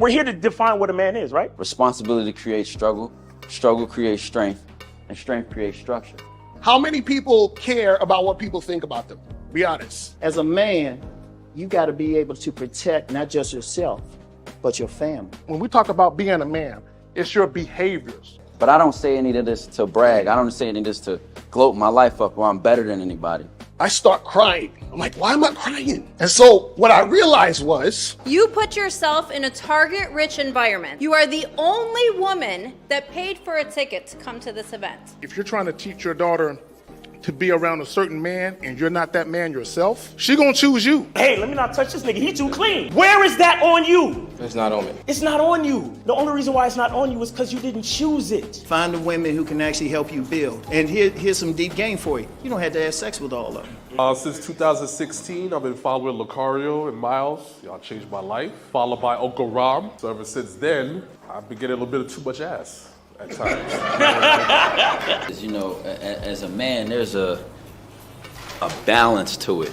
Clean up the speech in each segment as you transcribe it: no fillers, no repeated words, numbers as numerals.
We're here to define what a man is, right? Responsibility creates struggle, struggle creates strength, and strength creates structure. How many people care about what people think about them? Be honest. As a man, you got to be able to protect not just yourself, but your family. When we talk about being a man, it's your behaviors. But I don't say any of this to brag. I don't say any of this to gloat my life up or I'm better than anybody. I start crying. I'm like, why am I crying? And so what I realized was, you put yourself in a target-rich environment. You are the only woman that paid for a ticket to come to this event. if you're trying to teach your daughter to be around a certain man and you're not that man yourself, she gonna choose you. Hey, let me not touch this nigga. He too clean. Where is that on you? It's not on me. It's not on you. The only reason why it's not on you is because you didn't choose it. Find the women who can actually help you build. And here's some deep game for you. You don't have to have sex with all of them. Since 2016, I've been following Lucario and Miles. Y'all changed my life. Followed by Uncle Ram. So ever since then, I've been getting a little bit of too much ass at times. You know, as a man, there's a balance to it.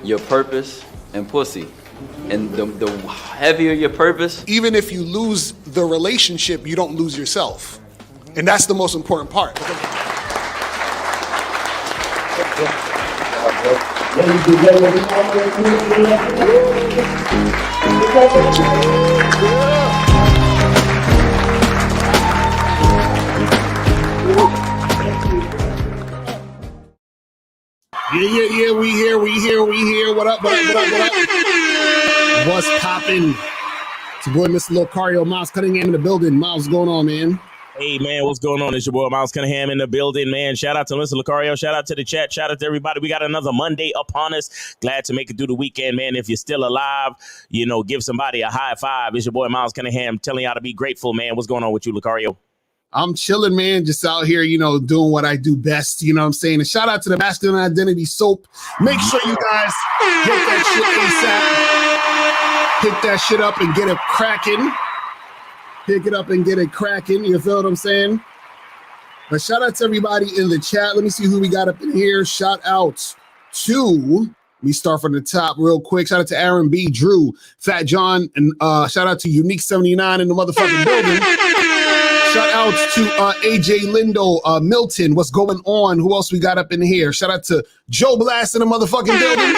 Your purpose and pussy. And the heavier your purpose. Even if you lose the relationship, you don't lose yourself. And that's the most important part. Yeah, we here. What up? What's poppin'? It's your boy, Mr. Lucario, Miles Cunningham in the building. Miles, what's going on, man? Hey, man, what's going on? It's your boy, Miles Cunningham in the building, man. Shout out to Mr. Lucario. Shout out to the chat. Shout out to everybody. We got another Monday upon us. Glad to make it through the weekend, man. If you're still alive, you know, give somebody a high five. It's your boy, Miles Cunningham, telling y'all to be grateful, man. What's going on with you, Lucario? I'm chilling, man. Just out here, you know, doing what I do best. You know what I'm saying? And shout out to the Masculine Identity Soap. Make sure you guys get that shit ASAP. Pick that shit up and get it cracking. Pick it up and get it cracking. You feel what I'm saying? But shout out to everybody in the chat. Let me see who we got up in here. Shout out to, we start from the top real quick. Shout out to Aaron B, Drew, Fat John, and shout out to Unique 79 in the motherfucking building. Shout out to AJ Lindo, Milton. What's going on? Who else we got up in here? Shout out to Joe Blast in the motherfucking building.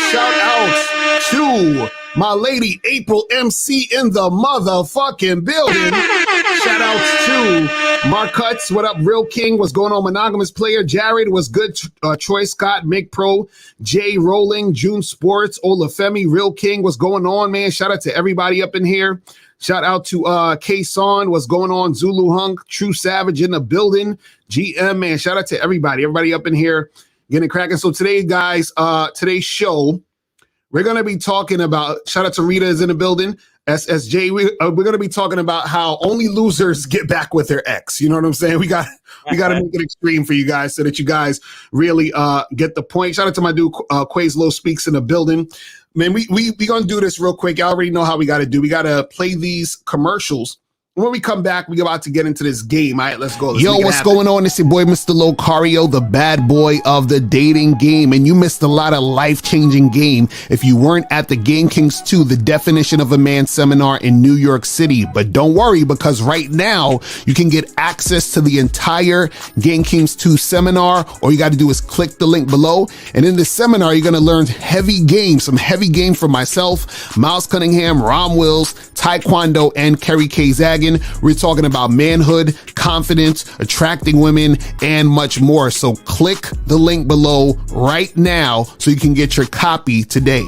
Shout out to my lady April MC in the motherfucking building. Shout out to Mark Cutts. What up, Real King? What's going on? Monogamous Player. Jared was good. Troy Scott, Mick Pro, Jay Rolling, June Sports, Olafemi, Real King. What's going on, man? Shout out to everybody up in here. Shout out to K-Son. What's going on? Zulu Hunk, True Savage in the building. GM, man. Shout out to everybody up in here getting cracking. So today, guys, today's show, we're going to be talking about, shout out to Rita is in the building. SSJ, we're going to be talking about how only losers get back with their ex. You know what I'm saying? We got to make it extreme for you guys so that you guys really get the point. Shout out to my dude, Quaslow Speaks in the building. Man, we going to do this real quick. Y'all already know how we got to do. We got to play these commercials. When we come back, we're about to get into this game. All right, let's go. Yo, what's going on? It's your boy, Mr. Lucario, the bad boy of the dating game. And you missed a lot of life-changing game if you weren't at the Game Kings 2, the definition of a man seminar in New York City. But don't worry, because right now you can get access to the entire Game Kings 2 seminar. All you got to do is click the link below. And in this seminar, you're going to learn heavy games, some heavy game from myself, Miles Cunningham, Rom Wills, Taekwondo, and Kerry K. Zaggin. We're talking about manhood, confidence, attracting women, and much more. So click the link below right now so you can get your copy today.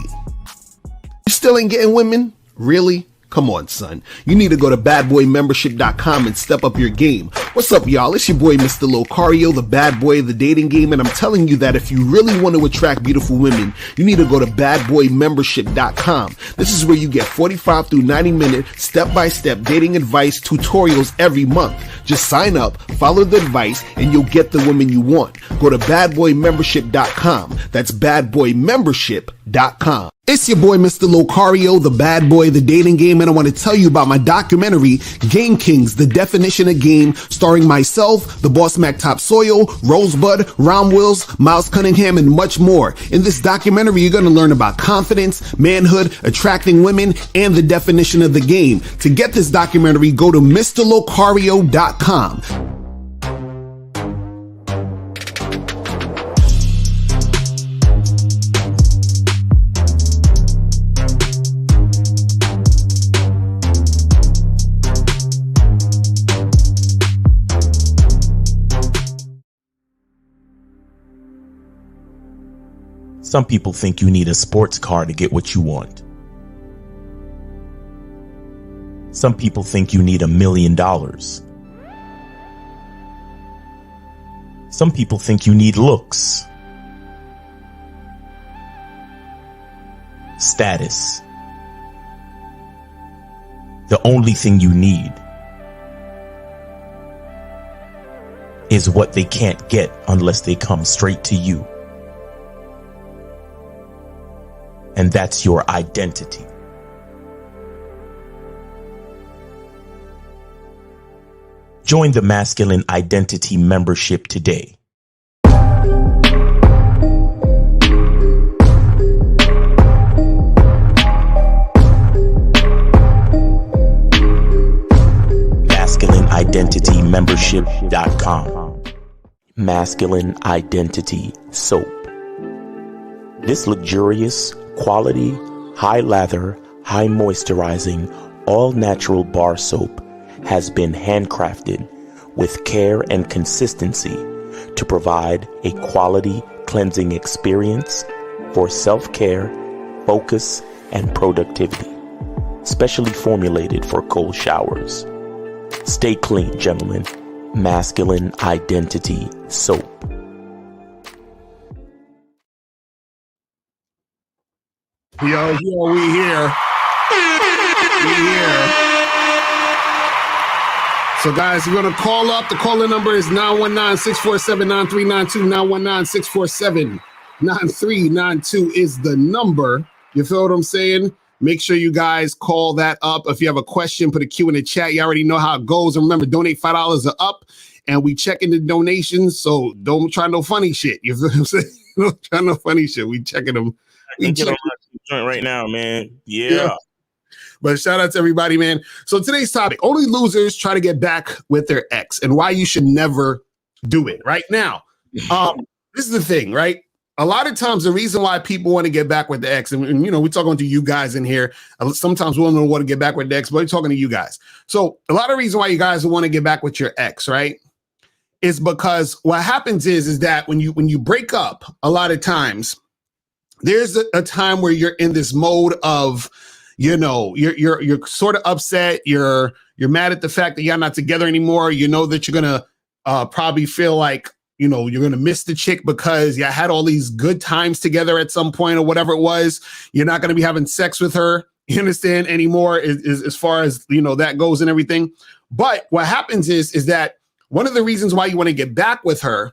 You still ain't getting women? Really? Come on, son. You need to go to badboymembership.com and step up your game. What's up, y'all? It's your boy, Mr. Lucario, the bad boy of the dating game. And I'm telling you that if you really want to attract beautiful women, you need to go to badboymembership.com. This is where you get 45 through 90-minute step-by-step dating advice tutorials every month. Just sign up, follow the advice, and you'll get the woman you want. Go to badboymembership.com. That's badboymembership.com. It's your boy, Mr. Locario, the bad boy of the dating game, and I want to tell you about my documentary, Game Kings, The Definition of Game, starring myself, the Boss Mac Topsoil, Rosebud, Ron Wills, Miles Cunningham, and much more. In this documentary, you're going to learn about confidence, manhood, attracting women, and the definition of the game. To get this documentary, go to MrLocario.com. Some people think you need a sports car to get what you want. Some people think you need $1 million. Some people think you need looks, status. The only thing you need is what they can't get unless they come straight to you. And that's your identity. Join the Masculine Identity membership today. MasculineIdentityMembership.com. Masculine Identity Soap. This luxurious, quality, high lather, high moisturizing, all natural bar soap has been handcrafted with care and consistency to provide a quality cleansing experience for self-care, focus, and productivity. Specially formulated for cold showers. Stay clean, gentlemen. Masculine Identity Soap. Yo, we here. We here. So, guys, you're going to call up. The calling number is 919-647-9392. 919-647-9392 is the number. You feel what I'm saying? Make sure you guys call that up. If you have a question, put a Q in the chat. You already know how it goes. And remember, donate $5 or up. And we checking the donations. So don't try no funny shit. You feel what I'm saying? Don't try no funny shit. We checking them. I can get on my joint right now, man. Yeah. But shout out to everybody, man. So today's topic, only losers try to get back with their ex and why you should never do it. Right now, this is the thing, right? A lot of times the reason why people want to get back with the ex, and you know, we're talking to you guys in here. Sometimes women want to get back with the ex, but we're talking to you guys. So a lot of reason why you guys want to get back with your ex, right? Is because what happens is that when you break up, a lot of times, there's a time where you're in this mode of, you know, you're sort of upset. You're mad at the fact that you're not together anymore. You know that you're gonna probably feel like, you know, you're gonna miss the chick because you had all these good times together at some point or whatever it was. You're not gonna be having sex with her, you understand, anymore as far as, you know, that goes and everything. But what happens is that one of the reasons why you want to get back with her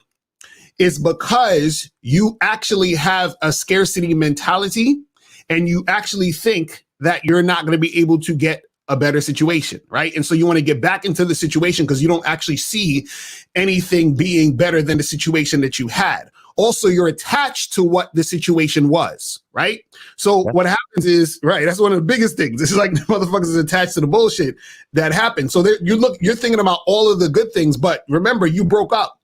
is because you actually have a scarcity mentality and you actually think that you're not going to be able to get a better situation, right? And so you want to get back into the situation because you don't actually see anything being better than the situation that you had. Also, you're attached to what the situation was, right? So what happens is, right, that's one of the biggest things. This is like the motherfuckers is attached to the bullshit that happened. So you're thinking about all of the good things, but remember, you broke up.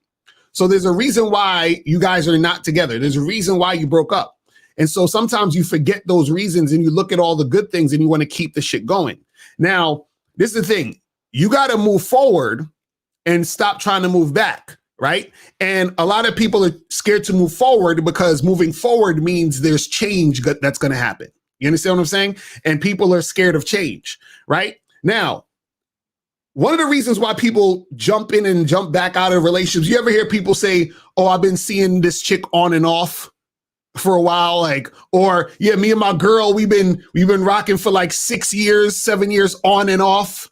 So there's a reason why you guys are not together. There's a reason why you broke up. And so sometimes you forget those reasons and you look at all the good things and you want to keep the shit going. Now, this is the thing. You got to move forward and stop trying to move back, right? And a lot of people are scared to move forward because moving forward means there's change that's going to happen. You understand what I'm saying? And people are scared of change, right? Now, one of the reasons why people jump in and jump back out of relationships, you ever hear people say, oh, I've been seeing this chick on and off for a while, like, or yeah, me and my girl, we've been rocking for like 6 years, 7 years on and off,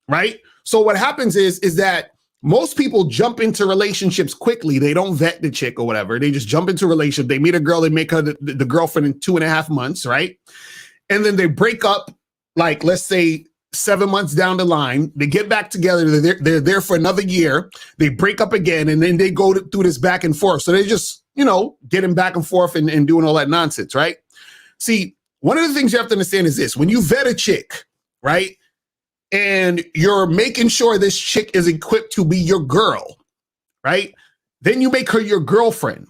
right? So what happens is that Most people jump into relationships quickly. They don't vet the chick or whatever. They just jump into a relationship. They meet a girl. They make her the girlfriend in 2.5 months, right? And then they break up, like, let's say 7 months down the line. They get back together. They're there for another year. They break up again, and then they go through this back and forth. So they just, getting back and forth and doing all that nonsense, right? See, one of the things you have to understand is this. When you vet a chick, right, and you're making sure this chick is equipped to be your girl, right? Then you make her your girlfriend.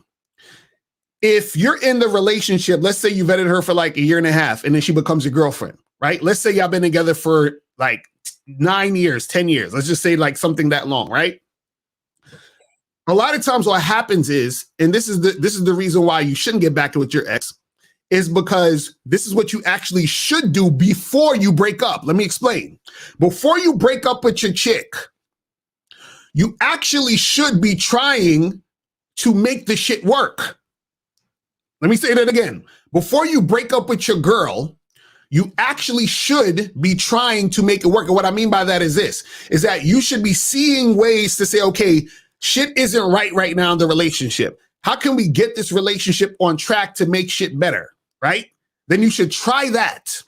If you're in the relationship, let's say you vetted her for like 1.5 years and then she becomes your girlfriend, right? Let's say y'all been together for like 9 years, 10 years. Let's just say like something that long, right? A lot of times what happens is, and this is the reason why you shouldn't get back with your ex, is because this is what you actually should do before you break up. Let me explain. Before you break up with your chick, you actually should be trying to make the shit work. Let me say that again. Before you break up with your girl, you actually should be trying to make it work. And what I mean by that is this, is that you should be seeing ways to say, okay, shit isn't right now in the relationship. How can we get this relationship on track to make shit better? Right? Then you should try that.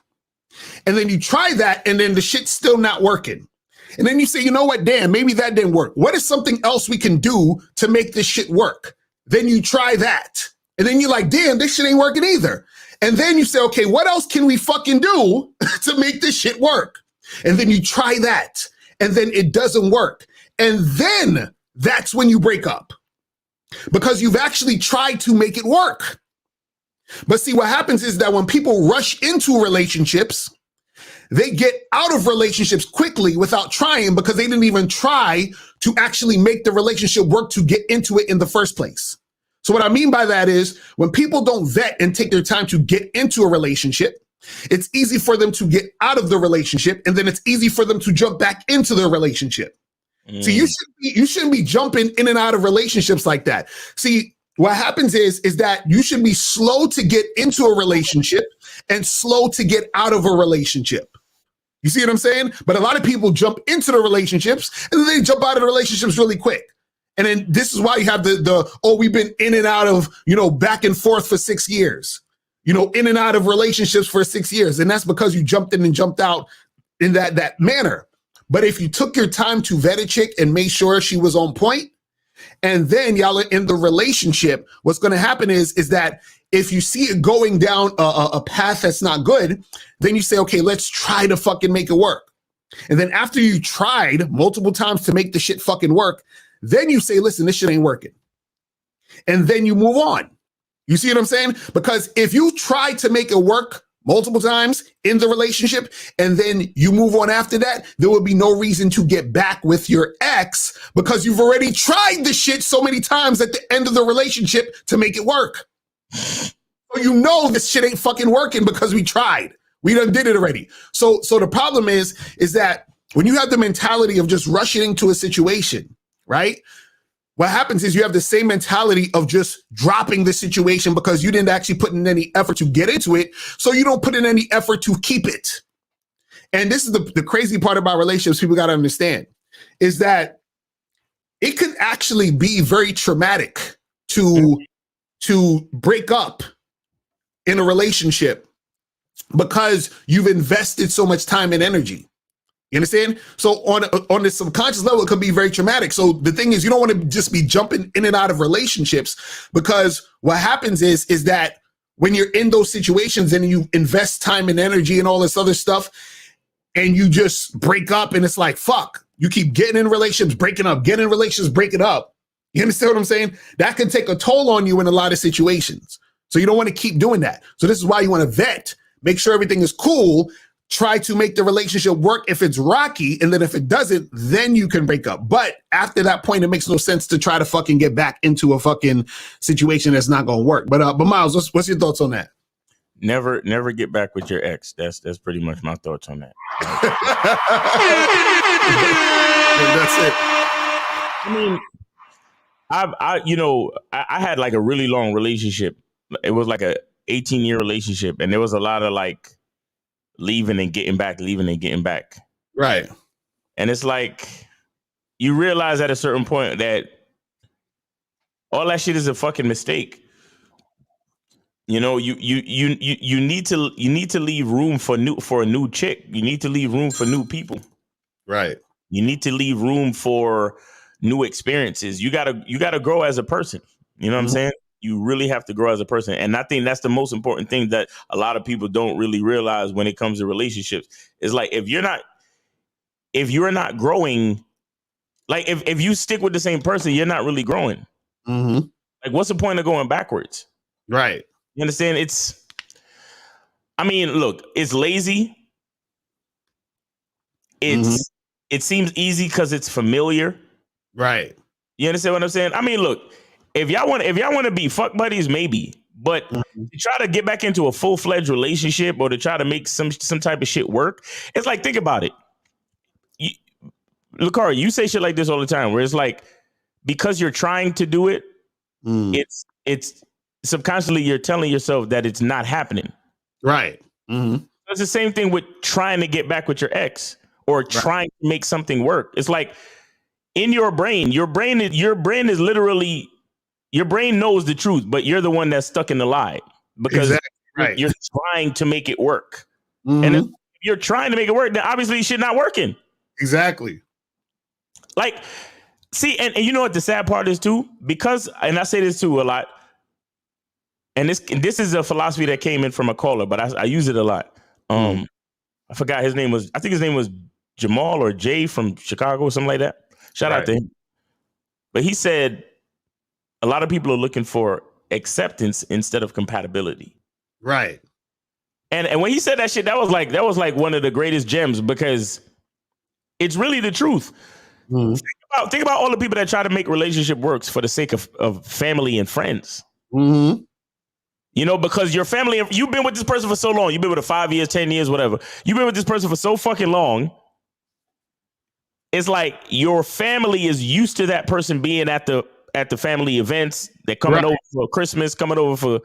And then you try that, and then the shit's still not working. And then you say, you know what, damn, maybe that didn't work. What is something else we can do to make this shit work? Then you try that. And then you're like, damn, this shit ain't working either. And then you say, okay, what else can we fucking do to make this shit work? And then you try that. And then it doesn't work. And then that's when you break up. Because you've actually tried to make it work. But see, what happens is that when people rush into relationships, they get out of relationships quickly without trying because they didn't even try to actually make the relationship work to get into it in the first place. So what I mean by that is when people don't vet and take their time to get into a relationship, it's easy for them to get out of the relationship, and then it's easy for them to jump back into the relationship. See, you shouldn't be jumping in and out of relationships like that. See, what happens is that you should be slow to get into a relationship and slow to get out of a relationship. You see what I'm saying? But a lot of people jump into the relationships and then they jump out of the relationships really quick. And then this is why you have we've been in and out of, back and forth for 6 years, in and out of relationships for 6 years. And that's because you jumped in and jumped out in that manner. But if you took your time to vet a chick and made sure she was on point, and then y'all are in the relationship, what's going to happen is that if you see it going down a path that's not good, then you say, okay, let's try to fucking make it work. And then after you tried multiple times to make the shit fucking work, then you say, listen, this shit ain't working. And then you move on. You see what I'm saying? Because if you try to make it work multiple times in the relationship, and then you move on after that, there will be no reason to get back with your ex because you've already tried the shit so many times at the end of the relationship to make it work. So this shit ain't fucking working because we tried. We done did it already. So the problem is that when you have the mentality of just rushing into a situation, right? What happens is you have the same mentality of just dropping the situation because you didn't actually put in any effort to get into it. So you don't put in any effort to keep it. And this is the crazy part about relationships people got to understand is that it could actually be very traumatic to break up in a relationship because you've invested so much time and energy. You understand? So on the subconscious level, it could be very traumatic. So the thing is, you don't want to just be jumping in and out of relationships because what happens is that when you're in those situations and you invest time and energy and all this other stuff, and you just break up and it's like, fuck, you keep getting in relationships, breaking up, getting in relationships, breaking up. You understand what I'm saying? That can take a toll on you in a lot of situations. So you don't want to keep doing that. So this is why you want to vet, make sure everything is cool, try to make the relationship work if it's rocky, and then if it doesn't, then you can break up. But after that point, it makes no sense to try to fucking get back into a fucking situation that's not going to work. But Miles, what's your thoughts on that? Never get back with your ex. That's pretty much my thoughts on that. That's it. I mean, I had like a really long relationship. It was like a 18-year relationship, and there was a lot of like leaving and getting back. Right. And it's like, you realize at a certain point that all that shit is a fucking mistake. You know, you need to leave room for a new chick. You need to leave room for new people. Right. You need to leave room for new experiences. You gotta grow as a person. You know what I'm saying? You really have to grow as a person. And I think that's the most important thing that a lot of people don't really realize when it comes to relationships. Is like if you're not growing, like if you stick with the same person, you're not really growing. Like what's the point of going backwards? Right. You understand? Look, it's lazy. It seems easy because it's familiar. Right. You understand what I'm saying? I mean, look, if y'all want to be fuck buddies, maybe. But to try to get back into a full-fledged relationship or to try to make some type of shit work, it's like, think about it. Lakari, you say shit like this all the time, where it's like, because you're trying to do it, it's subconsciously you're telling yourself that it's not happening. Right. It's the same thing with trying to get back with your ex or trying to make something work. It's like in your brain is literally, your brain knows the truth, but you're the one that's stuck in the lie because you're trying to make it work. And if you're trying to make it work, then obviously shit not working. Exactly. Like, see, and you know what the sad part is too? Because, and I say this too a lot, and this is a philosophy that came in from a caller, but I use it a lot. I forgot his name was, I think his name was Jamal or Jay from Chicago or something like that. Shout out to him. But he said a lot of people are looking for acceptance instead of compatibility. Right. And when he said that shit, that was like one of the greatest gems because it's really the truth. Think about all the people that try to make relationship works for the sake of family and friends. You know, because your family, you've been with this person for so long. You've been with her 5 years, 10 years, whatever. You've been with this person for so fucking long. It's like your family is used to that person being at the family events. They're coming over for Christmas, coming over for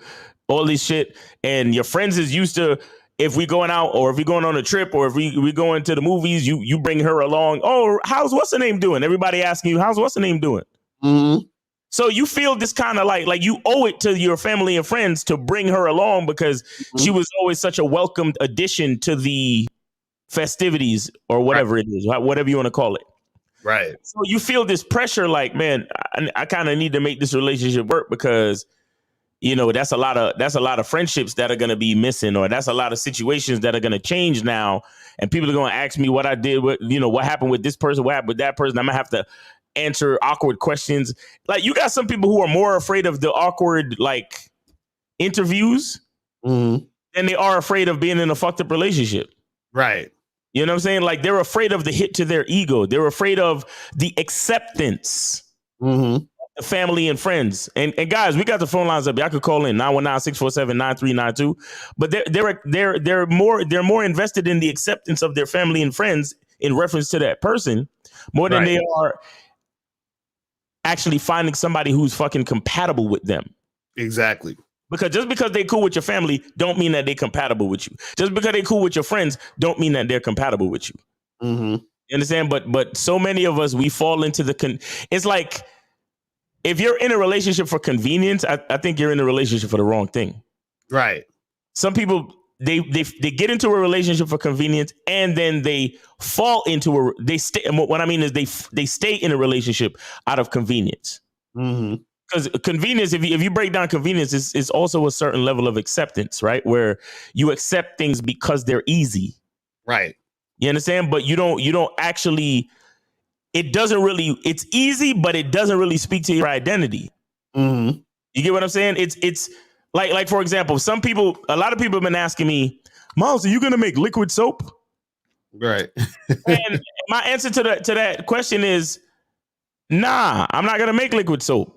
all this shit. And your friends is used to, if we going out or if we going on a trip or if we going to the movies, you bring her along. Oh, what's her name doing? Everybody asking you, how's what's her name doing? So you feel this kind of like you owe it to your family and friends to bring her along because she was always such a welcomed addition to the festivities or whatever it is, whatever you want to call it. Right. So you feel this pressure like, man, I kind of need to make this relationship work because, you know, that's a lot of friendships that are going to be missing, or that's a lot of situations that are going to change now. And people are going to ask me what I did, what happened with this person, what happened with that person. I'm going to have to answer awkward questions. Like, you got some people who are more afraid of the awkward, like, interviews than they are afraid of being in a fucked up relationship. Right. You know what I'm saying? Like, they're afraid of the hit to their ego. They're afraid of the acceptance of the family and friends. And guys, we got the phone lines up. Y'all could call in 919-647-9392. But they're more invested in the acceptance of their family and friends in reference to that person more than they are actually finding somebody who's fucking compatible with them. Exactly. Because just because they cool with your family don't mean that they're compatible with you. Just because they cool with your friends don't mean that they're compatible with you. You understand? But so many of us, we fall into it's like, if you're in a relationship for convenience, I think you're in a relationship for the wrong thing. Right. Some people, they get into a relationship for convenience and then they fall into they stay. And what I mean is they stay in a relationship out of convenience. Because convenience, if you break down convenience, is also a certain level of acceptance, right? Where you accept things because they're easy. Right. You understand? But you don't actually, it's easy, but it doesn't really speak to your identity. You get what I'm saying? It's like, for example, a lot of people have been asking me, Miles, are you going to make liquid soap? Right. And my answer to that question is, nah, I'm not going to make liquid soap.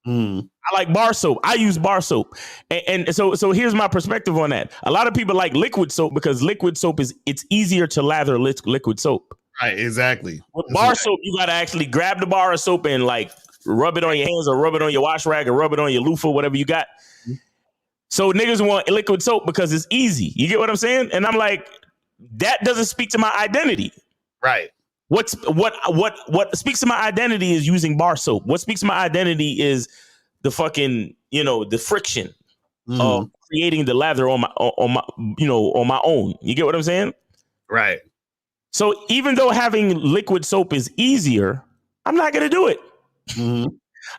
I like bar soap. I use bar soap. And so here's my perspective on that. A lot of people like liquid soap because liquid soap it's easier to lather liquid soap. Right, exactly. With bar soap, you got to actually grab the bar of soap and like rub it on your hands or rub it on your wash rag or rub it on your loofah, whatever you got. So niggas want liquid soap because it's easy. You get what I'm saying? And I'm like, that doesn't speak to my identity. Right. what speaks to my identity is using bar soap. What speaks to my identity is the fucking, the friction of creating the lather on my own. You get what I'm saying? Right. So even though having liquid soap is easier, I'm not gonna do it.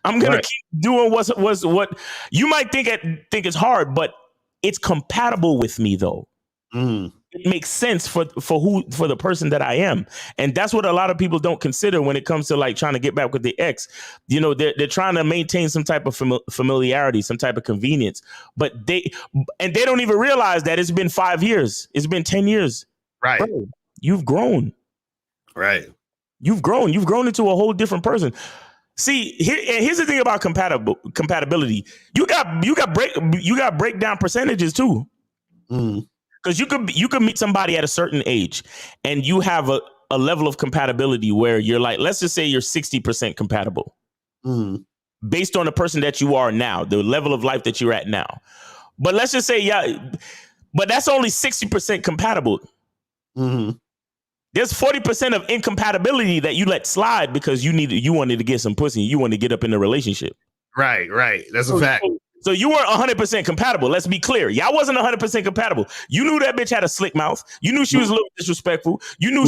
I'm gonna keep doing what you might think it's hard, but it's compatible with me though. It makes sense for the person that I am. And that's what a lot of people don't consider when it comes to like trying to get back with the ex. They're trying to maintain some type of familiarity, some type of convenience, but they don't even realize that it's been 5 years. It's been 10 years. Right. Bro, you've grown. Right. You've grown into a whole different person. See, here's the thing about compatibility. You got breakdown percentages too. Because you could meet somebody at a certain age and you have a level of compatibility where you're like, let's just say you're 60% compatible based on the person that you are now, the level of life that you're at now. But let's just say, but that's only 60% compatible. There's 40% of incompatibility that you let slide because you wanted to get some pussy. You wanted to get up in a relationship. Right. That's a fact. So you weren't 100% compatible. Let's be clear. Y'all wasn't 100% compatible. You knew that bitch had a slick mouth. You knew she was a little disrespectful. You knew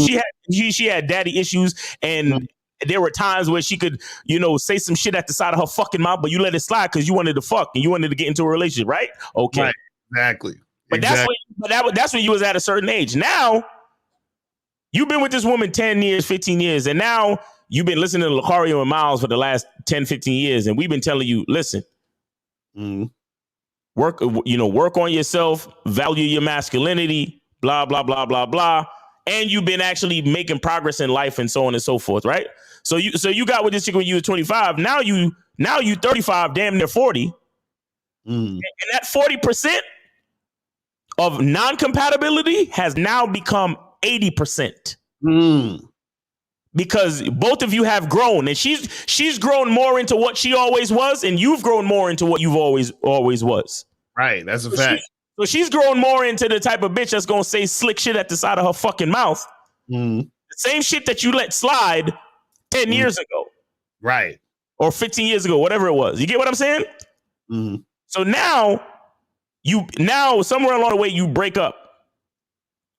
she had daddy issues, and there were times where she could, say some shit at the side of her fucking mouth, but you let it slide because you wanted to fuck and you wanted to get into a relationship, right? Okay. Right. Exactly. But that's when you was at a certain age. Now, you've been with this woman 10 years, 15 years, and now you've been listening to Lucario and Miles for the last 10, 15 years, and we've been telling you, listen, work on yourself, value your masculinity, blah, blah, blah, blah, blah. And you've been actually making progress in life and so on and so forth, right? So you got with this chick when you were 25. Now you 35, damn near 40. And that 40% of non-compatibility has now become 80%. Because both of you have grown, and she's grown more into what she always was, and you've grown more into what you've always was. Right, that's a fact. So she's grown more into the type of bitch that's gonna say slick shit at the side of her fucking mouth. The same shit that you let slide 10 years ago. Right. Or 15 years ago, whatever it was. You get what I'm saying? So now somewhere along the way you break up.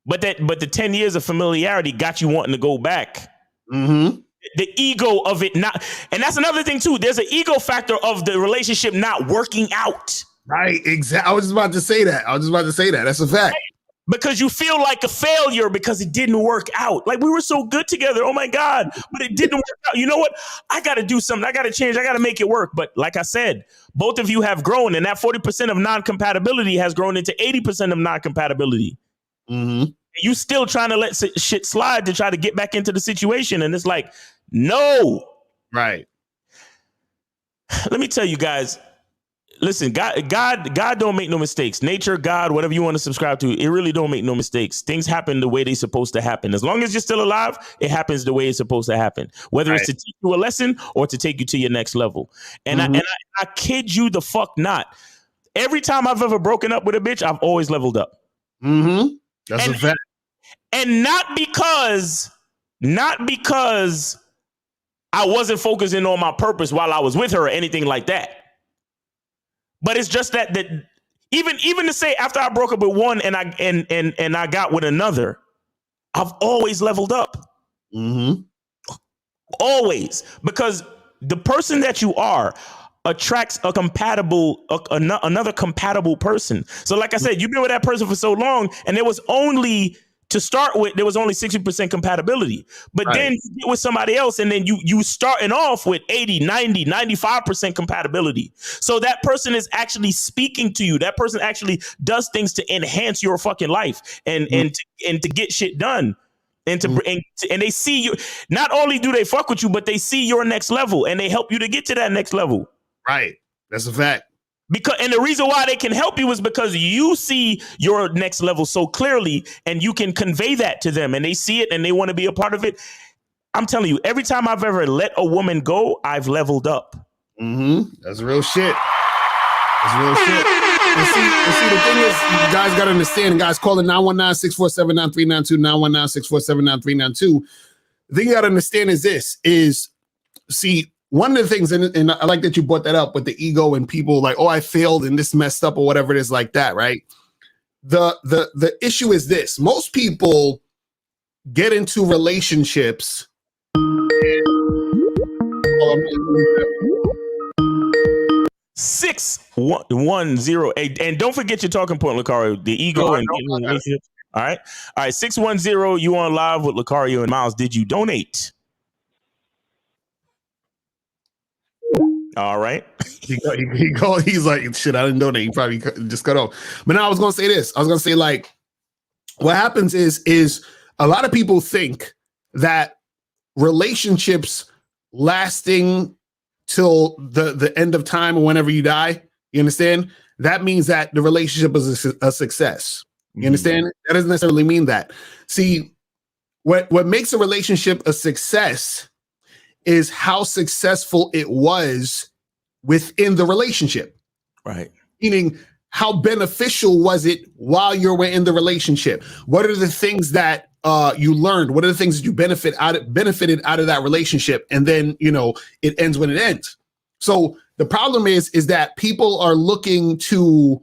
But the 10 years of familiarity got you wanting to go back. The ego of it not, and that's another thing too. There's an ego factor of the relationship not working out. Right, exactly. I was just about to say that. That's a fact. Because you feel like a failure because it didn't work out. Like, we were so good together. Oh my God, but it didn't work out. You know what? I got to do something. I got to change. I got to make it work. But like I said, both of you have grown, and that 40% of non-compatibility has grown into 80% of non-compatibility. You still trying to let shit slide to try to get back into the situation. And it's like, no. Right. Let me tell you guys, listen, God don't make no mistakes. Nature, God, whatever you want to subscribe to, it really don't make no mistakes. Things happen the way they're supposed to happen. As long as you're still alive, it happens the way it's supposed to happen. Whether it's to teach you a lesson or to take you to your next level. And I kid you the fuck not. Every time I've ever broken up with a bitch, I've always leveled up. That's a fact. And not because I wasn't focusing on my purpose while I was with her or anything like that. But it's just that even to say after I broke up with one and I got with another, I've always leveled up. Always. Because the person that you are attracts another compatible person. So like I said, you've been with that person for so long, and there was only 60% compatibility. But then you get with somebody else, and then you starting off with 80, 90, 95% compatibility. So that person is actually speaking to you. That person actually does things to enhance your fucking life and to get shit done. And they see you. Not only do they fuck with you, but they see your next level, and they help you to get to that next level. Right. That's a fact. And the reason why they can help you is because you see your next level so clearly, and you can convey that to them, and they see it and they want to be a part of it. I'm telling you, every time I've ever let a woman go, I've leveled up. That's real shit. And see, the thing is, you guys got to understand, guys, call it 919-647-9392, 919-647-9392. The thing you got to understand is this: see, one of the things, and I like that you brought that up with the ego and people like, oh, I failed and this messed up or whatever it is like that, right? The issue is this: most people get into relationships. 6108, and don't forget your talking point, Lucario. The ego and relationship. All right. 610. You on live with Lucario and Miles. Did you donate? All right. He's like, shit, I didn't donate. He probably just cut off. But now I was gonna say this. I was gonna say, like, what happens is a lot of people think that relationships lasting till the end of time or whenever you die, you understand? That means that the relationship is a success. You understand? That doesn't necessarily mean that. See, what makes a relationship a success is how successful it was within the relationship. Right. Meaning, how beneficial was it while you were in the relationship? What are the things that you learned? What are the things that you benefited out of that relationship? And then, it ends when it ends. So the problem is that people are looking to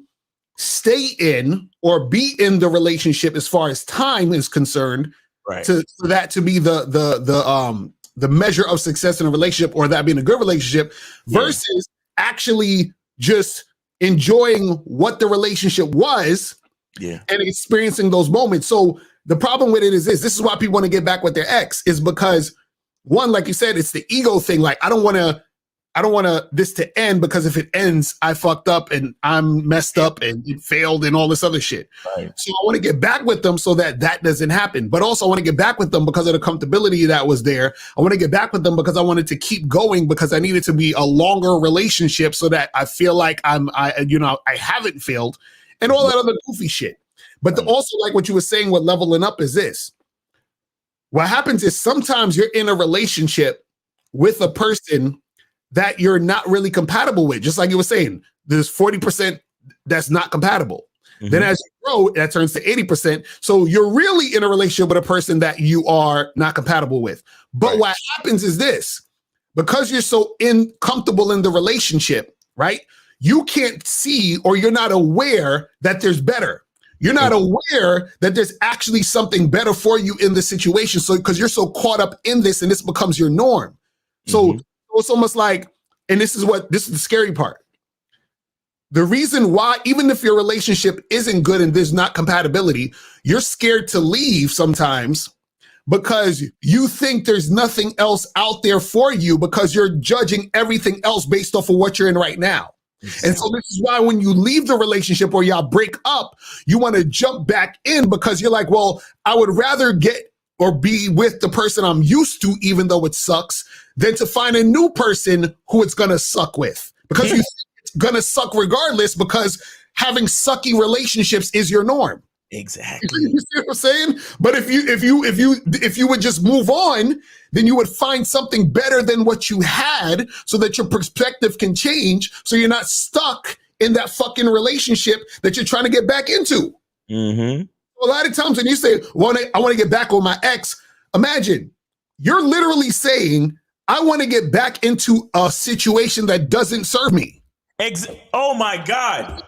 stay in or be in the relationship as far as time is concerned, right? For that to be the measure of success in a relationship, or that being a good relationship, versus actually just enjoying what the relationship was, and experiencing those moments. So the problem with it is this is why people want to get back with their ex, is because, one, like you said, it's the ego thing. Like, I don't want this to end, because if it ends, I fucked up and I'm messed up and it failed and all this other shit. Right. So I want to get back with them so that doesn't happen. But also I want to get back with them because of the comfortability that was there. I want to get back with them because I wanted to keep going, because I needed to be a longer relationship so that I feel like I haven't failed, and all that other goofy shit. But also, like what you were saying with leveling up, is this: what happens is sometimes you're in a relationship with a person that you're not really compatible with. Just like you were saying, there's 40% that's not compatible. Then as you grow, that turns to 80%. So you're really in a relationship with a person that you are not compatible with. But what happens is this: because you're so comfortable in the relationship, right? You can't see, or you're not aware that there's better. You're not aware that there's actually something better for you in the situation. So because you're so caught up in this, and this becomes your norm. So it's almost like, and this is the scary part. The reason why, even if your relationship isn't good and there's not compatibility, you're scared to leave sometimes because you think there's nothing else out there for you, because you're judging everything else based off of what you're in right now. Exactly. And so this is why when you leave the relationship or y'all break up, you want to jump back in, because you're like, well, I would rather get or be with the person I'm used to, even though it sucks, than to find a new person who it's going to suck with, because you think it's going to suck regardless, because having sucky relationships is your norm. Exactly. You see what I'm saying? But if you would just move on, then you would find something better than what you had, so that your perspective can change, so you're not stuck in that fucking relationship that you're trying to get back into. A lot of times when you say, I want to get back with my ex, imagine you're literally saying, I want to get back into a situation that doesn't serve me. Oh my God.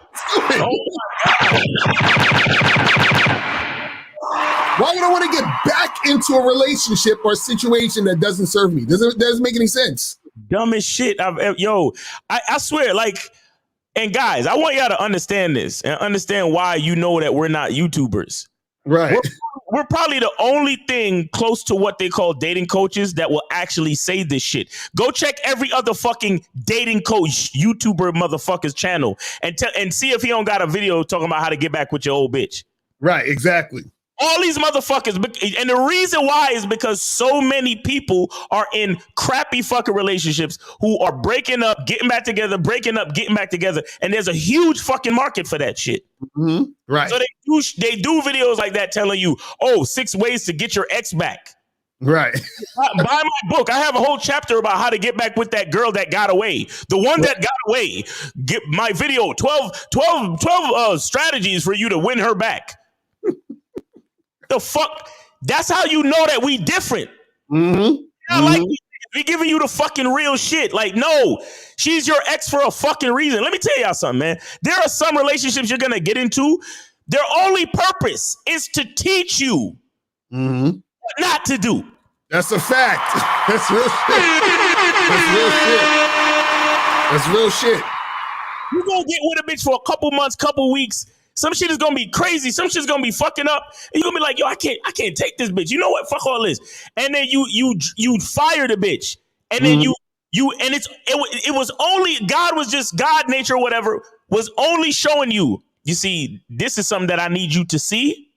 Why would I want to get back into a relationship or a situation that doesn't serve me? Doesn't make any sense. Dumb as shit. I swear, like, and guys, I want y'all to understand this and understand why that we're not YouTubers. Right. We're probably the only thing close to what they call dating coaches that will actually say this shit. Go check every other fucking dating coach YouTuber motherfucker's channel and see if he don't got a video talking about how to get back with your old bitch. Right, exactly. All these motherfuckers, and the reason why is because so many people are in crappy fucking relationships who are breaking up, getting back together, breaking up, getting back together, and there's a huge fucking market for that shit. Right. So they do videos like that telling you, 6 ways to get your ex back. Right. Buy my book. I have a whole chapter about how to get back with that girl that got away. The one that got away. Get my video, 12 strategies for you to win her back. The fuck? That's how you know that we different. I like we giving you the fucking real shit. Like, no, she's your ex for a fucking reason. Let me tell y'all something, man. There are some relationships you're gonna get into. Their only purpose is to teach you what not to do. That's a fact. That's real shit. That's real shit. That's real shit. You gonna get with a bitch for a couple months, couple weeks. Some shit is gonna be crazy. Some shit's gonna be fucking up. And you're gonna be like, yo, I can't take this bitch. You know what? Fuck all this. And then you fire the bitch. And then it was only God nature, whatever, was only showing you. You see, this is something that I need you to see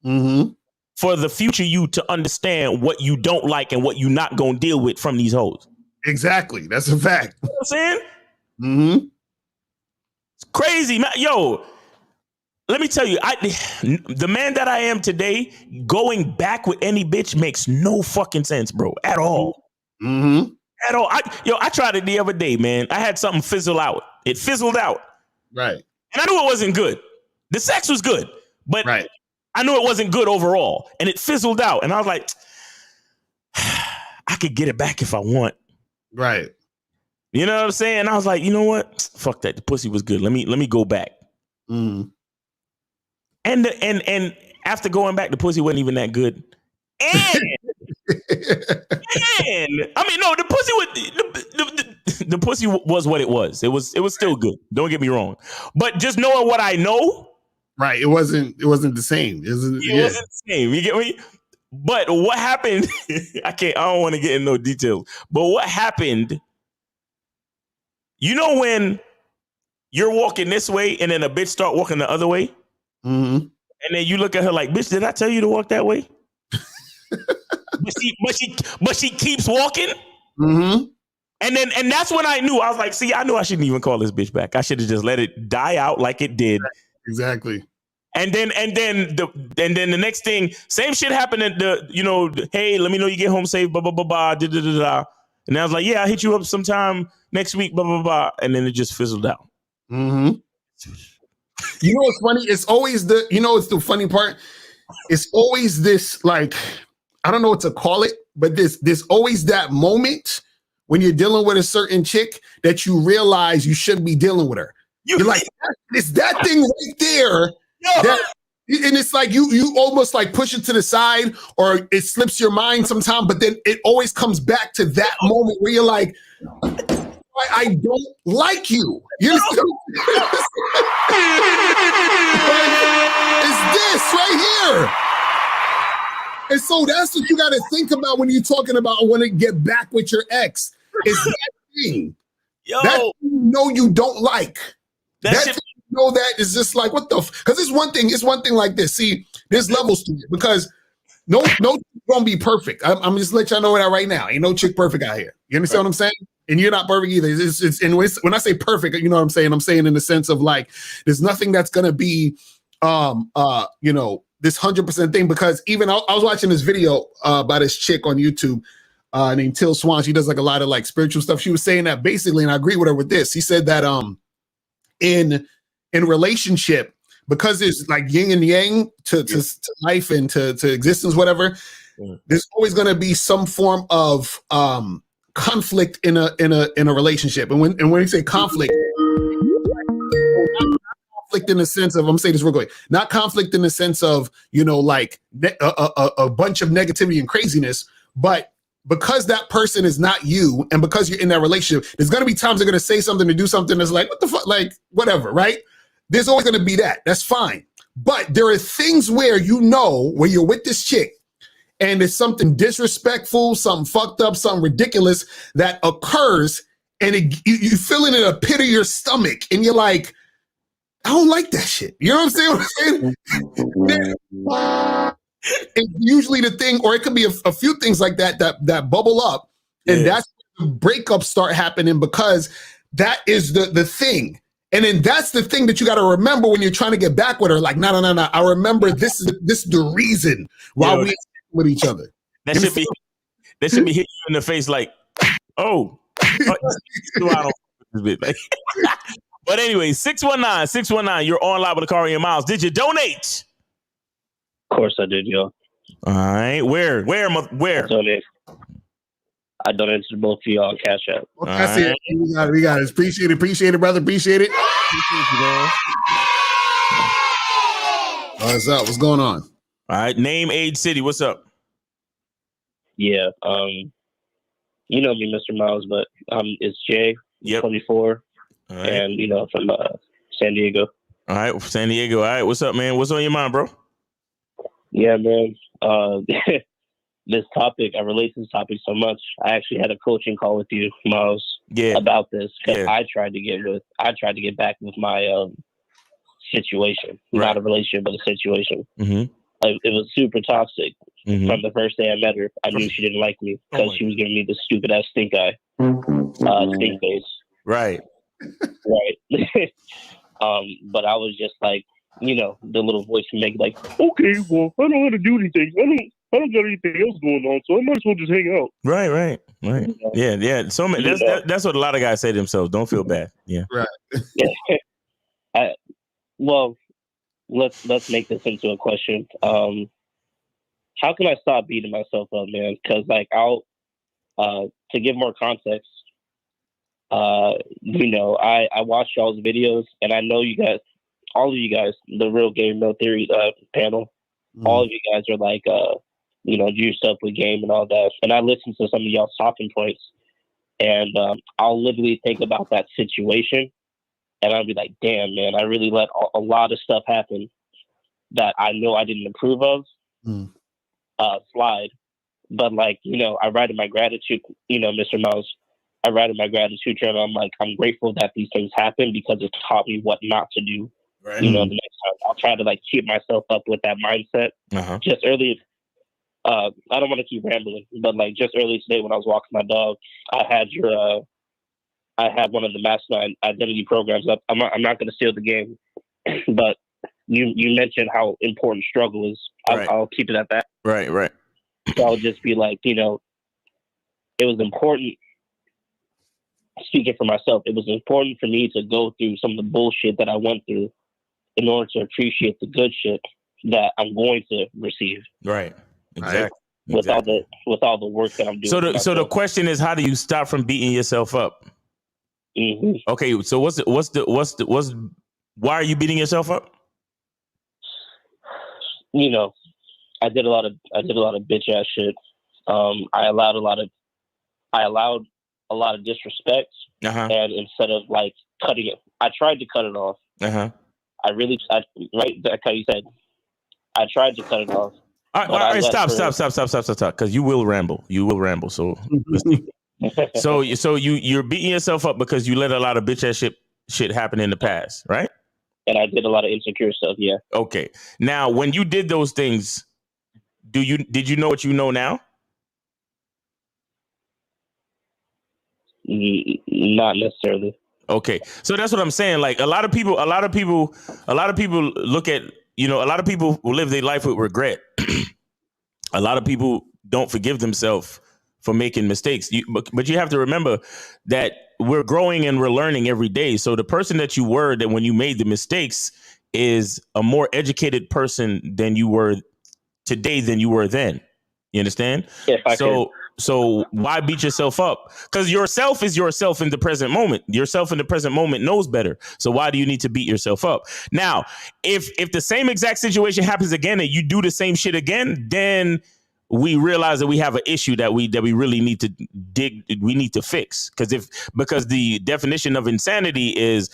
for the future you to understand what you don't like and what you're not gonna deal with from these hoes. Exactly. That's a fact. You know what I'm saying? It's crazy, man. Yo. Let me tell you, the man that I am today, going back with any bitch makes no fucking sense, bro, at all. At all. I tried it the other day, man. I had something fizzle out. It fizzled out. Right. And I knew it wasn't good. The sex was good, but I knew it wasn't good overall. And it fizzled out. And I was like, I could get it back if I want. Right. You know what I'm saying? I was like, you know what? Fuck that. The pussy was good. Let me go back. And after going back, the pussy wasn't even that good. And I mean, no, the pussy was what it was. It was still good. Don't get me wrong. But just knowing what I know, right? It wasn't the same. It wasn't the same. You get me? But what happened? I don't want to get in no details. But what happened? You know when you're walking this way and then a bitch start walking the other way? And then you look at her like, bitch, did I tell you to walk that way? but she keeps walking. And that's when I knew. I was like, see, I knew I shouldn't even call this bitch back. I should have just let it die out like it did. Exactly. And then the next thing, same shit happened at hey, let me know you get home safe, blah, blah, blah, blah, da, da, da, da. And I was like, yeah, I'll hit you up sometime next week, blah, blah, blah. And then it just fizzled out. You know what's funny? It's always it's the funny part. It's always this, like, I don't know what to call it, but there's always that moment when you're dealing with a certain chick that you realize you shouldn't be dealing with her. You're like, it's that thing right there. And it's like you almost like push it to the side or it slips your mind sometime, but then it always comes back to that moment where you're like, I don't like you. You understand? It's this right here. And so that's what you got to think about when you're talking about when to get back with your ex. Is that thing. That you know you don't like. That you know that is just like, what the because it's one thing like this. See, there's levels to it because no gonna be perfect. I'm just let y'all know that right now. Ain't no chick perfect out here. You understand what I'm saying? And you're not perfect either. And when I say perfect, you know what I'm saying? I'm saying in the sense of like, there's nothing that's gonna be, this 100% thing. Because even I was watching this video by this chick on YouTube named Till Swan. She does like a lot of like spiritual stuff. She was saying that basically, and I agree with her with this. She said that in relationship, because there's like yin and yang to life and to existence, whatever. There's always gonna be some form of conflict in a relationship, and when you say conflict in the sense of, I'm saying this real quick, not conflict in the sense of like a bunch of negativity and craziness, but because that person is not you, and because you're in that relationship, there's gonna be times they're gonna say something to do something that's like, what the fuck, like whatever, right? There's always gonna be that. That's fine, but there are things where where you're with this chick. And it's something disrespectful, something fucked up, something ridiculous that occurs, and you feel it in a pit of your stomach, and you're like, I don't like that shit. You know what I'm saying? It's usually the thing, or it could be a few things like that bubble up, and that's when the breakups start happening because that is the thing. And then that's the thing that you got to remember when you're trying to get back with her. Like, no. I remember this is the reason why we with each other. That should be hitting you in the face like, oh. But anyway, 619, you're on live with Lakari and Miles. Did you donate? Of course I did, yo. All right. Where? I I donated to both of y'all on Cash App. Well, that's it. We got it. Appreciate it, brother. Appreciate it. What's up? What's going on? All right, name, age, city. What's up? Yeah, you know me, Mr. Miles, but it's Jay, 24, right. and from San Diego. All right, San Diego. All right, what's up, man? What's on your mind, bro? Yeah, man. This topic, I relate to this topic so much. I actually had a coaching call with you, Miles, about this because I tried to get back with my situation, not a relationship, but a situation. Mm-hmm. It was super toxic. Mm-hmm. From the first day I met her, I knew she didn't like me because she was giving me the stupid ass stink eye, stink face. Right. But I was just like, the little voice can make like, okay, well, I don't want to do anything. I don't got anything else going on, so I might as well just hang out. Right. Yeah. So that's what a lot of guys say to themselves. Don't feel bad. Yeah. Right. Well, let's make this into a question. How can I stop beating myself up, man? Because I'll to give more context, I watched y'all's videos, and I know you guys, all of you guys, the Real Game No Theory panel, all of you guys are like, juiced up with game and all that. And I listened to some of y'all's talking points, and I'll literally think about that situation, and I'll be like, damn, man, I really let a lot of stuff happen that I know I didn't approve of slide. But I write in my gratitude, Mr. Mouse, I write in my gratitude journal, I'm like, I'm grateful that these things happen because it taught me what not to do. Right. The next time I'll try to keep myself up with that mindset. Just early, I don't want to keep rambling, but just early today when I was walking my dog, I had one of the Mastermind identity programs up. I'm not going to steal the game, but you mentioned how important struggle is. I'll keep it at that. Right. So I'll just be like, it was important. Speaking for myself, it was important for me to go through some of the bullshit that I went through in order to appreciate the good shit that I'm going to receive. Right. Exactly. With all the work that I'm doing. So the question is, how do you stop from beating yourself up? Mm-hmm. Okay. So why are you beating yourself up? I did a lot of bitch ass shit. I allowed a lot of disrespect, and instead of cutting it, I tried to cut it off. Like how you said, I tried to cut it off. All right, stop, because you will ramble. So, so you're beating yourself up because you let a lot of bitch ass shit happen in the past, right? And I did a lot of insecure stuff. Yeah. Okay. Now, when you did those things, did you know what you know now? Not necessarily. Okay, so that's what I'm saying. A lot of people look at, a lot of people will live their life with regret. A lot of people don't forgive themselves for making mistakes. But you have to remember that we're growing and we're learning every day. So the person that you were that when you made the mistakes is a more educated person than you were today than you were then. You understand? So why beat yourself up? Because yourself is yourself in the present moment. Yourself in the present moment knows better. So why do you need to beat yourself up? Now, if the same exact situation happens again and you do the same shit again, then we realize that we have an issue that we really need to fix. Because the definition of insanity is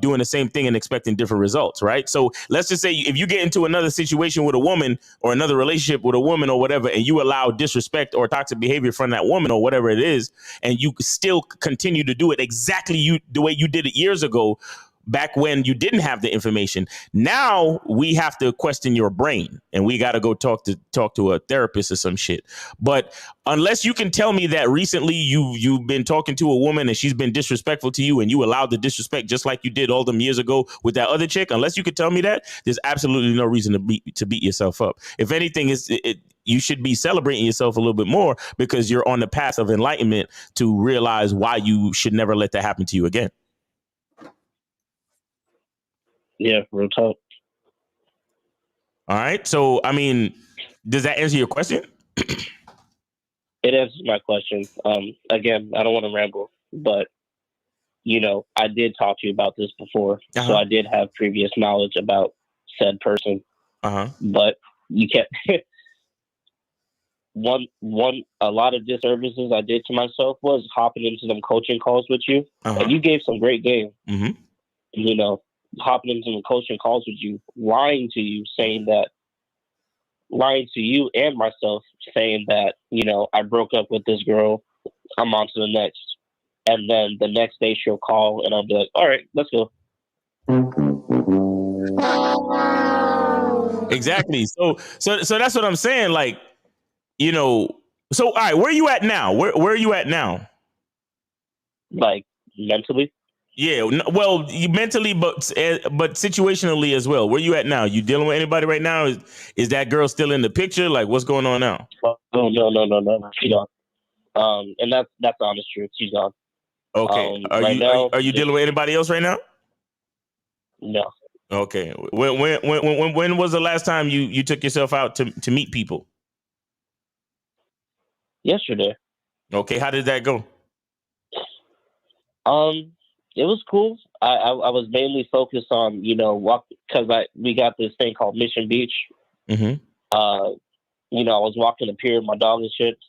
doing the same thing and expecting different results, right? So let's just say if you get into another situation with a woman or another relationship with a woman or whatever, and you allow disrespect or toxic behavior from that woman or whatever it is, and you still continue to do it exactly the way you did it years ago, back when you didn't have the information. Now we have to question your brain, and we got to go talk to a therapist or some shit. But unless you can tell me that recently you've been talking to a woman and she's been disrespectful to you and you allowed the disrespect just like you did all them years ago with that other chick, unless you could tell me that, there's absolutely no reason to beat yourself up. If anything, you should be celebrating yourself a little bit more because you're on the path of enlightenment to realize why you should never let that happen to you again. Yeah, real talk. All right. So, I mean, does that answer your question? It answers my question. Again, I don't want to ramble, but you know, I did talk to you about this before, so I did have previous knowledge about said person. But you can't. A lot of disservices I did to myself was hopping into them coaching calls with you, and you gave some great game. You know, hopping into some coaching calls with you, lying to you and myself, saying that, you know, I broke up with this girl, I'm on to the next. And then the next day she'll call and I'll be like, all right, let's go. Exactly. So that's what I'm saying. Like, you know, so all right, where are you at now? Where are you at now? Like mentally? Yeah, well, you mentally, but situationally as well. Where you at now? You dealing with anybody right now? Is that girl still in the picture? Like, what's going on now? Oh, no. She's gone. And that's the honest truth. She's gone. Okay. Are you dealing with anybody else right now? No. Okay. When was the last time you took yourself out to meet people? Yesterday. Okay. How did that go? It was cool. I was mainly focused on, you know, walk, because we got this thing called Mission Beach. You know, I was walking the pier with my dog and shit.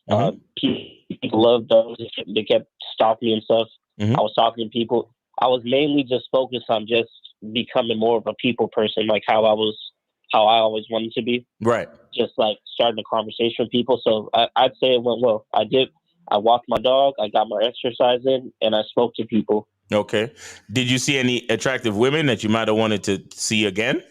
People love dogs and shit. They kept stalking me and stuff. I was talking to people. I was mainly just focused on just becoming more of a people person, like how I always wanted to be. Right. Just like starting a conversation with people. So I'd say it went well. I walked my dog, I got my exercise in, and I spoke to people. Okay. Did you see any attractive women that you might have wanted to see again?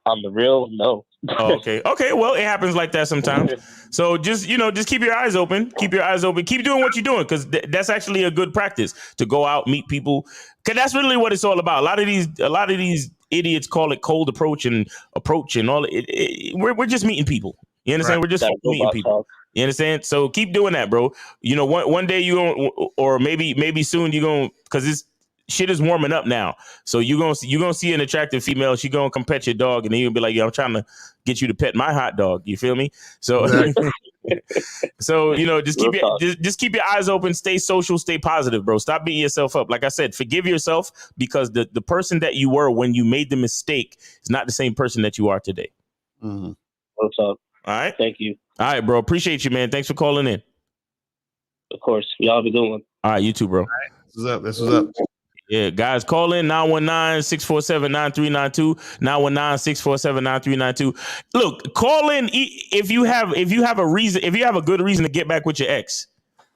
On the real, no. Oh, okay. Okay. Well, it happens like that sometimes. So just keep your eyes open. Keep your eyes open. Keep doing what you're doing, because that's actually a good practice to go out, meet people. Because that's really what it's all about. A lot of these idiots call it cold approach and all. We're just meeting people. You understand? Right. We're just meeting people. You understand? So keep doing that, bro. You know, one day you going, or maybe soon you going, because this shit is warming up now. So you're gonna see an attractive female. She gonna come pet your dog, and then you'll be like, "Yo, I'm trying to get you to pet my hot dog." You feel me? So, so you know, just keep your eyes open. Stay social. Stay positive, bro. Stop beating yourself up. Like I said, forgive yourself, because the person that you were when you made the mistake is not the same person that you are today. What's up? All right. Thank you. All right, bro. Appreciate you, man. Thanks for calling in. Of course. Y'all have a good one. All right, you too, bro. All right. This was up. Yeah, guys, call in 919-647-9392. 919-647-9392. Look, call in if you have a reason, if you have a good reason to get back with your ex.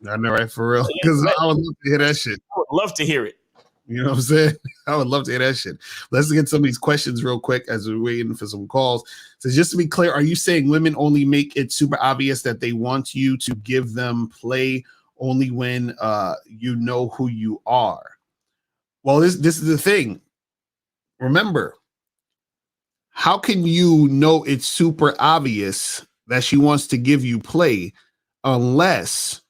I know, right? For real. Because I would love to hear that shit. I would love to hear it. You know what I'm saying? I would love to hear that shit. Let's get some of these questions real quick as we're waiting for some calls. So just to be clear, are you saying women only make it super obvious that they want you to give them play only when you know who you are? Well, this is the thing. Remember, how can you know it's super obvious that she wants to give you play unless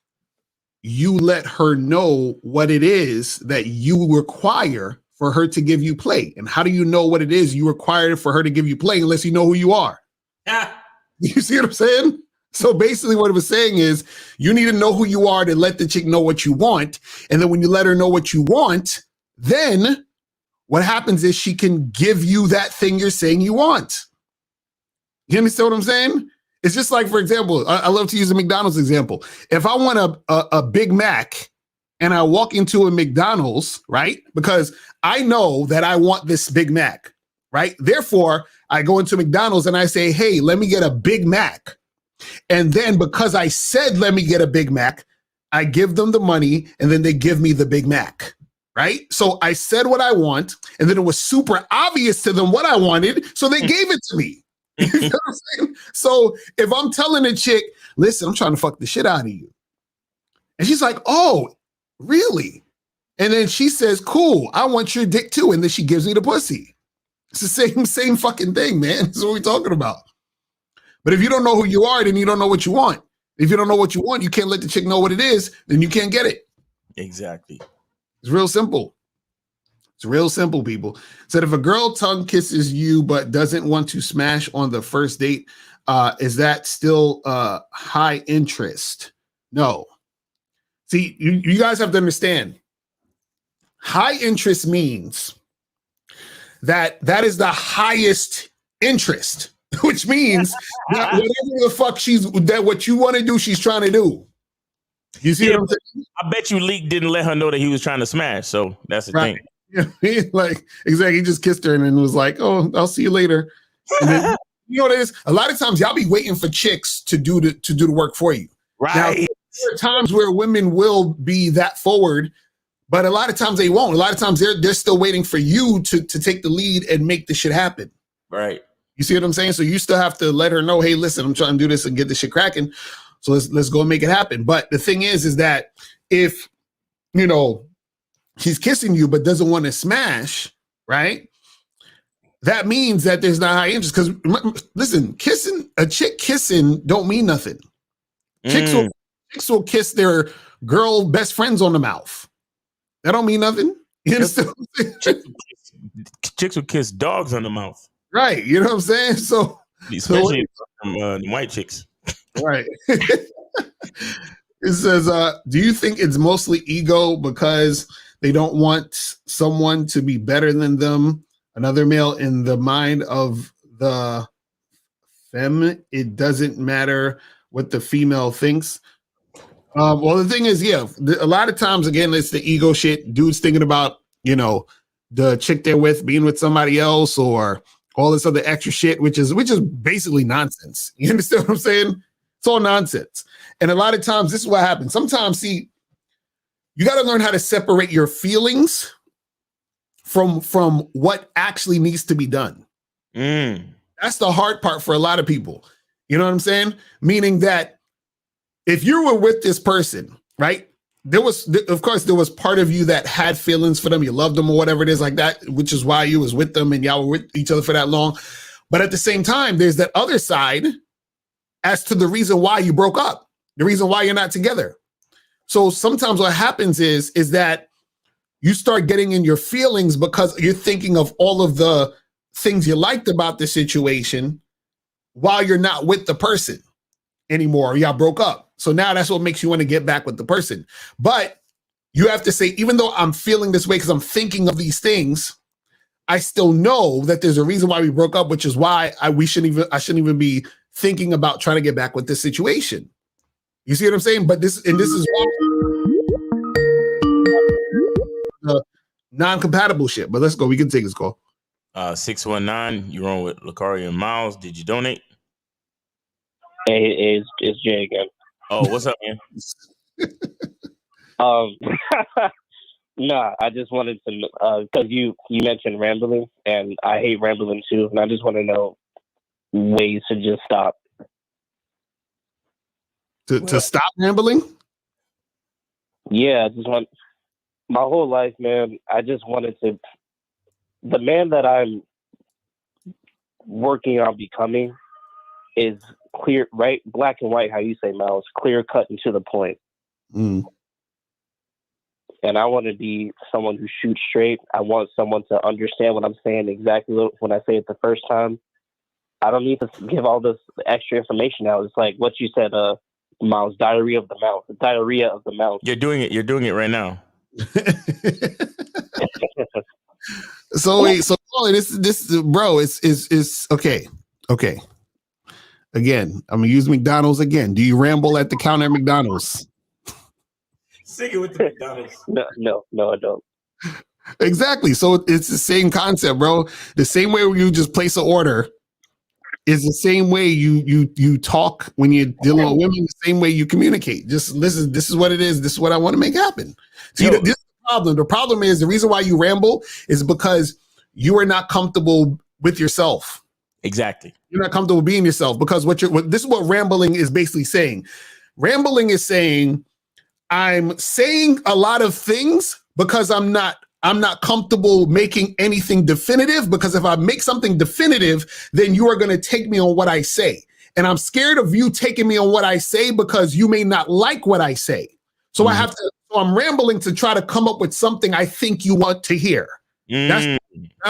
you let her know what it is that you require for her to give you play? And how do you know what it is you require for her to give you play unless you know who you are? Yeah. You see what I'm saying? So basically what it was saying is you need to know who you are to let the chick know what you want. And then when you let her know what you want, then what happens is she can give you that thing you're saying you want. You understand what I'm saying? It's just like, for example, I love to use a McDonald's example. If I want a Big Mac and I walk into a McDonald's, right? Because I know that I want this Big Mac, right? Therefore, I go into McDonald's and I say, hey, let me get a Big Mac. And then because I said, let me get a Big Mac, I give them the money and then they give me the Big Mac, right? So I said what I want and then it was super obvious to them what I wanted. So they gave it to me. You know what I'm saying? So if I'm telling a chick, listen, I'm trying to fuck the shit out of you. And she's like, oh, really? And then she says, cool, I want your dick too. And then she gives me the pussy. It's the same fucking thing, man. That's what we're talking about. But if you don't know who you are, then you don't know what you want. If you don't know what you want, you can't let the chick know what it is, then you can't get it. Exactly. It's real simple. It's real simple, people. So if a girl tongue kisses you but doesn't want to smash on the first date, Is that still high interest? No. See, you guys have to understand. High interest means that is the highest interest, which means that whatever the fuck what you want to do, she's trying to do. You see what I'm saying? I bet you Leak didn't let her know that he was trying to smash. So that's the thing. Yeah, like exactly. He just kissed her and then was like, "Oh, I'll see you later." And then, you know what it is? A lot of times y'all be waiting for chicks to do the work for you. Right. Now, there are times where women will be that forward, but a lot of times they won't. A lot of times they're still waiting for you to take the lead and make the shit happen. Right. You see what I'm saying? So you still have to let her know, hey, listen, I'm trying to do this and get this shit cracking. So let's go and make it happen. But the thing is that if, you know, she's kissing you but doesn't want to smash, right? That means that there's not high interest. Because listen, a chick kissing don't mean nothing. Chicks will kiss their girl best friends on the mouth. That don't mean nothing. You understand what I'm saying? Chicks will kiss dogs on the mouth. Right. You know what I'm saying? So especially from white chicks. Right. It says, do you think it's mostly ego because they don't want someone to be better than them? Another male in the mind of the femme, it doesn't matter what the female thinks. Well, the thing is, yeah, a lot of times, again, it's the ego shit. Dudes thinking about, you know, the chick they're with being with somebody else or all this other extra shit, which is basically nonsense. You understand what I'm saying? It's all nonsense. And a lot of times, this is what happens. Sometimes, see, you got to learn how to separate your feelings from what actually needs to be done. That's the hard part for a lot of people. You know what I'm saying? Meaning that if you were with this person, right? Of course, there was part of you that had feelings for them. You loved them or whatever it is like that, which is why you was with them and y'all were with each other for that long. But at the same time, there's that other side as to the reason why you broke up, the reason why you're not together. So sometimes what happens is that you start getting in your feelings because you're thinking of all of the things you liked about the situation while you're not with the person anymore. Y'all broke up. So now that's what makes you want to get back with the person. But you have to say, even though I'm feeling this way because I'm thinking of these things, I still know that there's a reason why we broke up, which is why I shouldn't even be thinking about trying to get back with this situation. You see what I'm saying? But this is why the non-compatible shit. But let's go. We can take this call. 619, you're on with Lucario and Miles. Did you donate? Hey, it's Jay again. Oh, what's up, man? Nah, I just wanted to because you mentioned rambling, and I hate rambling too, and I just want to know ways to just stop. To stop rambling? Yeah, I just want my whole life, man. I just wanted to. The man that I'm working on becoming is clear, right? Black and white, how you say, Miles, clear cut and to the point. And I want to be someone who shoots straight. I want someone to understand what I'm saying exactly when I say it the first time. I don't need to give all this extra information out. It's like what you said, Miles, diarrhea of the mouth. Diarrhea of the mouth. You're doing it right now. So wait, so this bro, it's okay. Okay. Again, I'm gonna use McDonald's again. Do you ramble at the counter at McDonald's? Sing it with the McDonald's. No, I don't. Exactly. So it's the same concept, bro. The same way you just place an order is the same way you talk when you're dealing with women. The same way you communicate. Just listen. This is what it is. This is what I want to make happen. See, this is the problem. The problem is the reason why you ramble is because you are not comfortable with yourself. Exactly. You're not comfortable being yourself because this is what rambling is basically saying. Rambling is saying, I'm saying a lot of things because I'm not comfortable making anything definitive, because if I make something definitive, then you are going to take me on what I say. And I'm scared of you taking me on what I say because you may not like what I say. So I'm rambling to try to come up with something I think you want to hear. That's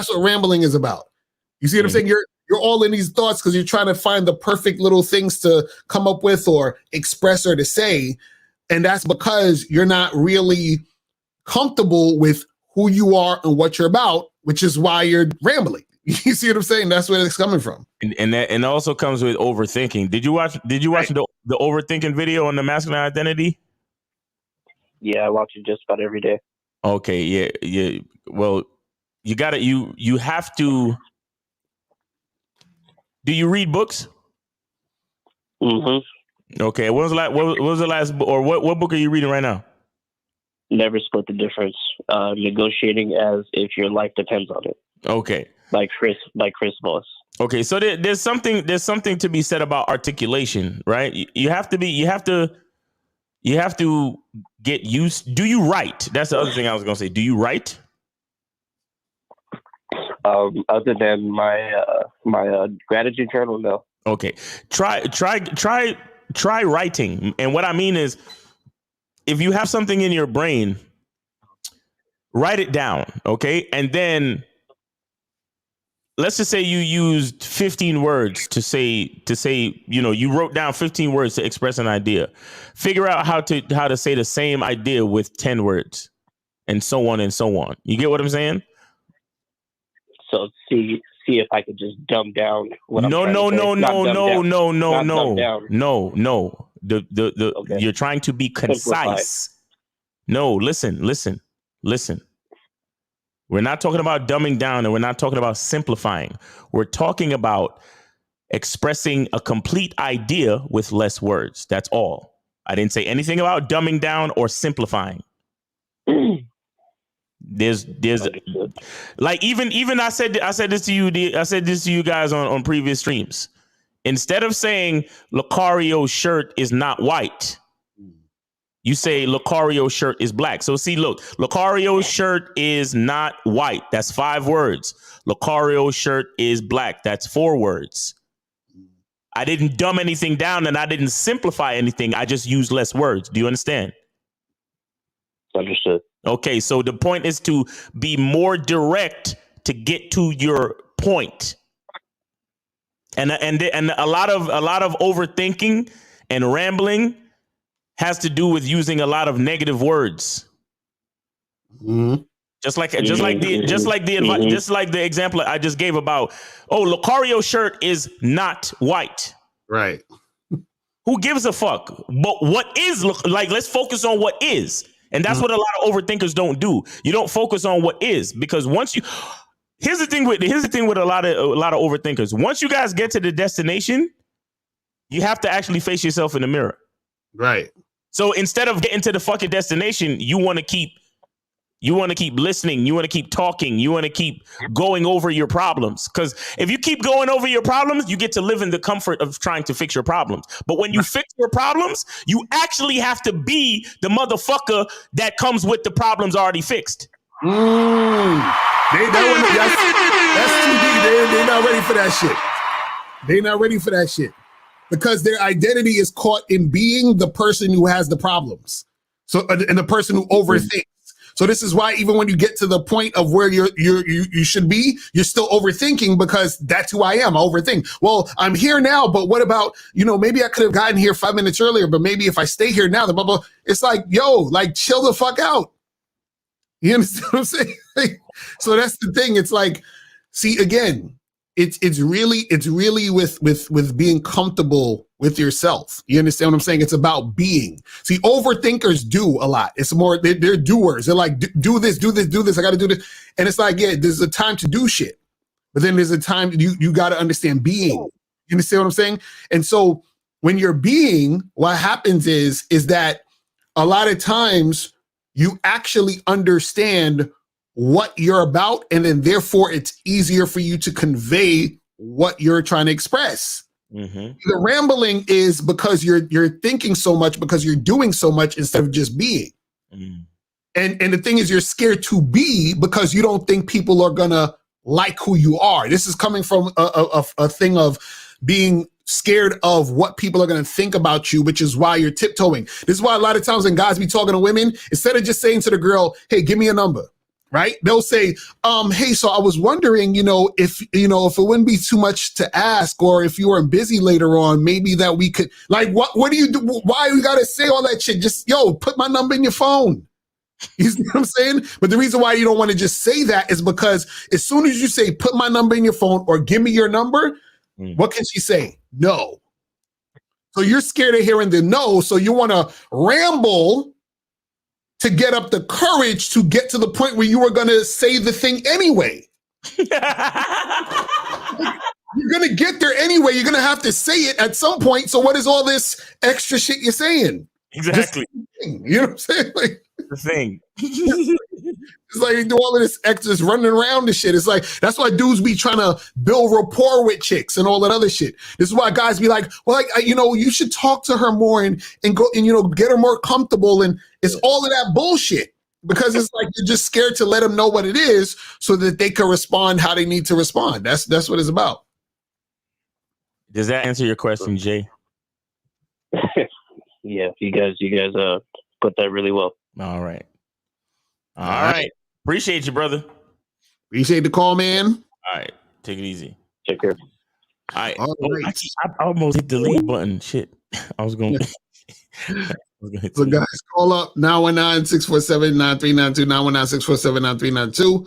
what rambling is about. You see what I'm saying? You're you're all in these thoughts because you're trying to find the perfect little things to come up with or express or to say. And that's because you're not really comfortable with who you are and what you're about, which is why you're rambling. You see what I'm saying? That's where it's coming from. And that also comes with overthinking. Did you watch the overthinking video on the masculine identity? Yeah, I watch it just about every day. Okay, yeah. Well, you have to. Do you read books? Mm-hmm. Okay. What was the last or what book are you reading right now? Never Split the Difference. Negotiating as if your life depends on it. Okay. By Chris Voss. Okay, so there's something to be said about articulation, right? You have to get used. Do you write? That's the other thing I was gonna say. Do you write? Other than my gratitude journal, no. Okay, try writing, and what I mean is, if you have something in your brain, write it down, okay, and then. Let's just say you used 15 words to say, you wrote down 15 words to express an idea. Figure out how to say the same idea with 10 words and so on and so on. You get what I'm saying? So see if I could just dumb down what I'm trying to say. No. Okay. You're trying to be concise. No, listen. We're not talking about dumbing down and we're not talking about simplifying. We're talking about expressing a complete idea with less words. That's all. I didn't say anything about dumbing down or simplifying. There's like even I said this to you guys on previous streams. Instead of saying Lucario's shirt is not white, you say Lucario's shirt is black. So see, look, Lucario's shirt is not white. That's 5 words. Lucario's shirt is black. That's 4 words. I didn't dumb anything down and I didn't simplify anything. I just used less words. Do you understand? Understood. Okay, so the point is to be more direct to get to your point. And a lot of overthinking and rambling has to do with using a lot of negative words. Mm-hmm. Just like the example I just gave about, Lucario's shirt is not white. Right. Who gives a fuck? But what is, let's focus on what is. And that's what a lot of overthinkers don't do. You don't focus on what is, because here's the thing with a lot of overthinkers. Once you guys get to the destination, you have to actually face yourself in the mirror. Right. So instead of getting to the fucking destination, you want to keep listening. You want to keep talking. You want to keep going over your problems. Because if you keep going over your problems, you get to live in the comfort of trying to fix your problems. But when you fix your problems, you actually have to be the motherfucker that comes with the problems already fixed. That's too deep. They're not ready for that shit. They're not ready for that shit. Because their identity is caught in being the person who has the problems. So, and the person who overthinks. So this is why even when you get to the point of where you should be, you're still overthinking, because that's who I am. I overthink. Well, I'm here now, but what about, maybe I could have gotten here 5 minutes earlier, but maybe if I stay here now, the blah, blah. It's like, chill the fuck out. You understand what I'm saying? So that's the thing. It's like, see, again, it's really with being comfortable with yourself. You understand what I'm saying? It's about being. See, overthinkers do a lot. It's more, they're doers. They're like, do this. I got to do this. And it's like, yeah, there's a time to do shit, but then there's a time you got to understand being. You understand what I'm saying? And so when you're being, what happens is that a lot of times you actually understand what you're about, and then therefore it's easier for you to convey what you're trying to express. Mm-hmm. The rambling is because you're thinking so much, because you're doing so much instead of just being. Mm. And the thing is, you're scared to be because you don't think people are gonna like who you are. This is coming from a thing of being scared of what people are going to think about you, which is why you're tiptoeing. This is why a lot of times when guys be talking to women, instead of just saying to the girl, hey, give me a number, right? They'll say, hey, so I was wondering, if it wouldn't be too much to ask, or if you weren't busy later on, maybe that we could, like, what do you do? Why you gotta say all that shit? Just, put my number in your phone. You see what I'm saying? But the reason why you don't want to just say that is because as soon as you say, put my number in your phone or give me your number, what can she say? No. So you're scared of hearing the no, so you want to ramble to get up the courage to get to the point where you were going to say the thing anyway. You're going to get there anyway. You're going to have to say it at some point. So what is all this extra shit you're saying? Exactly. You know what I'm saying? Like, the thing. It's like they do all of this extras running around and shit. It's like, that's why dudes be trying to build rapport with chicks and all that other shit. This is why guys be like, well, you should talk to her more and go and, get her more comfortable. And it's all of that bullshit because it's like, you're just scared to let them know what it is so that they can respond how they need to respond. That's what it's about. Does that answer your question, Jay? Yeah, you guys put that really well. All right. All right. Appreciate you, brother. Appreciate the call, man. All right. Take it easy. Take care. All right. All right. I almost hit the leave button. Shit. I was going to. So guys, call up 919-647-9392, 919-647-9392.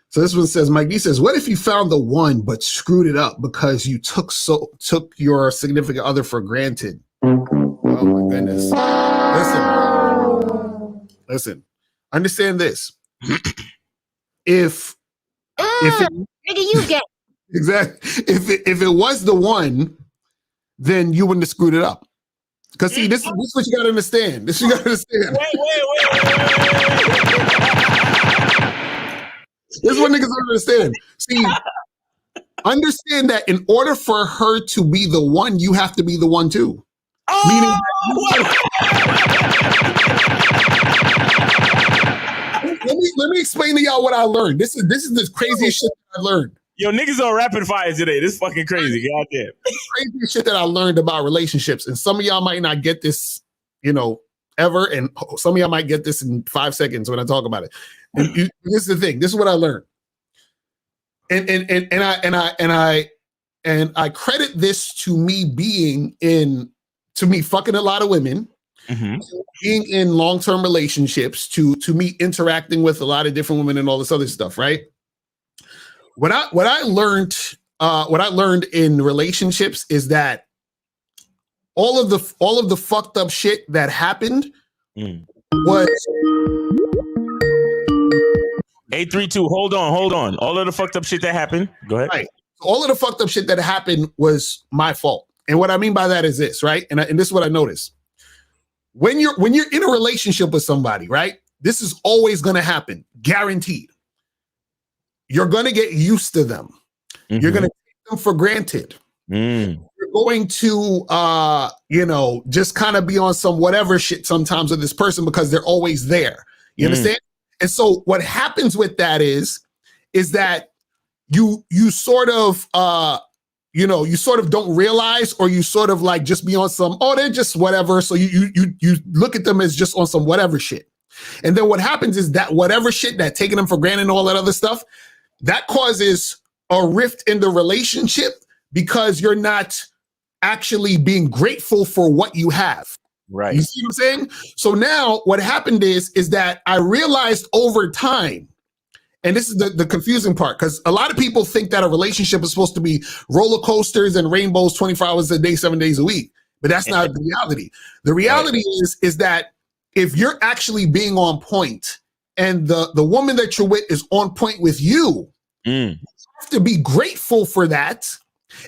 So this one says, Mike D says, what if you found the one but screwed it up because you took your significant other for granted? Oh my goodness. Listen. Understand this. If where do you get? Exactly. If it was the one, then you wouldn't have screwed it up. Because see, this is what you gotta understand. Wait. This is what niggas don't understand. See, understand that in order for her to be the one, you have to be the one too. Meaning let me explain to y'all what I learned. This is the craziest shit that I learned. Yo, niggas on rapid fire today. This is fucking crazy. Goddamn. Craziest shit that I learned about relationships. And some of y'all might not get this, ever. And some of y'all might get this in 5 seconds when I talk about it. And this is the thing. This is what I learned. And I credit this to me fucking a lot of women, being in long-term relationships, to me interacting with a lot of different women and all this other stuff, right? What I learned in relationships is that all of the fucked up shit that happened was 832. Hold on. All of the fucked up shit that happened. Go ahead. Right. All of the fucked up shit that happened was my fault. And what I mean by that is this, right? And this is what I noticed. When you're in a relationship with somebody, right? This is always going to happen, guaranteed. You're going to get used to them. You're going to take them for granted. You're going to, just kind of be on some whatever shit sometimes with this person because they're always there. You understand? And so what happens with that is that you sort of, you sort of don't realize, or you sort of like just be on some, they're just whatever. So you look at them as just on some whatever shit. And then what happens is that whatever shit, that taking them for granted and all that other stuff, that causes a rift in the relationship because you're not actually being grateful for what you have. Right. You see what I'm saying? So now what happened is that I realized over time, and this is the confusing part, because a lot of people think that a relationship is supposed to be roller coasters and rainbows 24 hours a day, 7 days a week. But that's not the reality. The reality is that if you're actually being on point and the woman that you're with is on point with you, you have to be grateful for that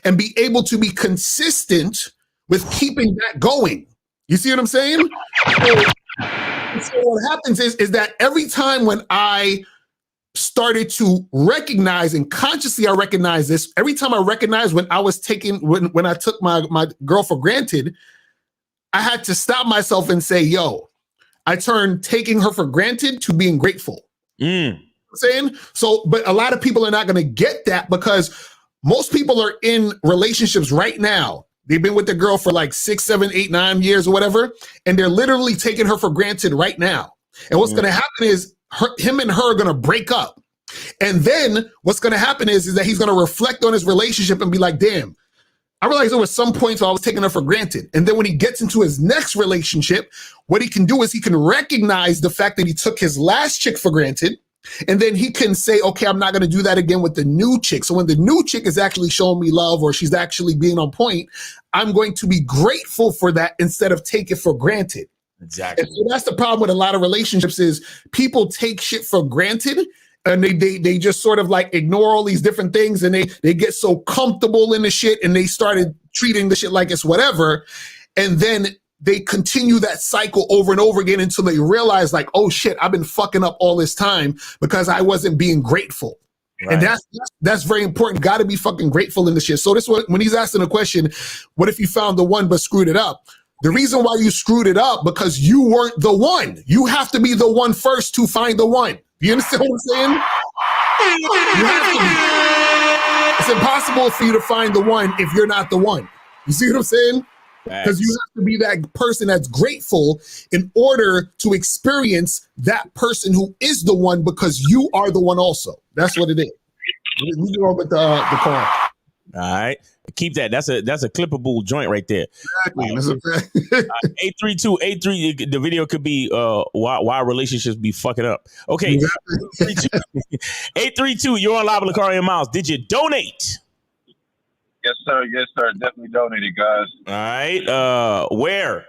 and be able to be consistent with keeping that going. You see what I'm saying? So what happens is that every time when I started to recognize, and consciously I recognize this, every time I recognized when I took my girl for granted, I had to stop myself and say, yo, I turned taking her for granted to being grateful. You know what I'm saying? So, but a lot of people are not going to get that because most people are in relationships right now. They've been with their girl for like 6, 7, 8, 9 years or whatever, and they're literally taking her for granted right now. And what's going to happen is him and her are gonna break up. And then what's gonna happen is that he's gonna reflect on his relationship and be like, damn, I realized there was some points where I was taking her for granted. And then when he gets into his next relationship, what he can do is he can recognize the fact that he took his last chick for granted. And then he can say, okay, I'm not going to do that again with the new chick. So when the new chick is actually showing me love or she's actually being on point, I'm going to be grateful for that instead of take it for granted. Exactly. And so that's the problem with a lot of relationships is people take shit for granted and they just sort of like ignore all these different things and they get so comfortable in the shit and they started treating the shit like it's whatever. And then they continue that cycle over and over again until they realize like, oh shit, I've been fucking up all this time because I wasn't being grateful. Right. And that's very important. Got to be fucking grateful in the shit. So this one, when he's asking a question, what if you found the one but screwed it up? The reason why you screwed it up because you weren't the one. You have to be the one first to find the one. You understand what I'm saying? You have to be. It's impossible for you to find the one if you're not the one. You see what I'm saying? Because you have to be that person that's grateful in order to experience that person who is the one because you are the one also. That's what it is. We go with the call. All right. Keep that. That's a clippable joint right there. Exactly. That's a fact. 83283. The video could be why relationships be fucking up. Okay. Exactly. 832. You're on live with Lucario Miles. Did you donate? Yes, sir. Yes, sir. Definitely donated, guys. All right. Where?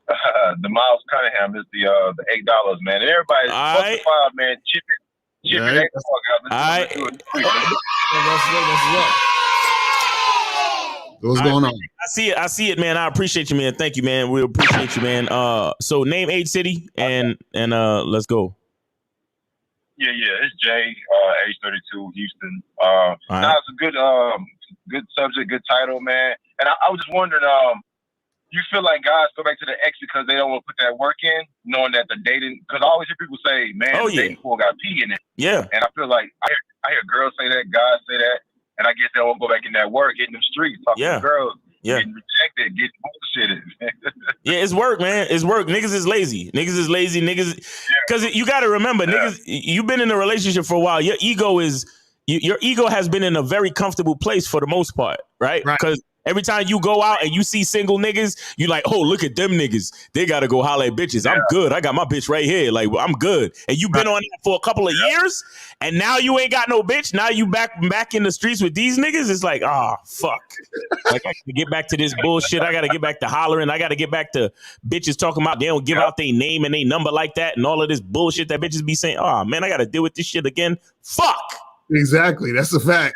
The Miles Cunningham is the $8, man. And everybody's right. man. Chip it. All right. What's going on? I see it, man. I appreciate you, man. Thank you, man. We appreciate you, man. So name age, city, and let's go. Yeah. It's Jay, age 32, Houston. Right. Now it's a good subject, good title, man. And I was just wondering, you feel like guys go back to the exit because they don't want to put that work in, knowing that the dating, because I always hear people say, man, the dating pool got pee in it. Yeah. And I feel like I hear girls say that, guys say that, and I guess they won't go back in that work, getting them streets, talking to girls, getting rejected, getting bullshitted. Yeah, it's work, man. It's work. Niggas is lazy. Niggas, because you got to remember, niggas, you've been in a relationship for a while. Your ego has been in a very comfortable place for the most part, right? Because every time you go out and you see single niggas, you like, oh, look at them niggas. They got to go holler at bitches. I'm good. I got my bitch right here. Like, I'm good. And you've been on that for a couple of years, and now you ain't got no bitch. Now you back in the streets with these niggas. It's like, fuck. Like, I got to get back to this bullshit. I got to get back to hollering. I got to get back to bitches talking about they don't give out their name and their number like that and all of this bullshit that bitches be saying. Oh, man, I got to deal with this shit again. Fuck. Exactly. That's a fact.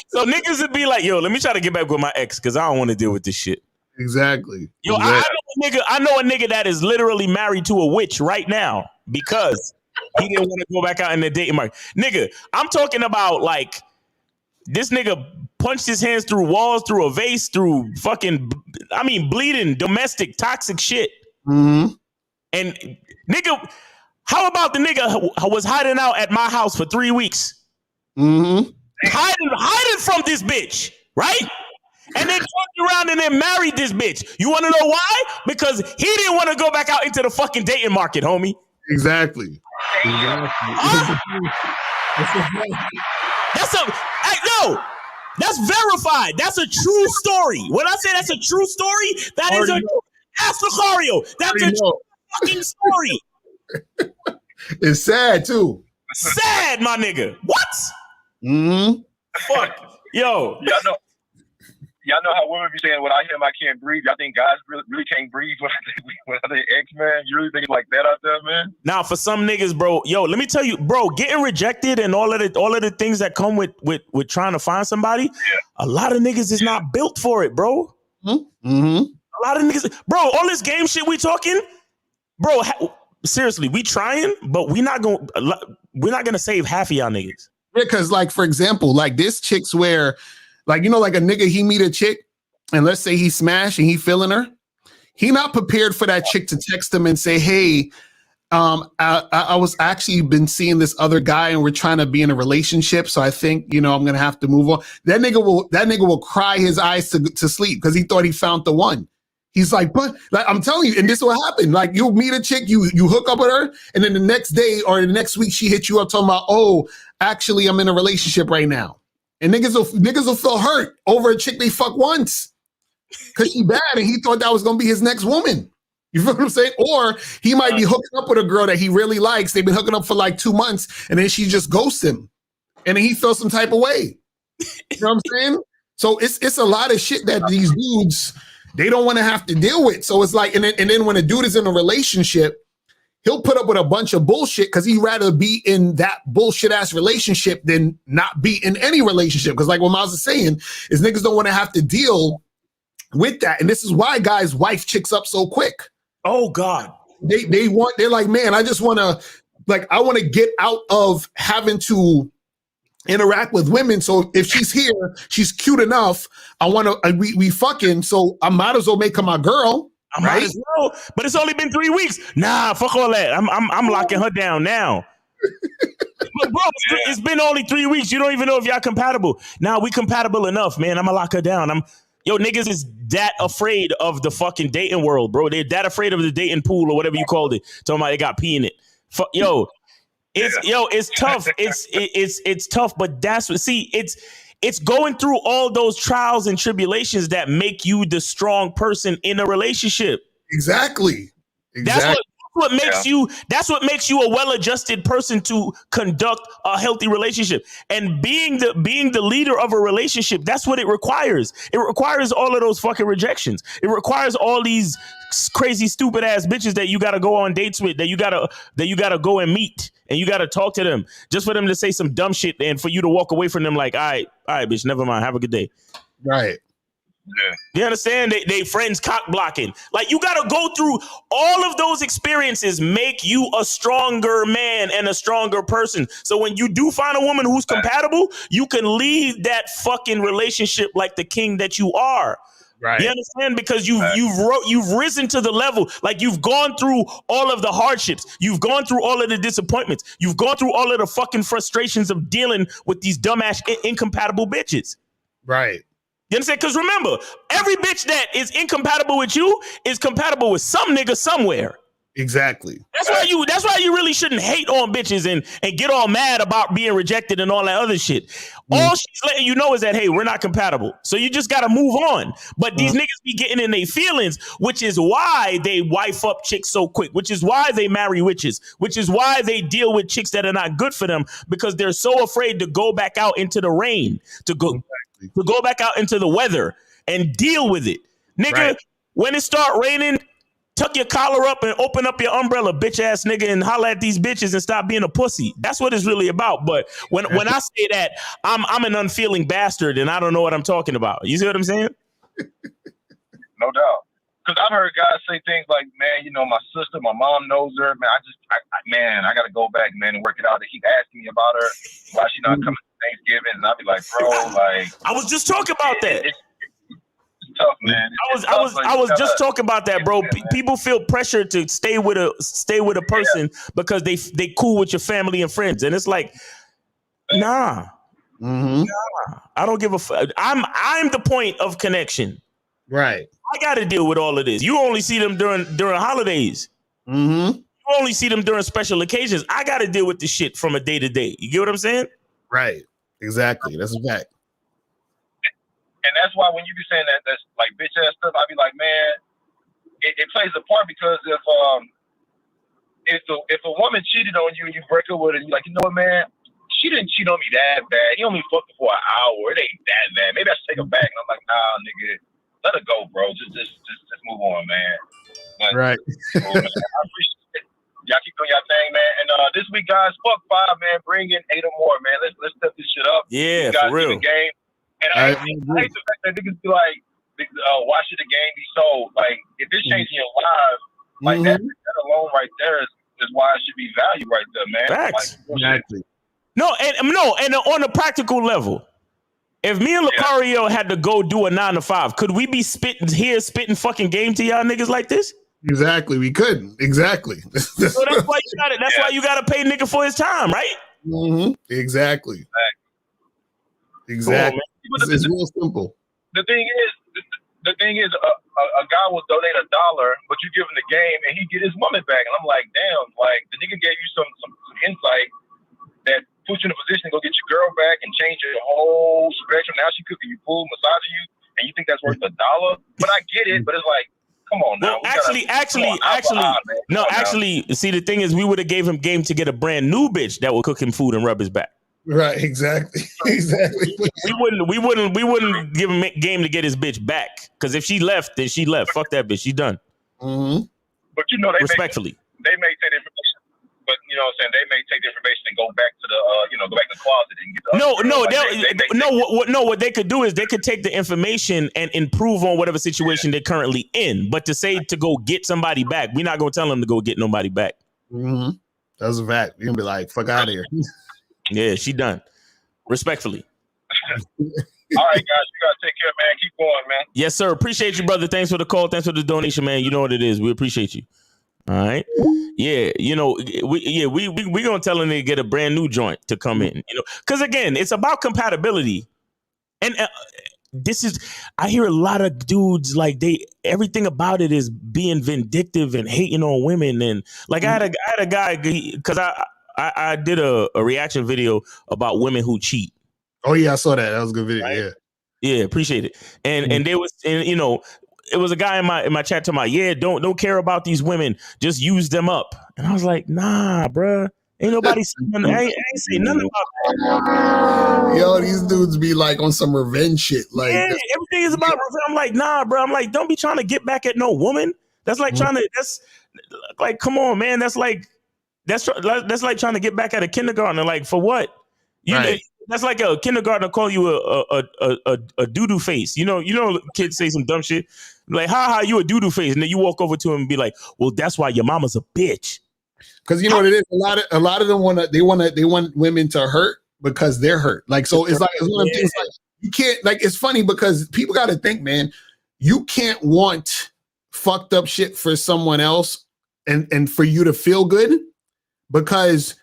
So niggas would be like, yo, let me try to get back with my ex because I don't want to deal with this shit. Exactly. Yo, exactly. I know a nigga that is literally married to a witch right now because he didn't want to go back out in the dating market. Nigga, I'm talking about like this nigga punched his hands through walls, through a vase, through fucking, bleeding, domestic, toxic shit. Mm-hmm. And nigga, how about the nigga who was hiding out at my house for 3 weeks? Mm-hmm. Hiding from this bitch, right? And then turned around and then married this bitch. You want to know why? Because he didn't want to go back out into the fucking dating market, homie. Exactly. That's verified. That's a true story. When I say that's a true story, that is a ask Lucario. That's a true fucking story. It's sad too. Sad, my nigga. What? Mm-hmm. Fuck. Yo. Y'all know how women be saying, when I hear him, I can't breathe. Y'all think guys really can't breathe when they ex, man? You really think it's like that out there, man? Now, for some niggas, bro, yo, let me tell you, bro, getting rejected and all of the things that come with trying to find somebody, a lot of niggas is not built for it, bro. Mm-hmm. A lot of niggas, bro, all this game shit we talking, bro, seriously, we trying, but we're not gonna save half of y'all niggas. Yeah, because like, for example, like this chick's where, like, you know, like a nigga, he meet a chick and let's say he smash and he feeling her. He not prepared for that chick to text him and say, hey, I was actually been seeing this other guy and we're trying to be in a relationship. So I think, you know, I'm going to have to move on. That nigga will cry his eyes to sleep because he thought he found the one. He's like, but like I'm telling you, and this will happen. Like you'll meet a chick, you hook up with her, and then the next day or the next week she hits you up talking about, oh, actually I'm in a relationship right now. And niggas will feel hurt over a chick they fuck once. Cause she bad and he thought that was gonna be his next woman. You feel what I'm saying? Or he might be hooking up with a girl that he really likes. They've been hooking up for like 2 months, and then she just ghosts him. And then he feels some type of way. You know what I'm saying? So it's a lot of shit that these dudes, they don't want to have to deal with. So it's like, and then when a dude is in a relationship, he'll put up with a bunch of bullshit because he'd rather be in that bullshit ass relationship than not be in any relationship. Because like what Miles is saying, is niggas don't want to have to deal with that. And this is why guys wife chicks up so quick. Oh God. They're like, man, I just want to, like, I want to get out of having to interact with women. So if she's here, she's cute enough. I want to, we fucking, so I might as well make her my girl. I might as well, but it's only been 3 weeks. Nah, fuck all that. I'm locking her down now. But bro, it's been only 3 weeks. You don't even know if y'all compatible. Nah, we compatible enough, man. I'm gonna lock her down. Niggas is that afraid of the fucking dating world, bro. They're that afraid of the dating pool or whatever you called it. Talking about they got pee in it. It's tough. It's tough, but that's what, see, it's going through all those trials and tribulations that make you the strong person in a relationship. Exactly. That's what makes you a well-adjusted person to conduct a healthy relationship. And being the leader of a relationship, that's what it requires. It requires all of those fucking rejections. It requires all these crazy stupid ass bitches that you got to go on dates with, that you got to go and meet, and you got to talk to them just for them to say some dumb shit and for you to walk away from them like, all right, bitch, never mind. Have a good day. Right. Yeah. You understand? They friends cock blocking. Like, you got to go through all of those experiences, make you a stronger man and a stronger person. So when you do find a woman who's compatible, you can leave that fucking relationship like the king that you are. Right. You understand? Because you've risen to the level. Like, you've gone through all of the hardships. You've gone through all of the disappointments. You've gone through all of the fucking frustrations of dealing with these dumbass incompatible bitches. Right. You understand? Because remember, every bitch that is incompatible with you is compatible with some nigga somewhere. Exactly. That's why you really shouldn't hate on bitches and get all mad about being rejected and all that other shit. All she's letting you know is that, hey, we're not compatible. So you just got to move on. But these niggas be getting in their feelings, which is why they wife up chicks so quick, which is why they marry witches, which is why they deal with chicks that are not good for them, because they're so afraid to go back out into the rain, to go back out into the weather and deal with it. Nigga, when it start raining, tuck your collar up and open up your umbrella, bitch ass nigga, and holler at these bitches and stop being a pussy. That's what it's really about. But when I say that, I'm an unfeeling bastard and I don't know what I'm talking about. You see what I'm saying? No doubt. Because I've heard guys say things like, man, you know, my sister, my mom knows her. Man, I got to go back, man, and work it out. They keep asking me about her. Why she not coming to Thanksgiving? And I'll be like, bro, like. I was just talking about that. It's tough, man. I was just talking about that, bro. People feel pressure to stay with a person because they cool with your family and friends, and it's like, nah. Nah, I don't give a fuck. I'm the point of connection. Right. I got to deal with all of this. You only see them during holidays. You only see them during special occasions. I got to deal with this shit from a day to day. You get what I'm saying? Right. Exactly. That's a fact. And that's why when you be saying that's like bitch ass stuff, I be like, man, it plays a part, because if a woman cheated on you and you break up with her, and you're like, you know what, man, she didn't cheat on me that bad. He only fucked her for an hour. It ain't that bad. Maybe I should take her back. And I'm like, nah, nigga, let her go, bro. Just move on, man. But, right. I appreciate it. Y'all keep doing y'all thing, man. And this week, guys, fuck 5, man. Bring in 8 or more, man. Let's step this shit up. Yeah, you guys for real. The game. And I hate the fact that niggas be like, why should the game be sold? Like, if it's changing your life, like that alone right there is why it should be valued right there, man. Facts. Like, Exactly. No, and on a practical level, if me and Lucario had to go do a 9 to 5, could we be spitting fucking game to y'all niggas like this? Exactly. We couldn't. Exactly. So that's why you gotta pay nigga for his time, right? Exactly. Exactly. Cool, it's real simple. The thing is, the thing is, a guy will donate $1, but you give him the game and he get his woman back. And I'm like, damn, like the nigga gave you some insight that puts you in a position to go get your girl back and change your whole spectrum. Now she cooking you food, massaging you, and you think that's worth $1. But I get it, but it's like, come on now. Well, actually, see, the thing is, we would have gave him game to get a brand new bitch that would cook him food and rub his back. Right, exactly. We wouldn't give him game to get his bitch back, because if she left, then she left. Fuck that bitch, she done. Mm-hmm. But you know, respectfully, they may take the information, but you know what I'm saying, they may take the information and go back to the go back to the closet and get what they could do is they could take the information and improve on whatever situation they're currently in. But to say to go get somebody back, we're not gonna tell them to go get nobody back. Mm-hmm. That's a fact. You're gonna be like, fuck out of here. Yeah, she done. Respectfully. All right, guys, you gotta take care, man. Keep going, man. Yes, sir. Appreciate you, brother. Thanks for the call. Thanks for the donation, man. You know what it is. We appreciate you. All right. Yeah, you know, we gonna tell them to get a brand new joint to come in. You know, because again, it's about compatibility, and I hear a lot of dudes like everything about it is being vindictive and hating on women, and like I had a guy because I did a reaction video about women who cheat. Oh yeah, I saw that. That was a good video. Right? Yeah, appreciate it. And there was, and you know, it was a guy in my chat talking about, don't care about these women, just use them up. And I was like, nah, bruh. Ain't nobody saying nothing. I ain't saying nothing about that. Yo, these dudes be like on some revenge shit. Like everything is about revenge. I'm like, nah, bro. I'm like, don't be trying to get back at no woman. That's like that's like, come on, man. That's like trying to get back at a kindergartner. Like, for what? That's like a kindergartner call you a doo-doo face. You know, kids say some dumb shit. Like, ha, you a doo-doo face. And then you walk over to him and be like, well, that's why your mama's a bitch. Because you know what it is? A lot of them want women to hurt because they're hurt. Like, so it's like, it's one of things like, you can't, like, it's funny because people got to think, man, you can't want fucked up shit for someone else and for you to feel good, because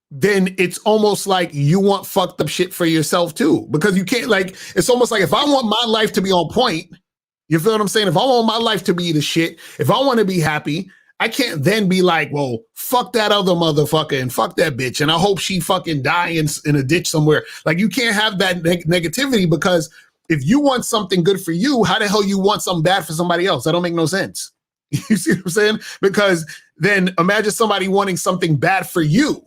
then it's almost like you want fucked up shit for yourself too. Because you can't, like, it's almost like if I want my life to be on point, you feel what I'm saying? If I want my life to be the shit, if I want to be happy, I can't then be like, well, fuck that other motherfucker and fuck that bitch, and I hope she fucking die in a ditch somewhere. Like, you can't have that negativity, because if you want something good for you, how the hell you want something bad for somebody else? That don't make no sense. You see what I'm saying? Because then imagine somebody wanting something bad for you,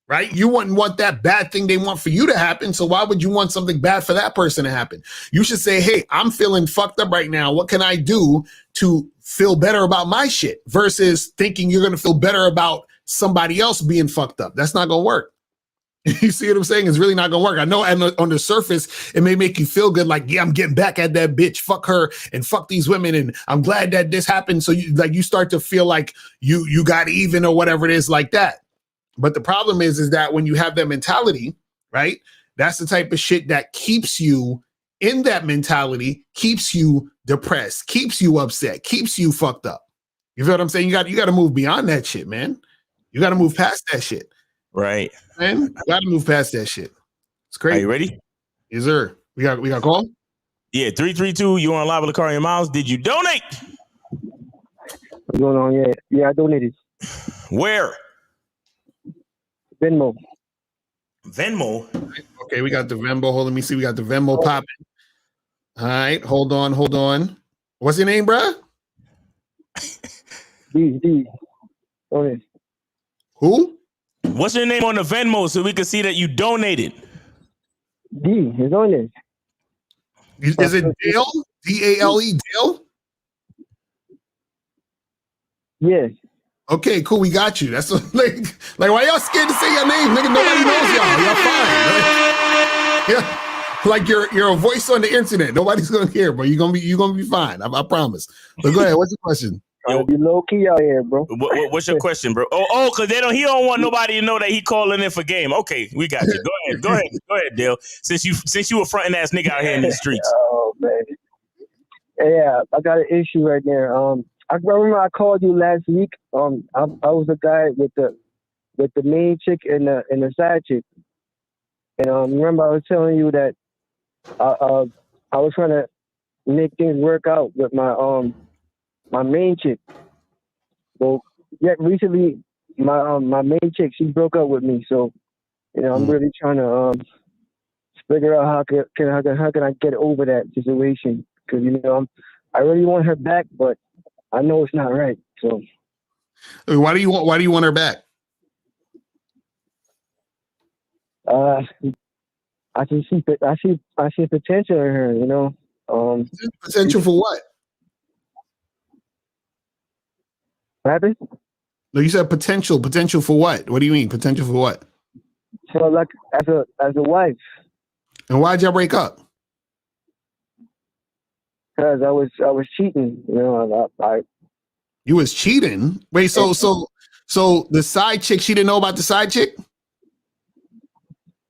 right? You wouldn't want that bad thing they want for you to happen. So why would you want something bad for that person to happen? You should say, hey, I'm feeling fucked up right now. What can I do to feel better about my shit? Versus thinking you're going to feel better about somebody else being fucked up. That's not going to work. You see what I'm saying? It's really not going to work. I know on the surface, it may make you feel good. Like, yeah, I'm getting back at that bitch. Fuck her and fuck these women. And I'm glad that this happened. So you start to feel like you got even or whatever it is like that. But the problem is that when you have that mentality, right? That's the type of shit that keeps you in that mentality, keeps you depressed, keeps you upset, keeps you fucked up. You feel what I'm saying? You got to move beyond that shit, man. You got to move past that shit. Right. Man, you got to move past that shit. It's crazy. Are you ready? Yes, sir. We got a call? Yeah, 332. You on live with Lakari and Miles? Did you donate? What's going on? Yeah, I donated. Where? Venmo. Okay, we got the Venmo. Hold on, let me see. We got the Venmo popping. All right, hold on. What's your name, bruh? D. Okay. Who? What's your name on the Venmo so we can see that you donated? D is on it. Is it Dale? D-A-L-E, Dale? Yes. Okay, cool. We got you. That's like why y'all scared to say your name, nigga? Nobody knows y'all. Y'all fine. Yeah. Like you're a voice on the internet. Nobody's gonna hear, bro. You're gonna be fine. I promise. But go ahead. What's your question? Be low key out here, bro. What's your question, bro? Oh, because he don't want nobody to know that he calling in for game. Okay, we got you. Go ahead, Dale. Since you a fronting ass nigga out here in these streets. Oh man. Yeah, I got an issue right there. I remember I called you last week. I was the guy with the main chick and the side chick. And remember I was telling you that I was trying to make things work out with my main chick. Well, yet recently my main chick, she broke up with me, so I'm really trying to figure out how can I get over that situation, because I really want her back, but I know it's not right. So why do you want her back? I see potential in her. Potential for what? What happened? No, you said potential. Potential for what? What do you mean? Potential for what? So like as a wife. And why'd y'all break up? Because I was cheating. You was cheating? Wait, so the side chick, she didn't know about the side chick?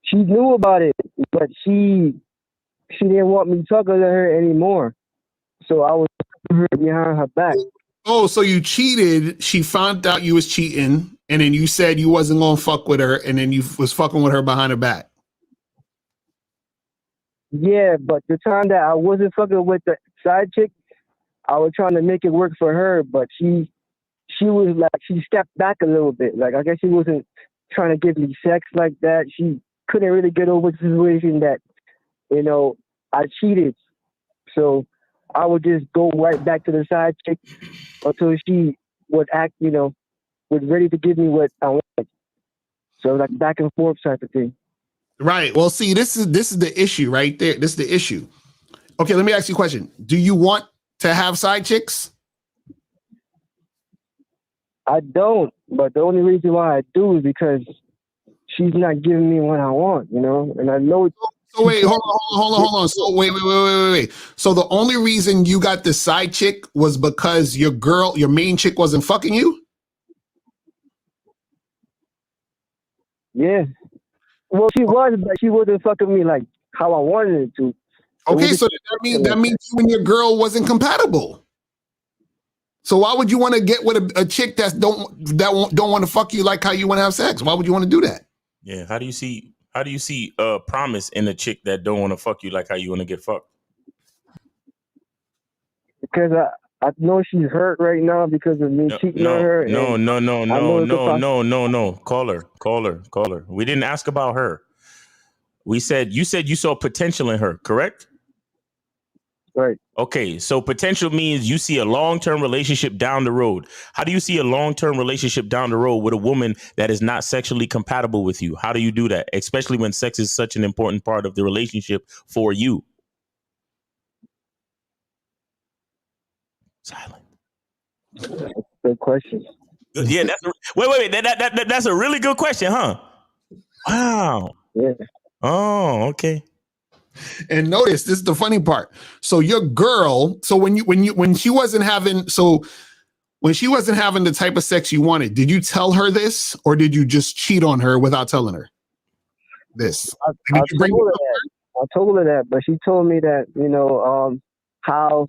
She knew about it, but she didn't want me talking to her anymore. So I was behind her back. Oh, so you cheated. She found out you was cheating, and then you said you wasn't gonna fuck with her, and then you was fucking with her behind her back. Yeah, but the time that I wasn't fucking with the side chick, I was trying to make it work for her, but she was like, she stepped back a little bit. Like, I guess she wasn't trying to give me sex like that. She couldn't really get over the situation that, I cheated. So I would just go right back to the side chick until she would act, was ready to give me what I wanted. So like back and forth type of thing. Right. Well, see, this is the issue right there. This is the issue. Okay, let me ask you a question. Do you want to have side chicks? I don't, but the only reason why I do is because she's not giving me what I want, and I know. So wait, hold on. So wait. So the only reason you got the side chick was because your main chick wasn't fucking you? Yeah. Well, she was, but she wasn't fucking me like how I wanted it to. Okay, so that means you and your girl wasn't compatible. So why would you want to get with a chick that don't want to fuck you like how you want to have sex? Why would you want to do that? Yeah, how do you see promise in a chick that don't want to fuck you like how you want to get fucked? Because I know she's hurt right now because of me cheating on her. No. Caller. We didn't ask about her. You said you saw potential in her, correct? Right. Okay, so potential means you see a long-term relationship down the road. How do you see a long-term relationship down the road with a woman that is not sexually compatible with you? How do you do that? Especially when sex is such an important part of the relationship for you. Silent. Good question. Yeah, wait. That's a really good question, huh? Wow. Yeah. Oh, okay. And notice this is the funny part. So your girl, so when she wasn't having the type of sex you wanted, did you tell her this, or did you just cheat on her without telling her this? I told her that, but she told me that how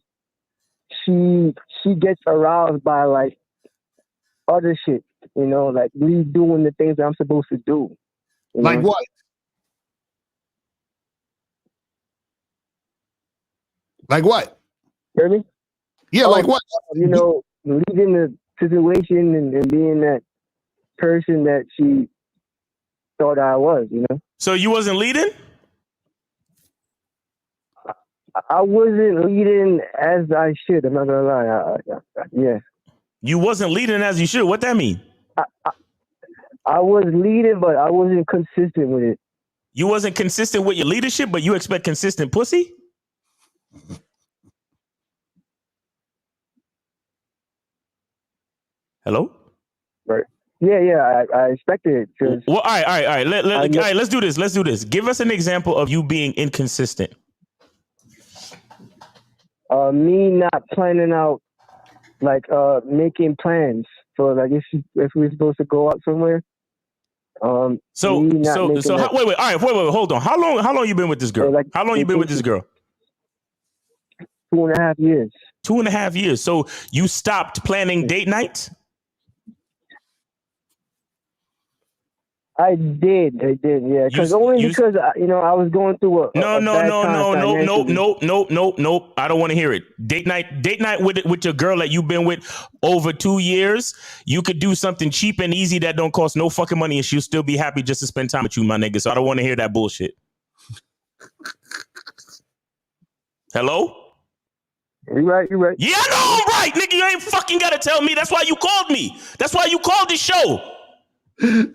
she gets aroused by like other shit, like me doing the things that I'm supposed to do. Like what? Like what? Hear me? Yeah, like what? Leaving the situation and being that person that she thought I was, So you wasn't leading? I wasn't leading as I should. I'm not gonna lie. Yeah. You wasn't leading as you should. What that mean? I was leading, but I wasn't consistent with it. You wasn't consistent with your leadership, but you expect consistent pussy? Hello? Right. Yeah. I expected it. Well, all right. Let's do this. Give us an example of you being inconsistent. Me not planning out, like making plans for like if we're supposed to go out somewhere. Wait. All right. Wait. Hold on. How long you been with this girl? Like, how long you been with this girl? 2.5 years. 2.5 years. So you stopped planning date nights? I did, yeah. Because because I was going through a bad time nope. I don't want to hear it. Date night with your girl that you've been with over 2 years. You could do something cheap and easy that don't cost no fucking money, and she'll still be happy just to spend time with you, my nigga. So I don't want to hear that bullshit. Hello? You're right. Yeah, I know I'm right, nigga. You ain't fucking gotta tell me. That's why you called me. That's why you called this show. Don't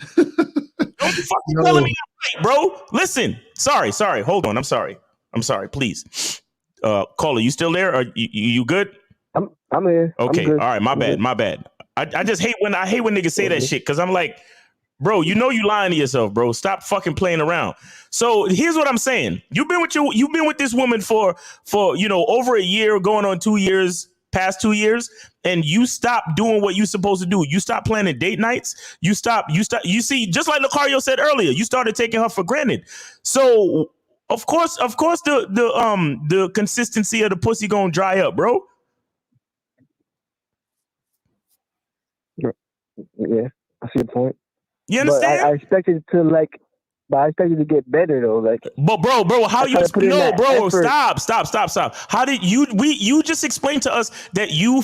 you fucking telling me I'm right, bro. Listen. Sorry. Hold on. I'm sorry. Please. Caller, you still there? Are you good? I'm here. Okay. All right. My bad. I just hate when niggas say that shit, because I'm like, bro, you lying to yourself, bro. Stop fucking playing around. So here's what I'm saying. You've been with this woman for over a year, going on 2 years, past 2 years, and you stop doing what you're supposed to do. You stop planning date nights. You see, just like Lucario said earlier, you started taking her for granted. So of course the consistency of the pussy gonna dry up, bro. Yeah, I see the point. You understand? But I expected to get better though. But bro, how you? No, bro, stop. How did you just explained to us that you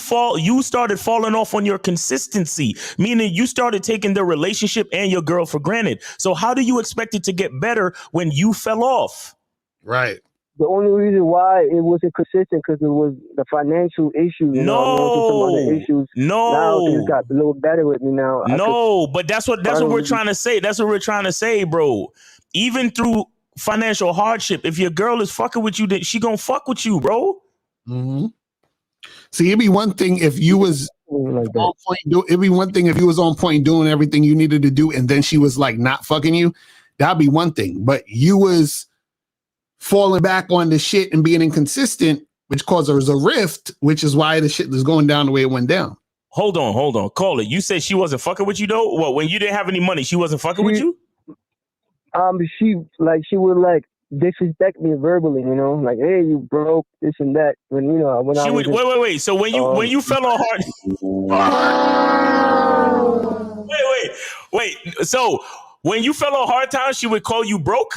started falling off on your consistency, meaning you started taking the relationship and your girl for granted. So how do you expect it to get better when you fell off? Right. The only reason why it wasn't consistent because it was the financial issues. Some other issues. Now things got a little better with me now. But that's what we're trying to say. That's what we're trying to say, bro. Even through financial hardship, if your girl is fucking with you, then she gonna fuck with you, bro. Mm-hmm. See, it'd be one thing if you was on point. It'd be one thing if you was on point doing everything you needed to do, and then she was like not fucking you. That'd be one thing. But you was falling back on the shit and being inconsistent, which causes a rift, which is why the shit is going down the way it went down. Hold on. Call it. You said she wasn't fucking with you though? Well, when you didn't have any money, she wasn't fucking with you? She would disrespect me verbally, like, hey, you broke, this and that. When wait. So when you fell on hard wait. So when you fell on hard times, she would call you broke?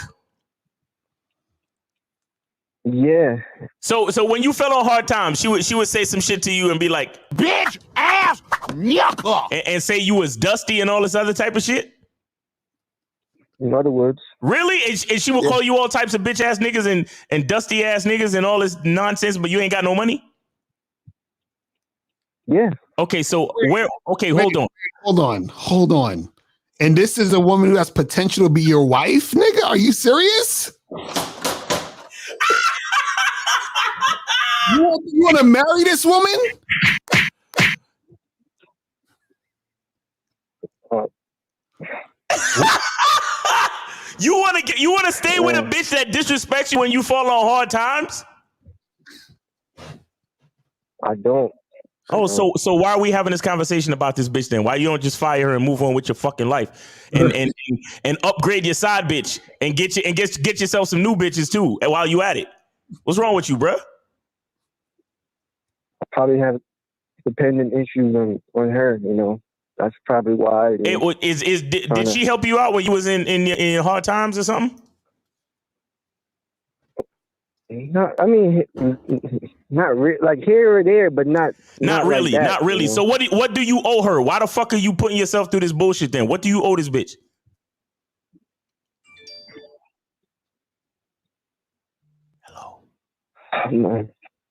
Yeah. So when you fell on hard times, she would say some shit to you and be like, bitch, ass, yucca, and say you was dusty and all this other type of shit? In other words. Really? And she will call you all types of bitch ass niggas and dusty ass niggas and all this nonsense, but you ain't got no money? Yeah. Okay, so hold on. And this is a woman who has potential to be your wife, nigga? Are you serious? You want to marry this woman? You want to stay with a bitch that disrespects you when you fall on hard times? I don't. Oh, so why are we having this conversation about this bitch then? Why you don't just fire her and move on with your fucking life and upgrade your side bitch and get yourself some new bitches too while you at it? What's wrong with you, bruh? I probably have dependent issues on her, That's probably why. Did she help you out when you was in hard times or something? Not like here or there, but not really, like that, not really. So what do you owe her? Why the fuck are you putting yourself through this bullshit then? What do you owe this bitch? Hello.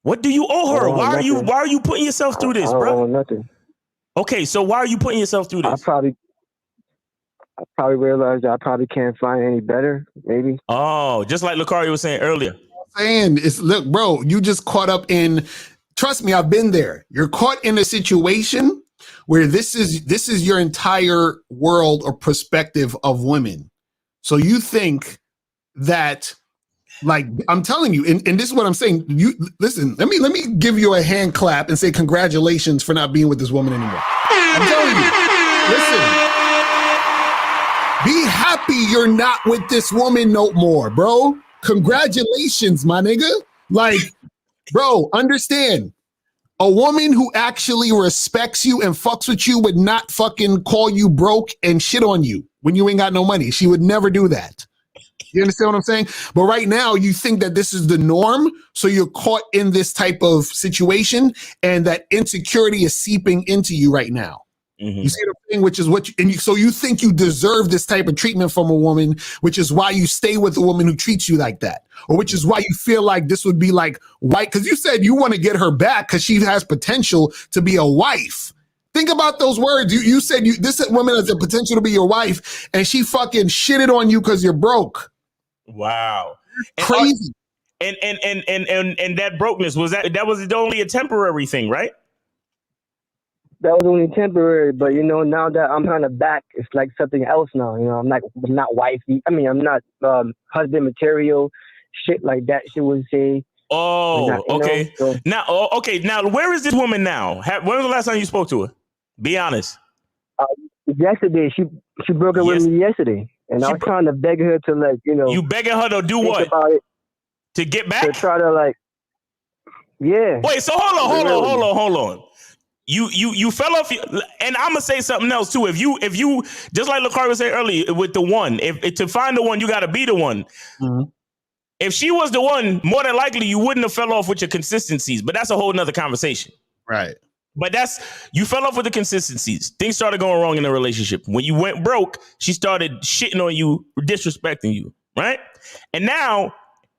What do you owe her? Why are you putting yourself through this, bro? I owe nothing. Okay, so why are you putting yourself through this? I probably realized I probably can't find any better, maybe. Oh, just like Lucario was saying earlier. Look, bro, you just caught up in, trust me, I've been there. You're caught in a situation where this is your entire world or perspective of women. So you think that, like, I'm telling you, and this is what I'm saying. You listen, let me give you a hand clap and say congratulations for not being with this woman anymore. I'm telling you, listen, be happy you're not with this woman no more, bro. Congratulations, my nigga. Like, bro, understand. A woman who actually respects you and fucks with you would not fucking call you broke and shit on you when you ain't got no money. She would never do that. You understand what I'm saying? But right now, you think that this is the norm, so you're caught in this type of situation, and that insecurity is seeping into you right now. You see what I'm saying? Which is what, so you think you deserve this type of treatment from a woman, which is why you stay with a woman who treats you like that, or which is why you feel like this would be like white, because you said you want to get her back because she has potential to be a wife. Think about those words. You said this woman has the potential to be your wife, and she fucking shitted on you because you're broke. Wow. Crazy. And that brokenness, was only a temporary thing, right? That was only temporary, but now that I'm kind of back, it's like something else now. I'm not wifey. I mean, I'm not husband material, shit like that. She would say. Oh, okay. So. Now, Now, where is this woman now? When was the last time you spoke to her? Be honest. Yesterday, she broke up with me yesterday, and I was trying to beg her to You begging her to do what? About it, to get back? To try to yeah. Wait, so hold on. You fell off, and I'm gonna say something else too. If you just like Lucario said earlier with the one, if to find the one, you got to be the one. Mm-hmm. If she was the one, more than likely you wouldn't have fell off with your consistencies. But that's a whole nother conversation, right? But you fell off with the consistencies. Things started going wrong in the relationship. When you went broke, she started shitting on you, disrespecting you, right? And now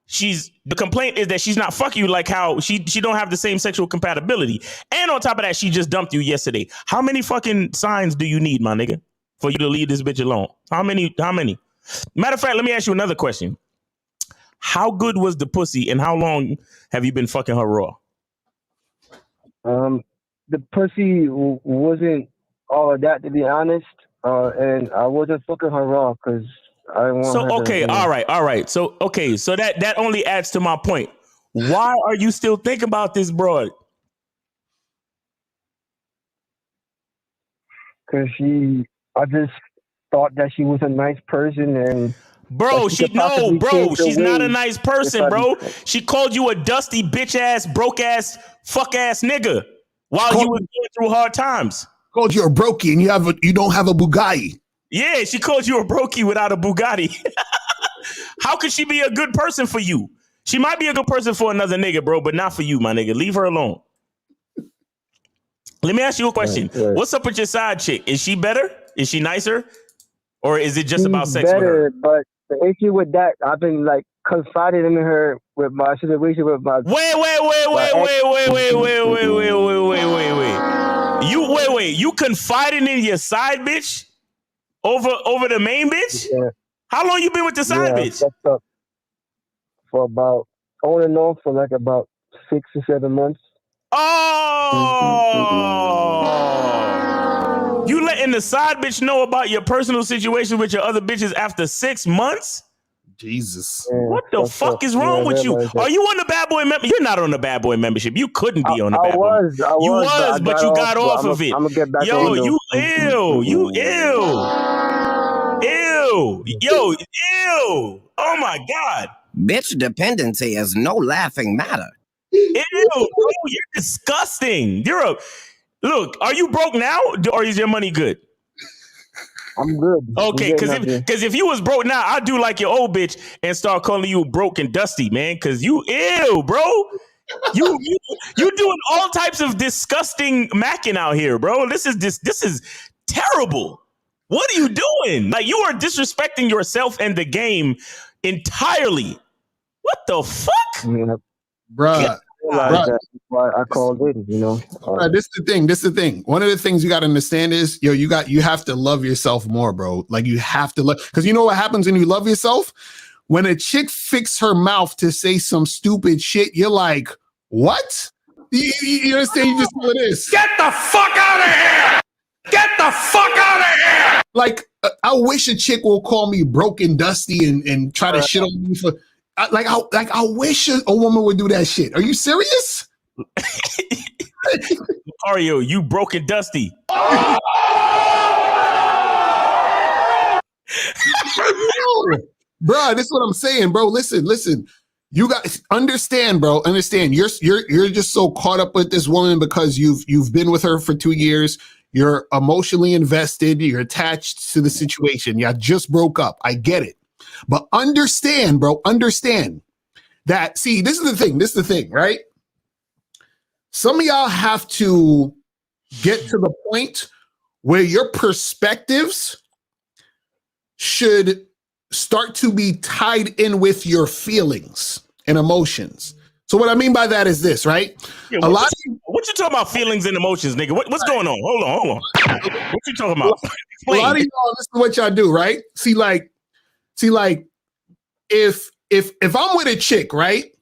the complaint is that she's not fucking you like how she don't have the same sexual compatibility. And on top of that, she just dumped you yesterday. How many fucking signs do you need, my nigga, for you to leave this bitch alone? How many? Matter of fact, let me ask you another question. How good was the pussy, and how long have you been fucking her raw? The pussy wasn't all of that, to be honest. And I wasn't fucking her raw because I want her to, all right. So that only adds to my point. Why are you still thinking about this broad? Because I just thought that she was a nice person, and she's not a nice person, bro. She called you a dusty bitch ass, broke ass, fuck ass nigga while you were going through hard times. Called you a brokey and you don't have a Bugatti. Yeah, she called you a brokey without a Bugatti. How could she be a good person for you? She might be a good person for another nigga, bro, but not for you, my nigga. Leave her alone. Let me ask you a question. Right. What's up with your side chick? Is she better? Is she nicer? Or is it just about sex with her? But the issue with that, I've been confiding in her with my situation with my. Wait. You confiding in your side bitch over the main bitch? Yeah. How long you been with the side bitch? For about on and off for about 6 or 7 months. Oh, you letting the side bitch know about your personal situation with your other bitches after 6 months? Jesus. Yeah, what the fuck is wrong with you? Are you on the Bad Boy membership? You're not on the Bad Boy membership. You couldn't be on the Bad Boy. You was, but you got off of it. I'm gonna get back Yo, on you ill. You ill. Yo, ew. Oh my God. Bitch dependency is no laughing matter. Ew, bro, you're disgusting. Look, are you broke now or is your money good? I'm good. Okay, because if you was broke now, I'd do like your old bitch and start calling you broke and dusty, man. Because you ill, bro. You doing all types of disgusting macking out here, bro. This is terrible. What are you doing? You are disrespecting yourself and the game entirely. What the fuck? Yeah. Bruh. That's why I called in, This is the thing. One of the things you got to understand is, you have to love yourself more, bro. You have to love, because you know what happens when you love yourself? When a chick fixes her mouth to say some stupid shit, you're like, what? You understand? You just do this. Get the fuck out of here! Get the fuck out of here! I wish a chick will call me broke and dusty and try to shit on me for. I wish a woman would do that shit. Are you serious? Mario, you broke and dusty. Bro, this is what I'm saying, bro. Listen. You guys understand, bro. Understand. You're just so caught up with this woman because you've been with her for 2 years. You're emotionally invested. You're attached to the situation. Y'all just broke up. I get it. But understand, bro. Understand that. See, this is the thing, right? Some of y'all have to get to the point where your perspectives should start to be tied in with your feelings and emotions. So what I mean by that is this, right? Yeah, what you talking about feelings and emotions, nigga? What's going on? Hold on. What you talking about? A lot of y'all, this is what y'all do, right? See, like, if I'm with a chick, right?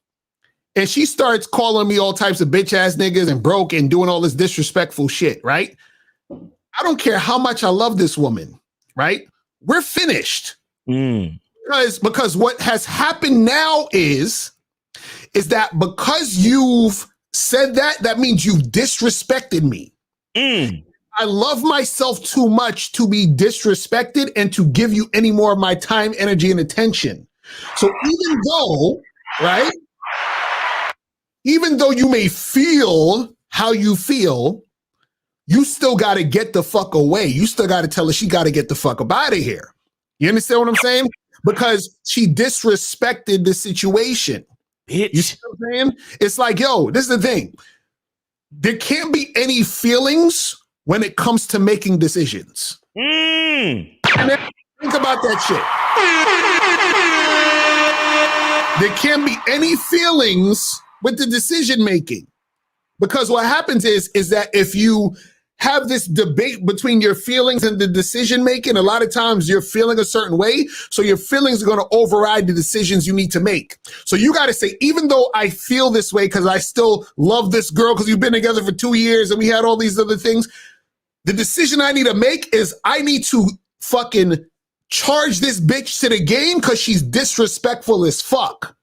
And she starts calling me all types of bitch ass niggas and broke and doing all this disrespectful shit, right? I don't care how much I love this woman, right? We're finished. Because what has happened now is that because you've said that means you've disrespected me. I love myself too much to be disrespected and to give you any more of my time, energy, and attention. So even though, right? Even though you may feel how you feel, you still got to get the fuck away. You still got to tell her she got to get the fuck up out of here. You understand what I'm saying? Because she disrespected the situation. Bitch. You see what I'm saying? It's like, yo, this is the thing. There can't be any feelings when it comes to making decisions. And then think about that shit. There can't be any feelings with the decision making, because what happens is that if you have this debate between your feelings and the decision making, a lot of times you're feeling a certain way, so your feelings are going to override the decisions you need to make. So you got to say, even though I feel this way because I still love this girl because we've been together for 2 years and we had all these other things, the decision I need to make is I need to fucking charge this bitch to the game because she's disrespectful as fuck.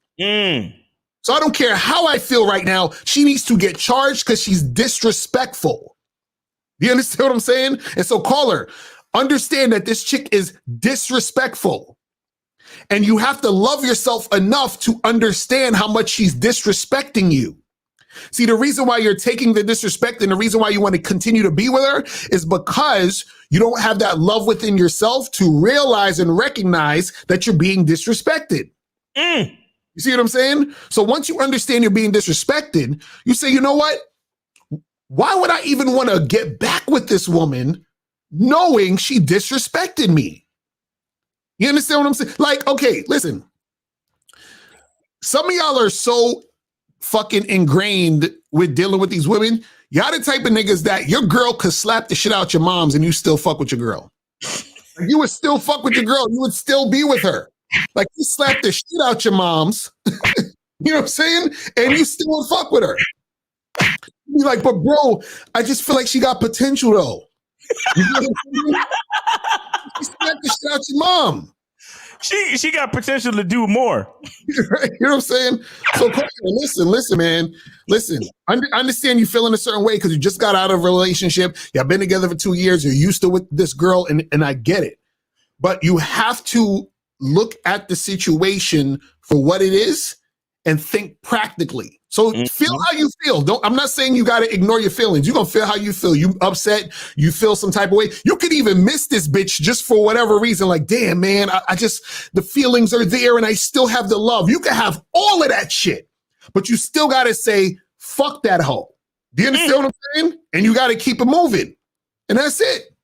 So I don't care how I feel right now. She needs to get charged because she's disrespectful. Do you understand what I'm saying? And so caller, understand that this chick is disrespectful. And you have to love yourself enough to understand how much she's disrespecting you. See, the reason why you're taking the disrespect and the reason why you want to continue to be with her is because you don't have that love within yourself to realize and recognize that you're being disrespected. You see what I'm saying? So once you understand you're being disrespected, you say, you know what? Why would I even want to get back with this woman knowing she disrespected me? You understand what I'm saying? Like, okay, listen. Some of y'all are so fucking ingrained with dealing with these women. Y'all the type of niggas that your girl could slap the shit out your moms and you still fuck with your girl. Like, you would still fuck with your girl. You would still be with her. Like, you slap the shit out your moms, you know what I'm saying? And you still would fuck with her. You're like, but bro, I just feel like she got potential though. You know what I'm saying? You slap the shit out your mom. She got potential to do more. Right? You know what I'm saying? So listen, man. Listen, understand you feeling a certain way because you just got out of a relationship. Y'all been together for 2 years. You're used to with this girl, and I get it. But you have to look at the situation for what it is and think practically. So feel how you feel. I'm not saying you got to ignore your feelings. You're going to feel how you feel. You upset, you feel some type of way. You could even miss this bitch just for whatever reason. Like, damn, man, I just, the feelings are there and I still have the love. You can have all of that shit, but you still got to say, fuck that hoe. Do you understand what I'm saying? And you got to keep it moving. And that's it.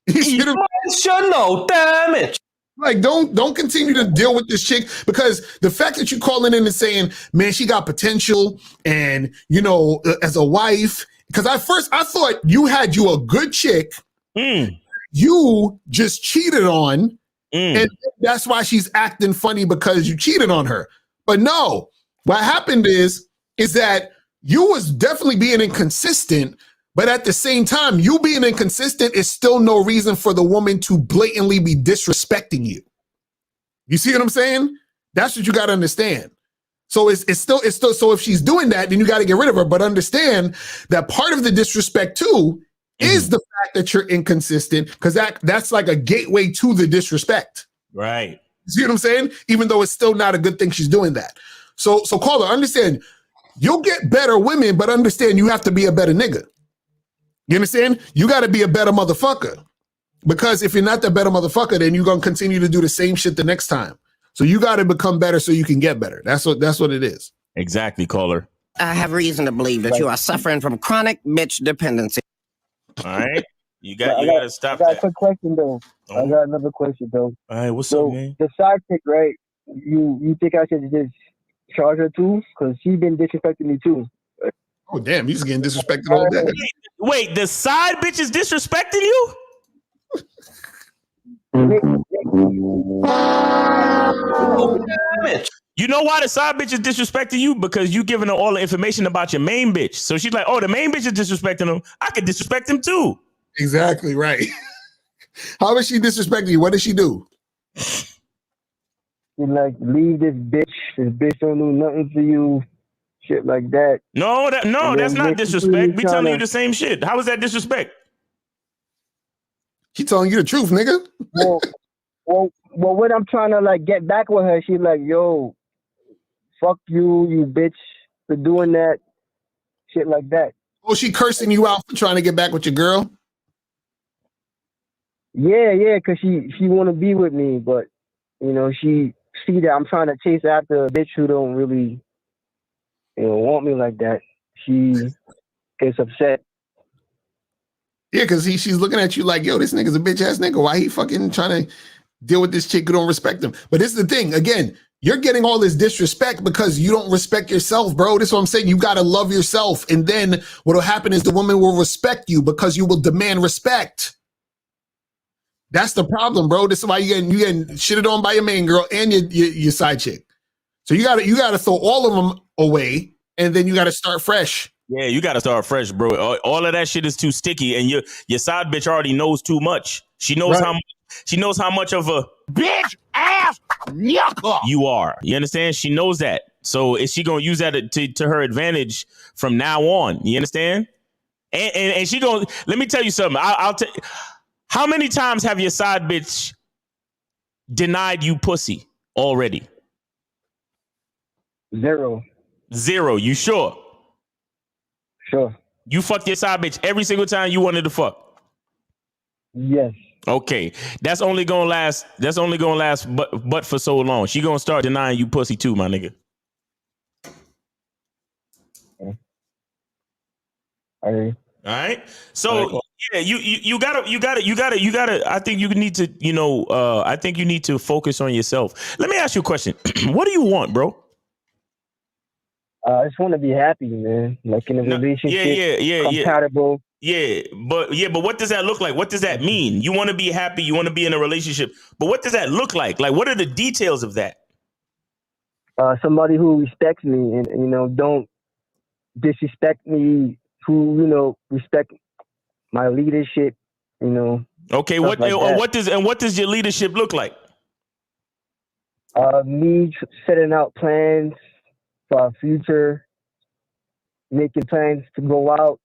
Emotional damage. Like, don't continue to deal with this chick because the fact that you calling in and saying, man, she got potential and, you know, as a wife, because I thought you had a good chick. You just cheated on and that's why she's acting funny because you cheated on her. But no, what happened is that you was definitely being inconsistent. But at the same time, you being inconsistent is still no reason for the woman to blatantly be disrespecting you. You see what I'm saying? That's what you got to understand. So it's still, so if she's doing that, then you got to get rid of her. But understand that part of the disrespect too is the fact that you're inconsistent, because that's like a gateway to the disrespect. Right. You see what I'm saying? Even though it's still not a good thing she's doing that. So caller, understand, you'll get better women, but understand you have to be a better nigga. You understand? You got to be a better motherfucker. Because if you're not that better motherfucker, then you're going to continue to do the same shit the next time. So you got to become better so you can get better. That's what it is. Exactly, caller. I have reason to believe that you are suffering from chronic bitch dependency. All right. You got to stop that. I got a quick question, though. I got another question, though. All right, what's up, man? The side chick, right? You think I should just charge her too? Because she's been disrespecting me too. Oh, damn. He's getting disrespected all day. Wait, the side bitch is disrespecting you? You know why the side bitch is disrespecting you? Because you giving her all the information about your main bitch. So she's like, oh, the main bitch is disrespecting him. I could disrespect him too. Exactly right. How is she disrespecting you? What did she do? She like, leave this bitch. This bitch don't do nothing for you. Shit like that. No, that's not disrespect. We telling you the same shit. How is that disrespect? She telling you the truth, nigga. Well, when I'm trying to like get back with her, she's like, yo, fuck you bitch, for doing that. Shit like that. Oh, she cursing you out for trying to get back with your girl? Yeah, because she want to be with me, but, you know, she see that I'm trying to chase after a bitch who don't really, you know, want me like that. She gets upset. Yeah, because she's looking at you like, yo, this nigga's a bitch ass nigga. Why he fucking trying to deal with this chick who don't respect him? But this is the thing. Again, you're getting all this disrespect because you don't respect yourself, bro. This is what I'm saying. You got to love yourself. And then what will happen is the woman will respect you because you will demand respect. That's the problem, bro. This is why you getting shitted on by your main girl and your side chick. So you gotta throw all of them away, and then you gotta start fresh. Yeah, you gotta start fresh, bro. All of that shit is too sticky, and your side bitch already knows too much. She knows how much of a Bitch ass yucca you are. You understand? She knows that. So is she gonna use that to her advantage from now on? You understand? And she gonna, let me tell you something. I'll tell. How many times have your side bitch denied you pussy already? 0. You sure? Sure. You fucked your side bitch every single time you wanted to fuck? Yes. Okay. That's only gonna last but for so long. She gonna start denying you pussy too, my nigga. All right. So yeah, you gotta. I think you need to. I think you need to focus on yourself. Let me ask you a question. What do you want, bro? I just want to be happy, man. Like in a relationship, compatible. Yeah, but what does that look like? What does that mean? You want to be happy. You want to be in a relationship, but what does that look like? Like, what are the details of that? Somebody who respects me and don't disrespect me. Who respect my leadership. Okay, what does your leadership look like? Me setting out plans for our future, making plans to go out,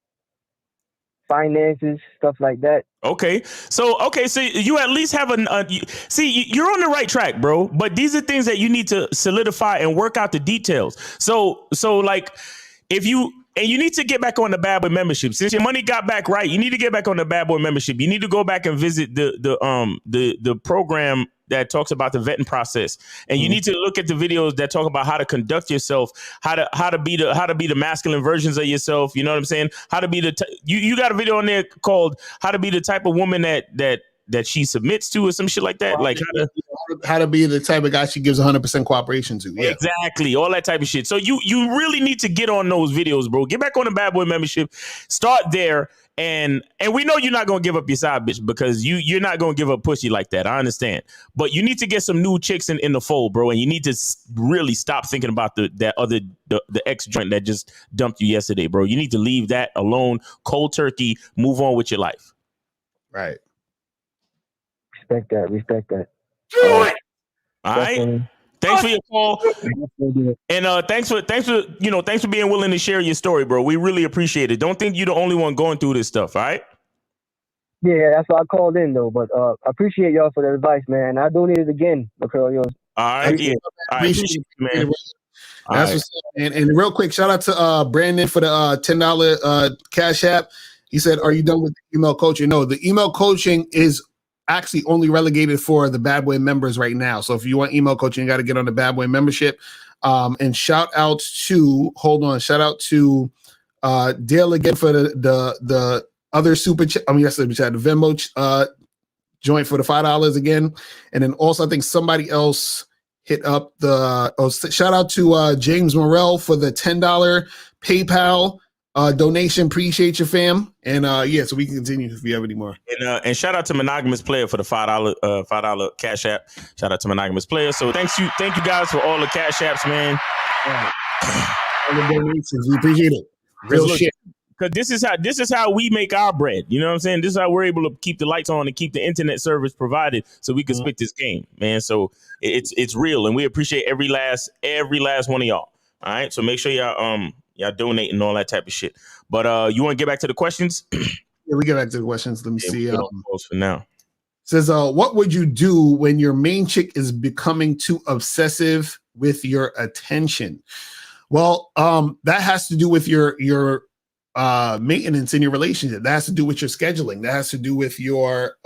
finances, stuff like that. Okay, so you at least have you're on the right track, bro. But these are things that you need to solidify and work out the details. So like, you need to get back on the Bad Boy membership. Since your money got back right, you need to get back on the Bad Boy membership. You need to go back and visit the program that talks about the vetting process, and you need to look at the videos that talk about how to conduct yourself, how to be the masculine versions of yourself. You know what I'm saying? How to be you got a video on there called "How to Be the Type of Woman that she submits to," or some shit like that. Like how to be the type of guy she gives 100% cooperation to. Yeah, exactly. All that type of shit. So you really need to get on those videos, bro. Get back on the Bad Boy membership. Start there. And we know you're not gonna give up your side bitch because you're not gonna give up pussy like that. I understand, but you need to get some new chicks in the fold, bro. And you need to really stop thinking about the ex joint that just dumped you yesterday, bro. You need to leave that alone, cold turkey. Move on with your life. Right. Respect that. Do it. All right. Thanks for your call, and thanks for being willing to share your story, bro. We really appreciate it. Don't think you're the only one going through this stuff. All right. Yeah, that's why I called in though. But I appreciate y'all for the advice, man. I donated again because all right. Yeah. I appreciate you, man. That's what's up, man. And real quick, shout out to Brandon for the $10 Cash App. He said, "Are you done with the email coaching?" No, the email coaching is actually only relegated for the Bad Boy members right now. So if you want email coaching, you got to get on the Bad Boy membership. And shout out to Dale again for the other super chat. I mean, that's the chat, the Venmo joint for the $5 again. And then also I think somebody else hit up shout out to James Morrell for the $10 PayPal donation. Appreciate you, fam. And so we can continue if you have any more. And shout out to Monogamous Player for the $5 Cash App. Shout out to Monogamous Player. So thank you guys for all the Cash Apps, man. All the donations, we appreciate it. Real shit. Because this is how we make our bread. You know what I'm saying? This is how we're able to keep the lights on and keep the internet service provided so we can spit this game, man. So it's real, and we appreciate every last one of y'all. All right, so make sure y'all donate and all that type of shit. But you want to get back to the questions? Yeah, we get back to the questions. Let me see. For now, says, what would you do when your main chick is becoming too obsessive with your attention? Well, that has to do with your maintenance in your relationship. That has to do with your scheduling. That has to do with your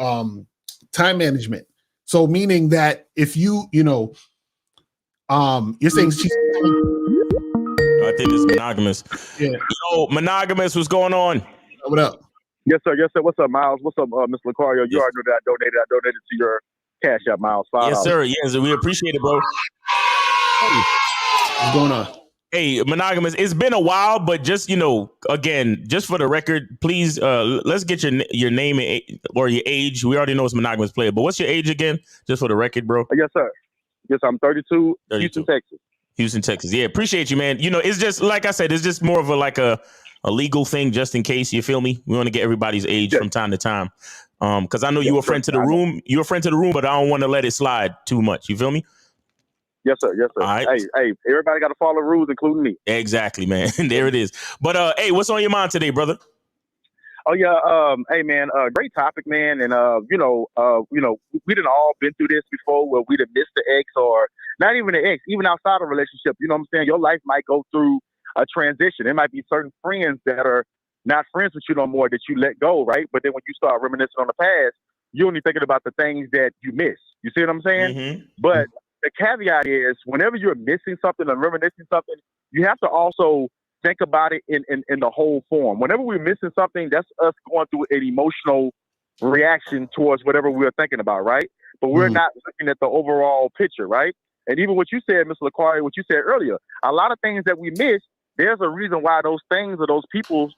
time management. So meaning that if you're saying she's I think it's Monogamous. Yeah. Yo, Monogamous, what's going on? What up? Yes, sir. What's up, Miles? What's up, Mr. Lucario? You already know that I donated to your Cash App, Miles. $5. Yes, sir. Yes, we appreciate it, bro. Hey, what's going on? Hey, Monogamous, it's been a while, but just, again, just for the record, please, let's get your name or your age. We already know it's Monogamous Player, but what's your age again? Just for the record, bro. Yes, sir. Yes, I'm 32, Houston, Texas. Houston, Texas. Yeah, appreciate you, man. It's just, like I said, it's just more of a legal thing just in case, you feel me? We want to get everybody's age from time to time. Because I know you're a friend to the room. You're a friend to the room, but I don't want to let it slide too much. You feel me? Yes, sir. Yes, sir. All right. Hey, everybody got to follow rules, including me. Exactly, man. There it is. But hey, what's on your mind today, brother? Oh yeah. Hey man, great topic, man. And we done all been through this before where we done missed the ex, or not even the ex, even outside of a relationship. You know what I'm saying? Your life might go through a transition. There might be certain friends that are not friends with you no more that you let go, right? But then when you start reminiscing on the past, you're only thinking about the things that you miss. You see what I'm saying? Mm-hmm. But the caveat is whenever you're missing something and reminiscing something, you have to also think about it in the whole form. Whenever we're missing something, that's us going through an emotional reaction towards whatever we're thinking about, right? But we're not looking at the overall picture, right? And even what you said, Mr. Laquari, what you said earlier, a lot of things that we miss, there's a reason why those things or those people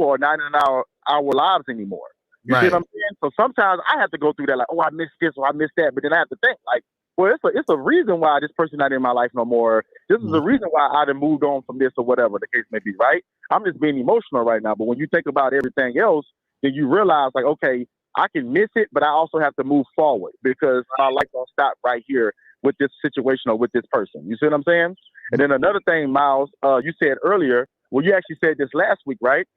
are not in our lives anymore. You see what I'm saying? So sometimes I have to go through that, like, oh, I missed this or I missed that. But then I have to think, like, well, it's a reason why this person not in my life no more. This is the reason why I done moved on from this or whatever the case may be, right? I'm just being emotional right now. But when you think about everything else, then you realize, like, okay, I can miss it, but I also have to move forward because my life don't stop right here with this situation or with this person. You see what I'm saying? And then another thing, Miles, you said earlier, well, you actually said this last week, right?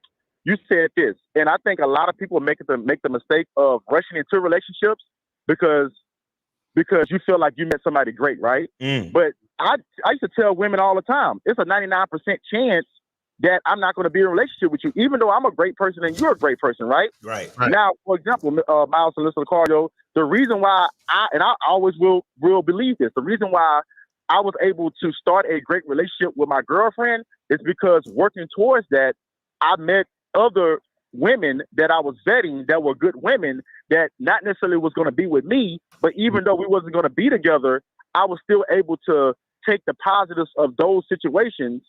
You said this, and I think a lot of people make the mistake of rushing into relationships because you feel like you met somebody great, right? But I used to tell women all the time, it's a 99% chance that I'm not going to be in a relationship with you, even though I'm a great person and you're a great person, right? Right. Now, for example, Miles and Mr. Cardio, the reason why I always will believe this, the reason why I was able to start a great relationship with my girlfriend is because working towards that, I met other women that I was vetting that were good women that not necessarily was going to be with me, but even though we wasn't going to be together, I was still able to take the positives of those situations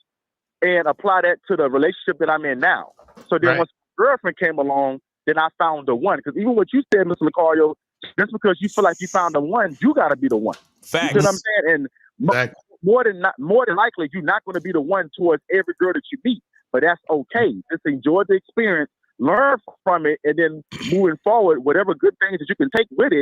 and apply that to the relationship that I'm in now. So then once my girlfriend came along, then I found the one. Because even what you said, Mr. Lucario, just because you feel like you found the one, you got to be the one. Facts. You see what I'm saying? And more than likely, you're not going to be the one towards every girl that you meet. But that's okay. Just enjoy the experience, learn from it, and then moving forward, whatever good things that you can take with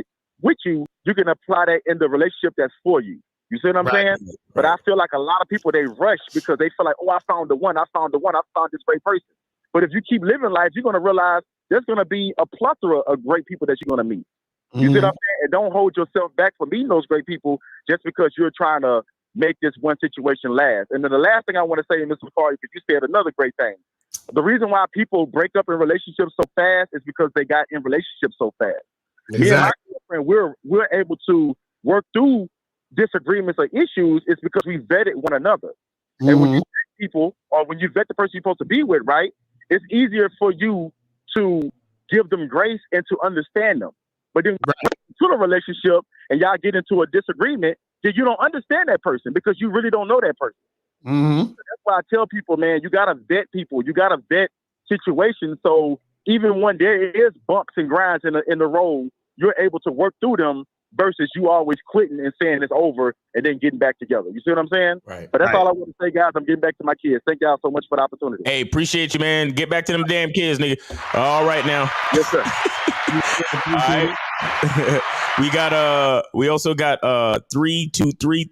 you, you can apply that in the relationship that's for you. You see what I'm saying? But I feel like a lot of people, they rush because they feel like, oh, I found the one, I found this great person. But if you keep living life, you're going to realize there's going to be a plethora of great people that you're going to meet. You see what I'm saying? And don't hold yourself back from meeting those great people just because you're trying to make this one situation last. And then the last thing I want to say, Mr. Lucari, because you said another great thing. The reason why people break up in relationships so fast is because they got in relationships so fast. Exactly. Me and my girlfriend, we're able to work through disagreements or issues is because we vetted one another. Mm-hmm. And when you vet people, or when you vet the person you're supposed to be with, right, it's easier for you to give them grace and to understand them. But then when you get into a relationship and y'all get into a disagreement, then you don't understand that person because you really don't know that person. Mm-hmm. So that's why I tell people, man, you got to vet people. You got to vet situations. So even when there is bumps and grinds in the road, you're able to work through them versus you always quitting and saying it's over and then getting back together. You see what I'm saying? Right. But that's all I want to say, guys. I'm getting back to my kids. Thank y'all so much for the opportunity. Hey, appreciate you, man. Get back to them damn kids, nigga. All right now. Yes, sir. All right. We also got 323.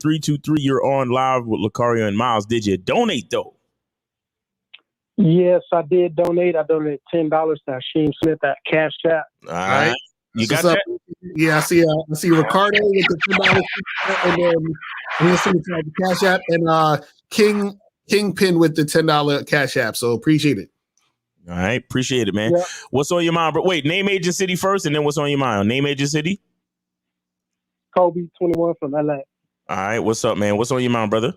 You're on live with Lucario and Miles. Did you donate though? Yes, I did donate. I donated $10 to Hasheem Smith at Cash App. All right. You got What's that? up? Yeah, I see Ricardo with the $10 and then we see the Cash App and Kingpin with the $10 Cash App. So appreciate it. All right, appreciate it, man. Yeah. What's on your mind? But wait, name, age, and city first, and then what's on your mind? Name, age, and city. Kobe, 21 from LA. All right, what's up, man? What's on your mind, brother?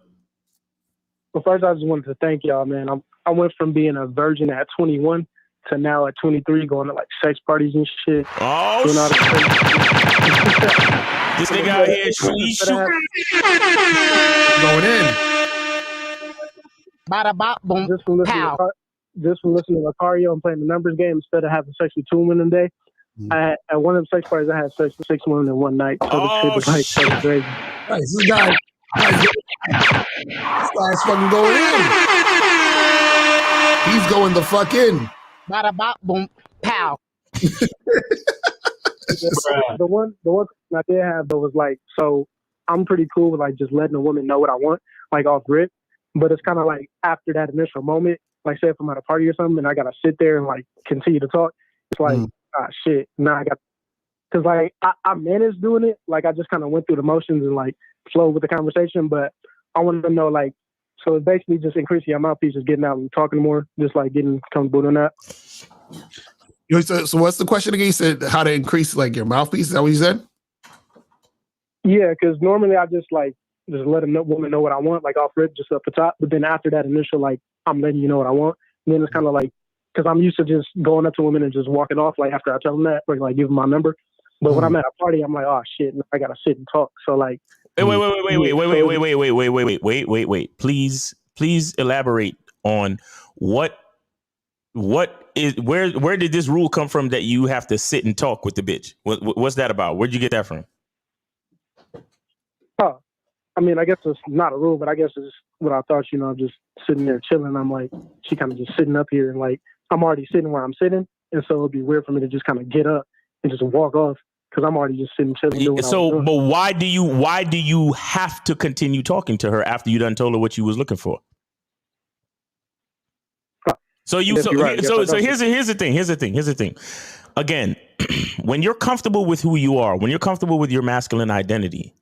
Well, first, I just wanted to thank y'all, man. I went from being a virgin at 21 to now at 23, going to like sex parties and shit. Oh, this nigga out here shooting. Going in. Bada bop boom. Just from listening to Lucario and playing the numbers game instead of having sex with 2 women a day. At one of the sex parties, I had sex with 6 women in one night. So the shit was like so crazy. Nice. This guy's fucking going in. He's going the fuck in. Bada bop boom pow. The one I did have though was like, so I'm pretty cool with like just letting a woman know what I want, like off rip. But it's kind of like after that initial moment, like say if I'm at a party or something and I gotta sit there and like continue to talk, it's like shit. Now I got, cause like I managed doing it. Like I just kind of went through the motions and like flowed with the conversation. But I wanted to know like, so it's basically just increasing your mouthpiece, just getting out and talking more, just like getting comfortable doing that. So what's the question again? You said how to increase like your mouthpiece? Is that what you said? Yeah, because normally I just let a woman know what I want, like off rip, just up the top. But then after that initial, like, I'm letting you know what I want. And then it's kind of like, because I'm used to just going up to women and just walking off, like after I tell them that, or like give them my number. But when I'm at a party, I'm like, oh shit, I gotta sit and talk. So like, wait. Please elaborate on where did this rule come from that you have to sit and talk with the bitch? What's that about? Where'd you get that from? I mean, I guess it's not a rule, but I guess it's what I thought, just sitting there chilling. I'm like, she kind of just sitting up here and like, I'm already sitting where I'm sitting. And so it'd be weird for me to just kind of get up and just walk off because I'm already just sitting chilling. But why do you have to continue talking to her after you done told her what you was looking for? So here's the thing. Again, when you're comfortable with who you are, when you're comfortable with your masculine identity,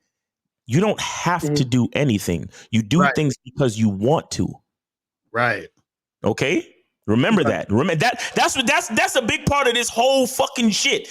you don't have to do anything. You do things because you want to. Right. Okay? Remember that. That's a big part of this whole fucking shit.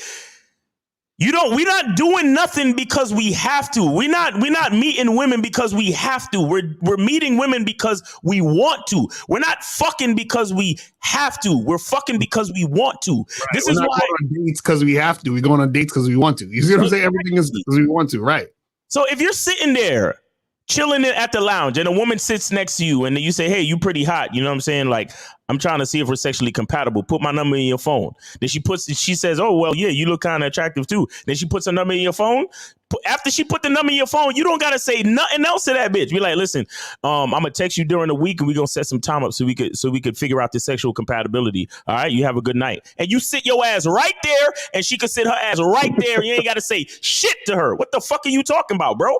We're not doing nothing because we have to. We're not meeting women because we have to. We're meeting women because we want to. We're not fucking because we have to. We're fucking because we want to. Right. This We're is not why going on dates because we have to. We're going on dates because we want to. You see what I'm saying? Everything is because we want to, right? So if you're sitting there chilling at the lounge and a woman sits next to you and you say, hey, you pretty hot. You know what I'm saying? Like, I'm trying to see if we're sexually compatible. Put my number in your phone. Then she says, oh, well, yeah, you look kind of attractive too. Then she puts her number in your phone. After she put the number in your phone, you don't got to say nothing else to that bitch. Be like, listen, I'm going to text you during the week and we're going to set some time up so we could figure out the sexual compatibility. All right. You have a good night. And you sit your ass right there and she could sit her ass right there. You ain't got to say shit to her. What the fuck are you talking about, bro?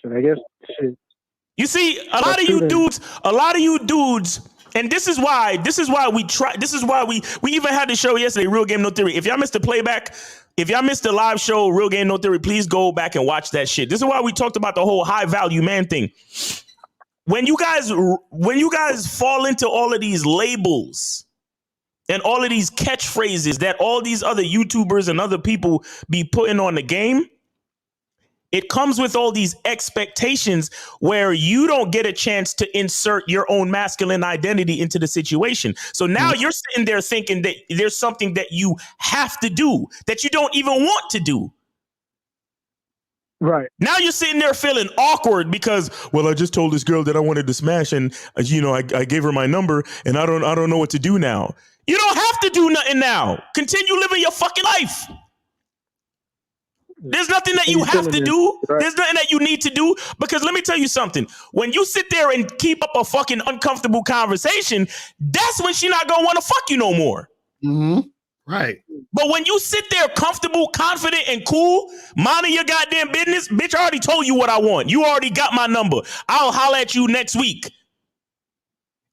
I guess shit. You see, a lot of you dudes And this is why we even had the show yesterday, Real Game No Theory. If y'all missed the playback, if y'all missed the live show, Real Game No Theory, please go back and watch that shit. This is why we talked about the whole high value man thing. When you guys fall into all of these labels and all of these catchphrases that all these other YouTubers and other people be putting on the game, it comes with all these expectations where you don't get a chance to insert your own masculine identity into the situation. So now you're sitting there thinking that there's something that you have to do that you don't even want to do. Right. Now you're sitting there feeling awkward because, well, I just told this girl that I wanted to smash and, I gave her my number and I don't know what to do now. You don't have to do nothing now. Continue living your fucking life. There's nothing that you have to do. There's nothing that you need to do, because let me tell you something. When you sit there and keep up a fucking uncomfortable conversation, that's when she not gonna want to fuck you no more. Mm-hmm. Right. But when you sit there comfortable, confident, and cool, minding your goddamn business, bitch, I already told you what I want. You already got my number. I'll holler at you next week.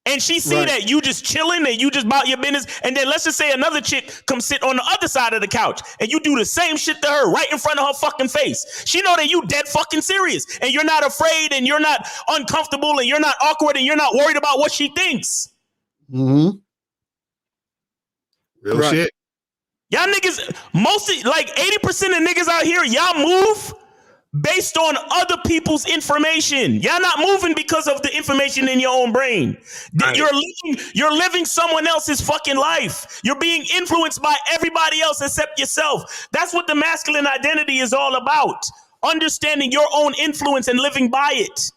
And she see that you just chilling and you just about your business. And then let's just say another chick come sit on the other side of the couch and you do the same shit to her right in front of her fucking face. She know that you dead fucking serious and you're not afraid and you're not uncomfortable and you're not awkward and you're not worried about what she thinks. Mm-hmm. Real shit. Y'all niggas, mostly like 80% of niggas out here, y'all move based on other people's information. Y'all not moving because of the information in your own brain. Right. You're living someone else's fucking life. You're being influenced by everybody else except yourself. That's what the masculine identity is all about. Understanding your own influence and living by it.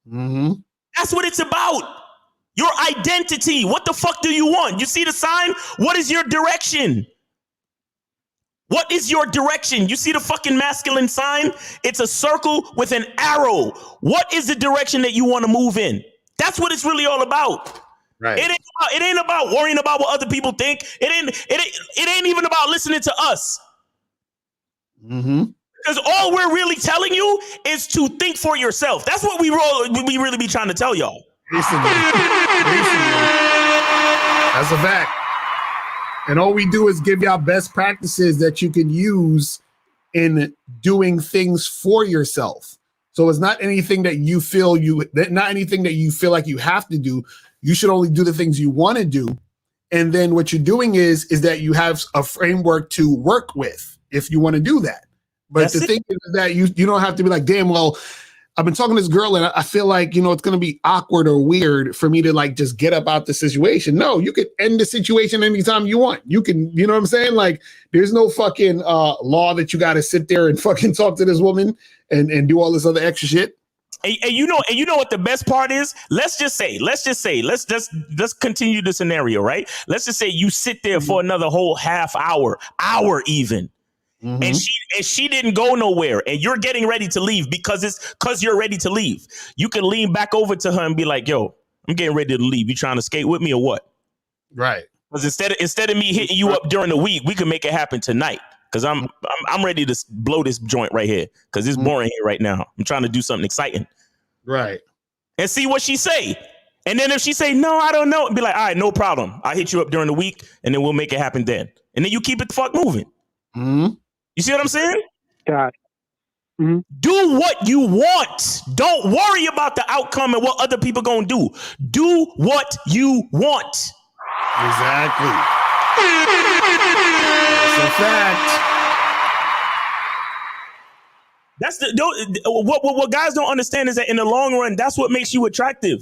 Mm-hmm. That's what it's about. Your identity. What the fuck do you want? You see the sign? What is your direction? What is your direction? You see the fucking masculine sign? It's a circle with an arrow. What is the direction that you want to move in? That's what it's really all about. Right. It ain't about worrying about what other people think. It ain't even about listening to us. Mm-hmm. Because all we're really telling you is to think for yourself. That's what we really be trying to tell y'all. Basically. That's a fact. And all we do is give y'all best practices that you can use in doing things for yourself. So it's not anything that you feel like you have to do. You should only do the things you want to do. And then what you're doing is that you have a framework to work with if you want to do that. But the thing is that you don't have to be like, damn, well, I've been talking to this girl and I feel like, it's going to be awkward or weird for me to like just get up out the situation. No, you could end the situation anytime you want. You can, you know what I'm saying? Like there's no fucking law that you got to sit there and fucking talk to this woman and do all this other extra shit. And you know what the best part is? Let's just continue the scenario, right? Let's just say you sit there for another whole half hour even. Mm-hmm. And she didn't go nowhere and you're getting ready to leave because you're ready to leave. You can lean back over to her and be like, yo, I'm getting ready to leave. You trying to skate with me or what? Right. Because instead of me hitting you up during the week, we can make it happen tonight. Because I'm ready to blow this joint right here because it's boring here right now. I'm trying to do something exciting. Right. And see what she say. And then if she say, no, I don't know, be like, all right, no problem. I'll hit you up during the week and then we'll make it happen then. And then you keep it the fuck moving. Mm-hmm. You see what I'm saying? God. Mm-hmm. Do what you want. Don't worry about the outcome and what other people gonna do. Do what you want. Exactly. That's a fact. That's what guys don't understand is that in the long run, that's what makes you attractive.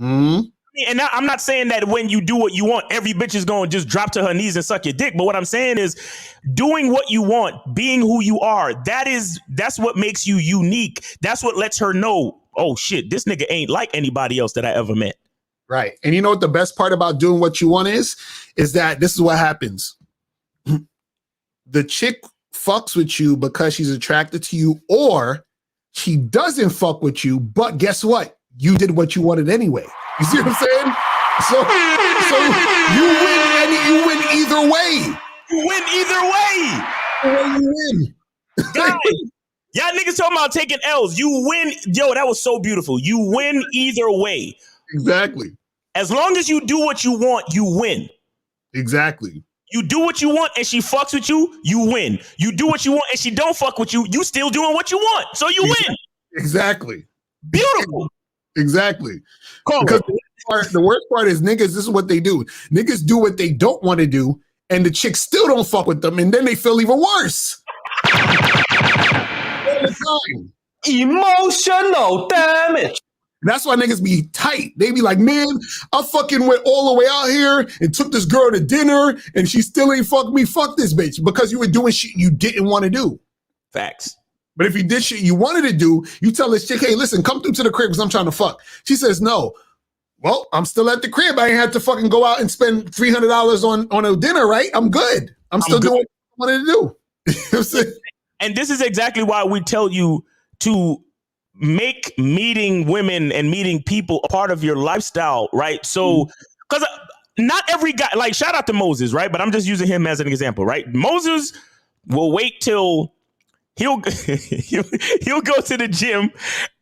Mm-hmm. And I'm not saying that when you do what you want, every bitch is going to just drop to her knees and suck your dick. But what I'm saying is doing what you want, being who you are, that's what makes you unique. That's what lets her know, oh, shit, this nigga ain't like anybody else that I ever met. Right. And you know what the best part about doing what you want is that this is what happens. The chick fucks with you because she's attracted to you, or she doesn't fuck with you, but guess what? You did what you wanted anyway. You see what I'm saying? So you win either way. You win either way. You win. Guys, y'all niggas talking about taking L's. You win. Yo, that was so beautiful. You win either way. Exactly. As long as you do what you want, you win. Exactly. You do what you want and she fucks with you, you win. You do what you want and she don't fuck with you, you still doing what you want. So you win. Exactly. Beautiful. Exactly. Cool. Because the worst part is niggas, this is what they do. Niggas do what they don't want to do, and the chicks still don't fuck with them, and then they feel even worse. All the time. Emotional damage. That's why niggas be tight. They be like, man, I fucking went all the way out here and took this girl to dinner and she still ain't fuck me. Fuck this bitch. Because you were doing shit you didn't want to do. Facts. But if you did shit you wanted to do, you tell this chick, hey, listen, come through to the crib because I'm trying to fuck. She says, no. Well, I'm still at the crib. I ain't had to fucking go out and spend $300 on a dinner, right? I'm good. I'm still doing what I wanted to do. You know what I'm saying? And this is exactly why we tell you to make meeting women and meeting people a part of your lifestyle, right? So, because not every guy, like shout out to Moses, right? But I'm just using him as an example, right? Moses will wait till he'll go to the gym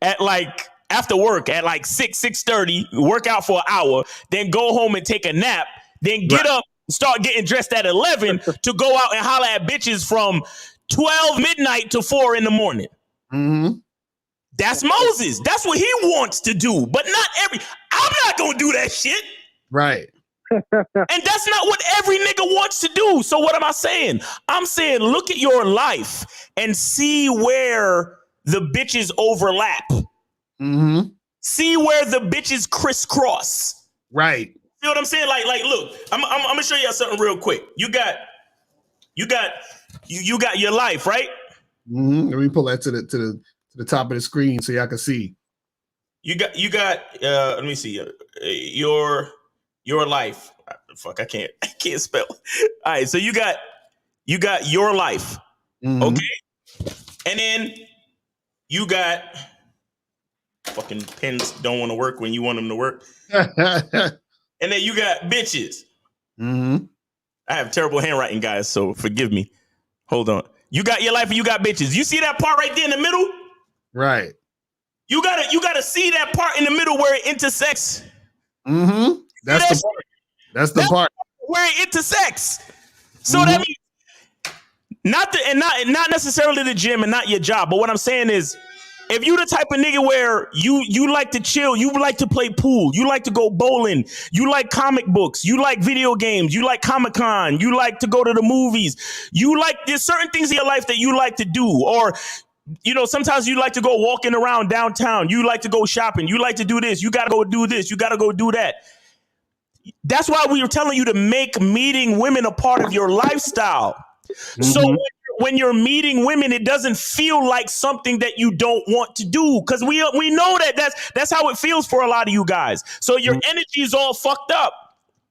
at like after work at like 6:30, work out for an hour, then go home and take a nap, then get up, start getting dressed at 11 to go out and holler at bitches from 12 midnight to 4 in the morning. Mm-hmm. That's Moses. That's what he wants to do. But I'm not going to do that shit. Right. And that's not what every nigga wants to do. So what am I saying? I'm saying look at your life and see where the bitches overlap. Mm-hmm. See where the bitches crisscross. Right. See what I'm saying? Like, look, I'm gonna show you something real quick. You got your life, right? Mm-hmm. Let me pull that to the top of the screen so y'all can see. You got let me see your life. Fuck, I can't spell. All right, so you got your life. Mm-hmm. Okay? And then you got fucking pens don't want to work when you want them to work. And then you got bitches. Mm-hmm. I have terrible handwriting, guys, so forgive me. Hold on. You got your life and you got bitches. You see that part right there in the middle? Right. You gotta see that part in the middle where it intersects. Mm-hmm. That's the part. That's the part where it intersects. So that means not necessarily the gym and not your job, but what I'm saying is, if you the type of nigga where you like to chill, you like to play pool, you like to go bowling, you like comic books, you like video games, you like Comic-Con, you like to go to the movies, there's certain things in your life that you like to do, or sometimes you like to go walking around downtown, you like to go shopping, you like to do this, you gotta go do this, you gotta go do that. That's why we were telling you to make meeting women a part of your lifestyle. Mm-hmm. So when you're meeting women, it doesn't feel like something that you don't want to do, because we know that's how it feels for a lot of you guys. So your energy is all fucked up.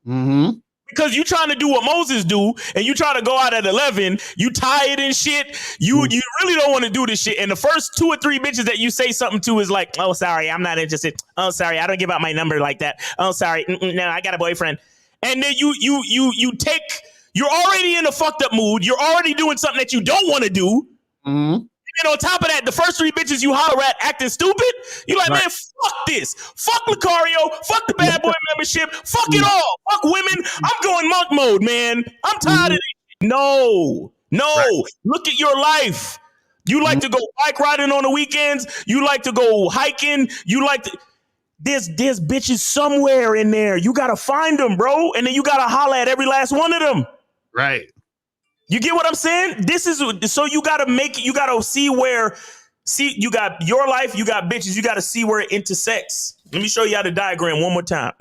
Mm-hmm. Because you trying to do what Moses do, and you try to go out at 11, you tired and shit. You really don't want to do this shit. And the first 2 or 3 bitches that you say something to is like, oh, sorry, I'm not interested. Oh, sorry, I don't give out my number like that. Oh, sorry, no, I got a boyfriend. And then you're already in a fucked up mood. You're already doing something that you don't want to do. Mm-hmm. And on top of that, the first 3 bitches you holler at acting stupid, you're like, man, fuck this. Fuck Lucario. Fuck the bad boy membership. Fuck it all. Fuck women. I'm going monk mode, man. I'm tired of it. No. Look at your life. You like to go bike riding on the weekends. You like to go hiking. You like to... There's bitches somewhere in there. You got to find them, bro. And then you got to holler at every last one of them. Right. You get what I'm saying? This is so you gotta see you got your life, you got bitches, you gotta see where it intersects. Let me show you how the diagram one more time.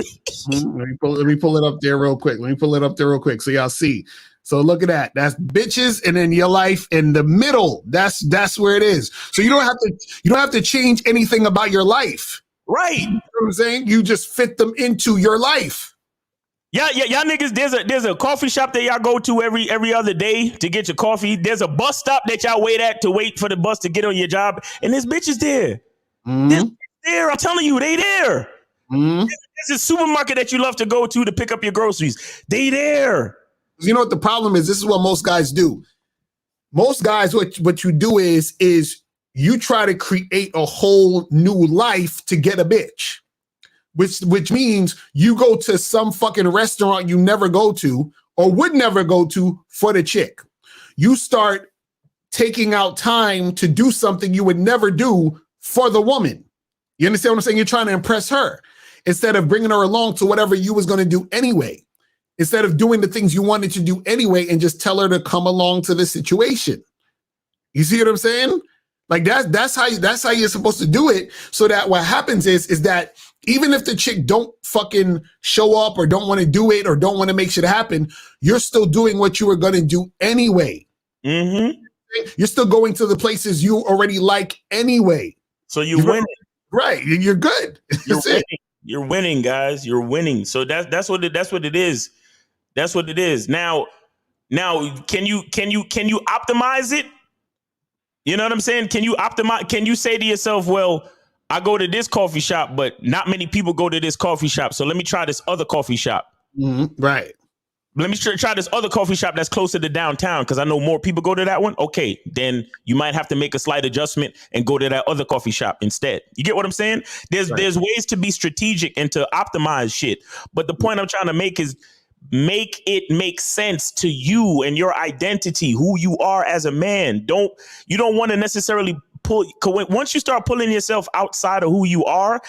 Let me pull it up there real quick. So y'all see. So look at that. That's bitches, and then your life in the middle. That's where it is. So you don't have to change anything about your life. Right. You know what I'm saying? You just fit them into your life. Yeah, y'all niggas, there's a coffee shop that y'all go to every other day to get your coffee. There's a bus stop that y'all wait for the bus to get on your job, and there's bitches there. Mm-hmm. There's bitches there. I'm telling you, they there. Mm-hmm. There's a supermarket that you love to go to pick up your groceries. They there. You know what the problem is? This is what most guys do. Most guys, what you do is you try to create a whole new life to get a bitch. which means you go to some fucking restaurant you never go to or would never go to for the chick. You start taking out time to do something you would never do for the woman. You understand what I'm saying? You're trying to impress her instead of bringing her along to whatever you was going to do anyway. Instead of doing the things you wanted to do anyway and just tell her to come along to the situation. You see what I'm saying? Like that's how you're supposed to do it. So that what happens is that even if the chick don't fucking show up or don't want to do it or don't want to make shit happen, you're still doing what you were going to do anyway. Mm-hmm. You're still going to the places you already like anyway. So you're winning. Right. You're good. You're winning. You're winning, guys. You're winning. So that's what it is. That's what it is. Now, can you optimize it? You know what I'm saying? Can you optimize? Can you say to yourself, well, I go to this coffee shop, but not many people go to this coffee shop. So let me try this other coffee shop. Mm-hmm. Right. Let me try this other coffee shop that's closer to downtown because I know more people go to that one. Okay, then you might have to make a slight adjustment and go to that other coffee shop instead. You get what I'm saying? There's ways to be strategic and to optimize shit. But the point I'm trying to make is make it make sense to you and your identity, who you are as a man. You don't want to necessarily once you start pulling yourself outside of who you are,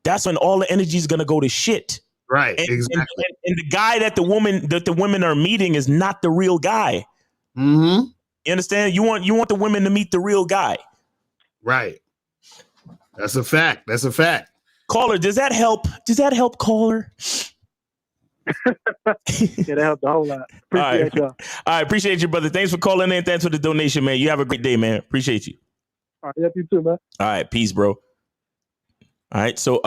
that's when all the energy is going to go to shit. Right, exactly. And the guy that the women are meeting is not the real guy. Mm-hmm. You understand? You want the women to meet the real guy. Right. That's a fact. That's a fact. Caller, does that help? Does that help, caller? Yeah, that helped a whole lot. Appreciate y'all. All right, appreciate you, brother. Thanks for calling in. Thanks for the donation, man. You have a great day, man. Appreciate you. All right, yep, you too, man. All right, peace, bro. All right, so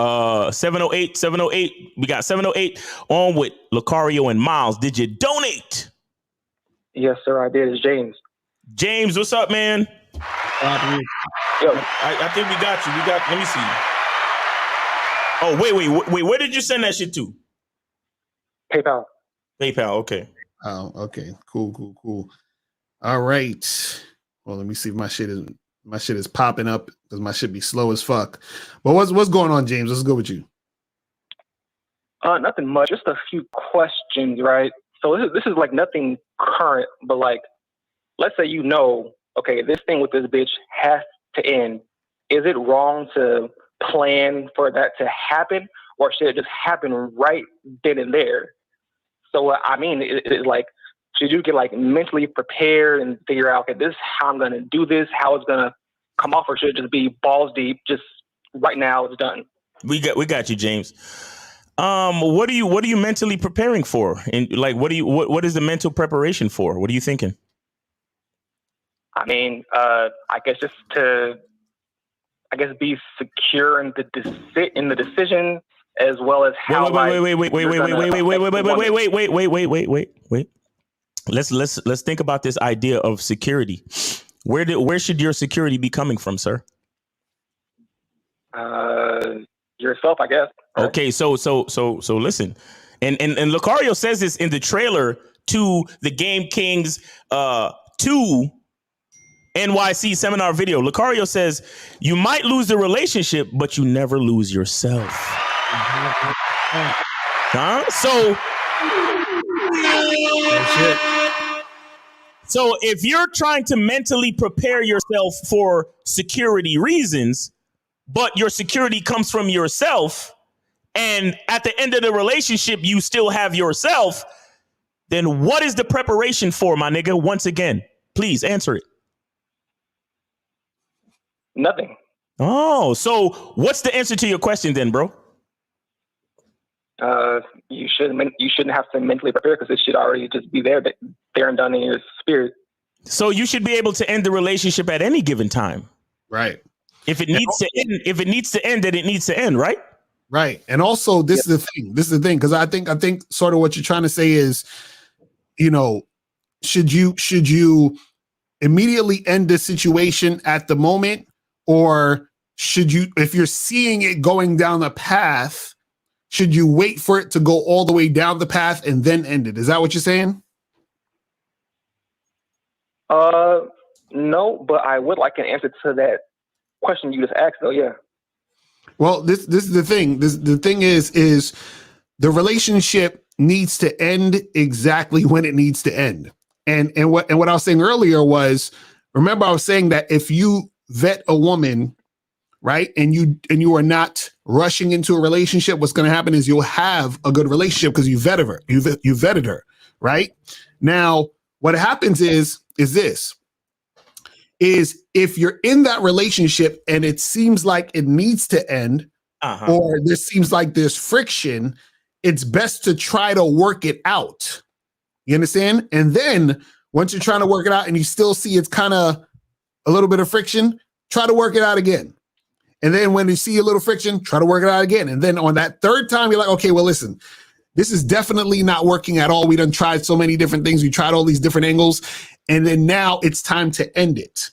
708, we got 708 on with Lucario and Miles. Did you donate? Yes, sir, I did. It's James. James, what's up, man? Yo. I think we got you. Let me see. Oh, wait. Where did you send that shit to? PayPal. Okay. Oh, okay. Cool. All right. Well, let me see if my shit is popping up because my shit be slow as fuck. But what's going on, James? Let's go with you. Nothing much. Just a few questions, right? So this is like nothing current, but like, let's say okay, this thing with this bitch has to end. Is it wrong to plan for that to happen, or should it just happen right then and there? So I mean, it's like, should you get like mentally prepared and figure out, okay, this is how I'm gonna do this, how it's gonna come off, or should it just be balls deep, just right now it's done? We got you, James. What are you mentally preparing for? And like, what is the mental preparation for? What are you thinking? I mean, I guess just to, be secure in the decision, as well as how. Wait. Let's think about this idea of security. Where should your security be coming from, sir? Yourself, I guess. Okay, so listen, and Lucario says this in the trailer to the Game Kings 2 NYC seminar video. Lucario says, you might lose the relationship, but you never lose yourself. Huh? So if you're trying to mentally prepare yourself for security reasons, but your security comes from yourself, and at the end of the relationship, you still have yourself, then what is the preparation for, my nigga? Once again, please answer it. Nothing. Oh, so what's the answer to your question then, bro? You shouldn't have to mentally prepare because it should already just be there and done in your spirit. So you should be able to end the relationship at any given time. Right. If it needs to end, then it needs to end, right? Right. And also this is the thing, because I think sort of what you're trying to say is, should you immediately end the situation at the moment, or should you, if you're seeing it going down the path, should you wait for it to go all the way down the path and then end it? Is that what you're saying? No, but I would like an answer to that question you just asked, though. Yeah. Well, this is the thing. The thing is the relationship needs to end exactly when it needs to end. And what I was saying earlier was, remember I was saying that if you vet a woman, right, and you are not rushing into a relationship, what's going to happen is you'll have a good relationship because you vetted her. You vetted her, right? Now, what happens is this. Is if you're in that relationship and it seems like it needs to end, or there seems like there's friction, it's best to try to work it out. You understand? And then once you're trying to work it out and you still see it's kind of a little bit of friction, try to work it out again. And then when you see a little friction, try to work it out again. And then on that third time, you're like, okay, well, listen, this is definitely not working at all. We done tried so many different things. We tried all these different angles. And then now it's time to end it.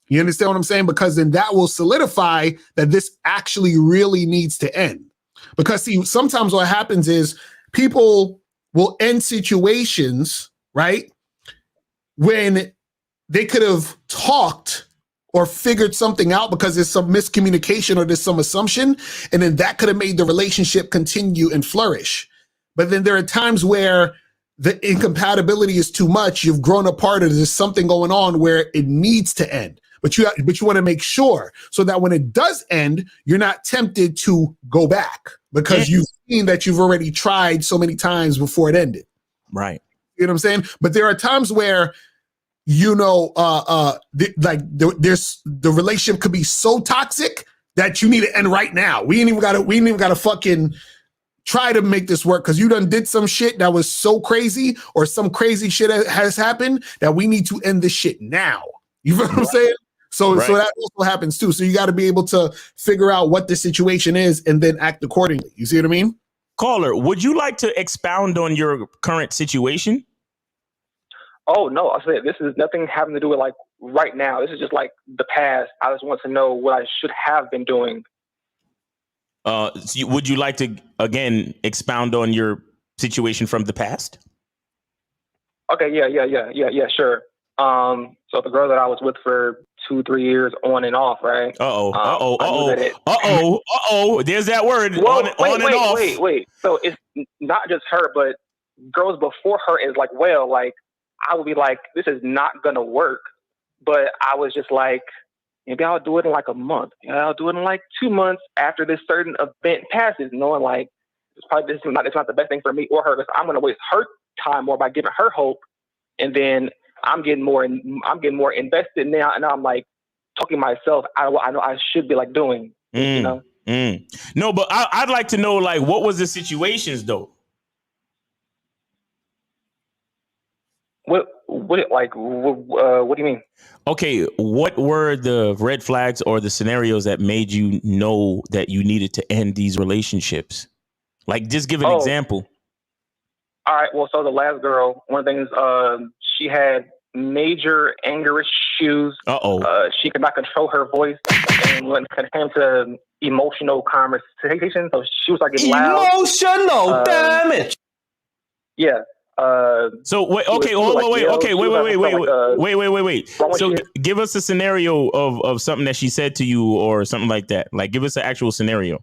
You understand what I'm saying? Because then that will solidify that this actually really needs to end. Because see, sometimes what happens is people will end situations, right, when they could have talked or figured something out because there's some miscommunication or there's some assumption, and then that could have made the relationship continue and flourish. But then there are times where the incompatibility is too much. You've grown apart, or there's something going on where it needs to end. But you want to make sure so that when it does end, you're not tempted to go back because you've seen that you've already tried so many times before it ended. Right. You know what I'm saying? But there are times where, you know, there's the relationship could be so toxic that you need to end right now. We ain't even gotta fucking try to make this work because you done did some shit that was so crazy, or some crazy shit has happened that we need to end this shit now. You feel what I'm saying? So that also happens too. So you got to be able to figure out what the situation is and then act accordingly. You see what I mean? Caller, would you like to expound on your current situation? Oh, no. I said this is nothing having to do with like right now. This is just like the past. I just want to know what I should have been doing. Would you like to, again, expound on your situation from the past? Okay. Yeah, sure. So the girl that I was with for 2-3 years on and off, right? There's that word. Well, on and off. Wait. So it's not just her, but girls before her is like, well, like I would be like, this is not gonna work. But I was just like, maybe I'll do it in like a month. I'll do it in like 2 months after this certain event passes, knowing like it's not the best thing for me or her, because I'm gonna waste her time more by giving her hope, and then I'm getting more invested now, and I'm like talking myself out of what I know I should be like doing. You know? No, but I'd like to know, like, what was the situations though? What do you mean? Okay, what were the red flags or the scenarios that made you know that you needed to end these relationships? Like, just give an example. All right. Well, so the last girl, one of the things, she had major anger issues. She could not control her voice, and when it came to emotional conversation, so she was like getting loud. Emotional damage. Yeah. So wait. So give us a scenario of something that she said to you or something like that. Like, give us an actual scenario.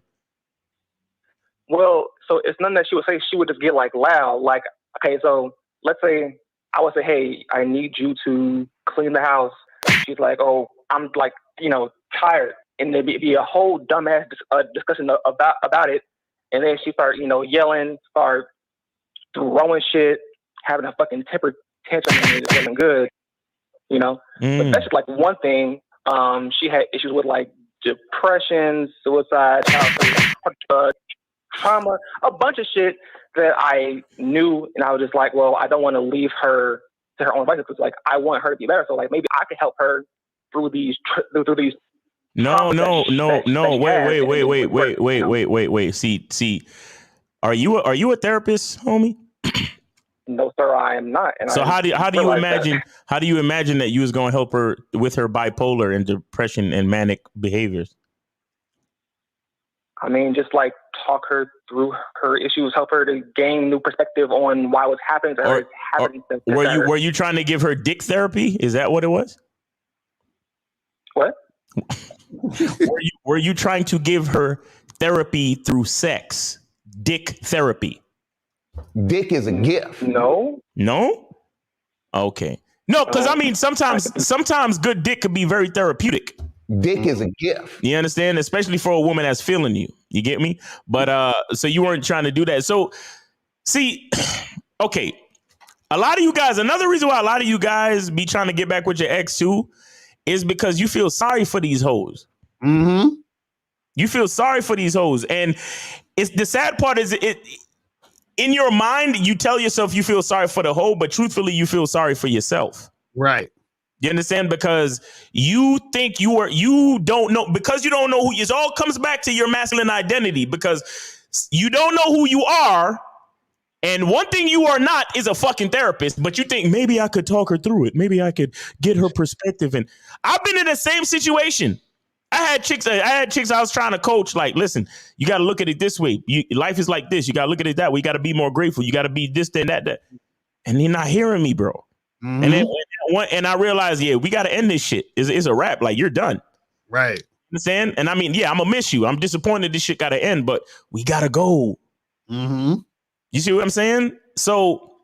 Well, so it's nothing that she would say. She would just get like loud. Like, okay, so let's say I would say, hey, I need you to clean the house. She's like, oh, I'm like, tired. And there'd be a whole dumbass discussion about it. And then she started, yelling, start throwing shit, having a fucking temper tantrum, and it wasn't good, But that's just like one thing. She had issues with like depression, suicide, trauma, a bunch of shit that I knew, and I was just like, well, I don't want to leave her to her own devices because like I want her to be better. So like maybe I could help her through these. No. Wait. See. Are you a therapist, homie? No, sir, I am not. And so how do you imagine that you was going to help her with her bipolar and depression and manic behaviors? I mean, just like talk her through her issues, help her to gain new perspective on why what's happening to her is happening. Were you trying to give her dick therapy? Is that what it was? What? Were you trying to give her therapy through sex? Dick therapy. Dick is a gift. No. No? Okay. No, because I mean sometimes good dick could be very therapeutic. Dick is a gift. You understand? Especially for a woman that's feeling you. You get me? But so you weren't trying to do that. So see, okay. A lot of you guys, another reason why a lot of you guys be trying to get back with your ex too is because you feel sorry for these hoes. Mm-hmm. You feel sorry for these hoes. And it's the sad part is it in your mind, you tell yourself you feel sorry for the hoe, but truthfully, you feel sorry for yourself. Right. You understand? Because you think you don't know, because you don't know who, it all comes back to your masculine identity, because you don't know who you are. And one thing you are not is a fucking therapist, but you think maybe I could talk her through it. Maybe I could get her perspective. And I've been in the same situation. I had chicks I was trying to coach, like, listen, you got to look at it this way. Life is like this. You got to look at it that way. You got to be more grateful. You got to be this, then that. And they're not hearing me, bro. Mm-hmm. And I realized, yeah, we got to end this shit. It's a wrap. Like, you're done. Right. Understand? And I mean, yeah, I'm going to miss you. I'm disappointed this shit got to end, but we got to go. Mm-hmm. You see what I'm saying? So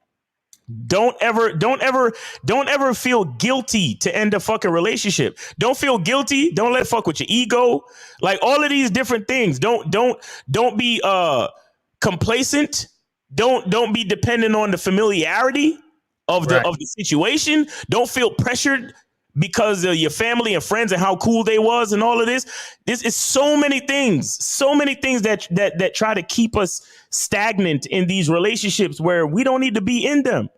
don't ever feel guilty to end a fucking relationship. Don't feel guilty. Don't let it fuck with your ego. Like all of these different things. Don't be complacent. Don't be dependent on the familiarity of the situation. Don't feel pressured because of your family and friends and how cool they was and all of this. This is so many things that try to keep us stagnant in these relationships where we don't need to be in them.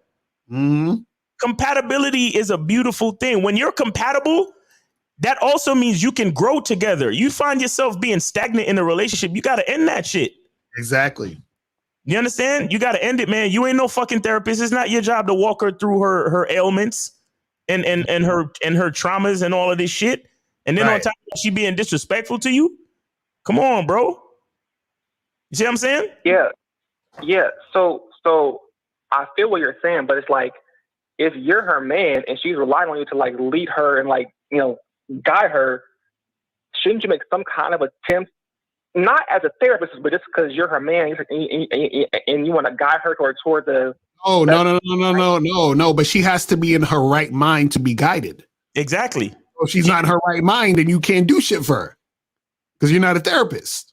Mm-hmm. Compatibility is a beautiful thing. When you're compatible, that also means you can grow together. You find yourself being stagnant in a relationship, you got to end that shit. Exactly. You understand? You got to end it, man. You ain't no fucking therapist. It's not your job to walk her through her ailments and her traumas and all of this shit. And then on top of that, she being disrespectful to you. Come on, bro. You see what I'm saying? Yeah. Yeah. So I feel what you're saying, but it's like, if you're her man and she's relying on you to like lead her and like, you know, guide her, shouldn't you make some kind of attempt, not as a therapist, but just because you're her man and you want to guide her toward the... Oh, no. But she has to be in her right mind to be guided. Exactly. If she's not in her right mind, then you can't do shit for her because you're not a therapist.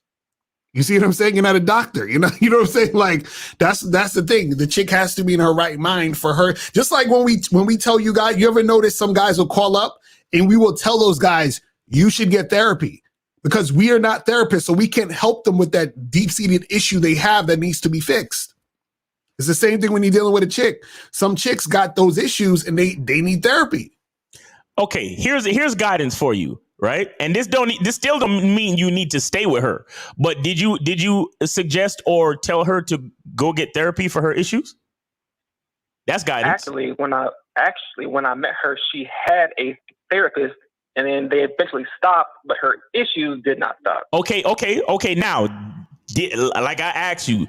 You see what I'm saying? You're not a doctor. You know what I'm saying? Like that's the thing. The chick has to be in her right mind for her. Just like when we tell you guys, you ever notice some guys will call up and we will tell those guys, you should get therapy because we are not therapists. So we can't help them with that deep-seated issue they have that needs to be fixed. It's the same thing when you're dealing with a chick. Some chicks got those issues and they need therapy. Okay, here's guidance for you. Right. And this still don't mean you need to stay with her. But did you suggest or tell her to go get therapy for her issues? That's guidance. Actually, when I met her, she had a therapist and then they eventually stopped, but her issues did not stop. Okay. Now, like I asked you,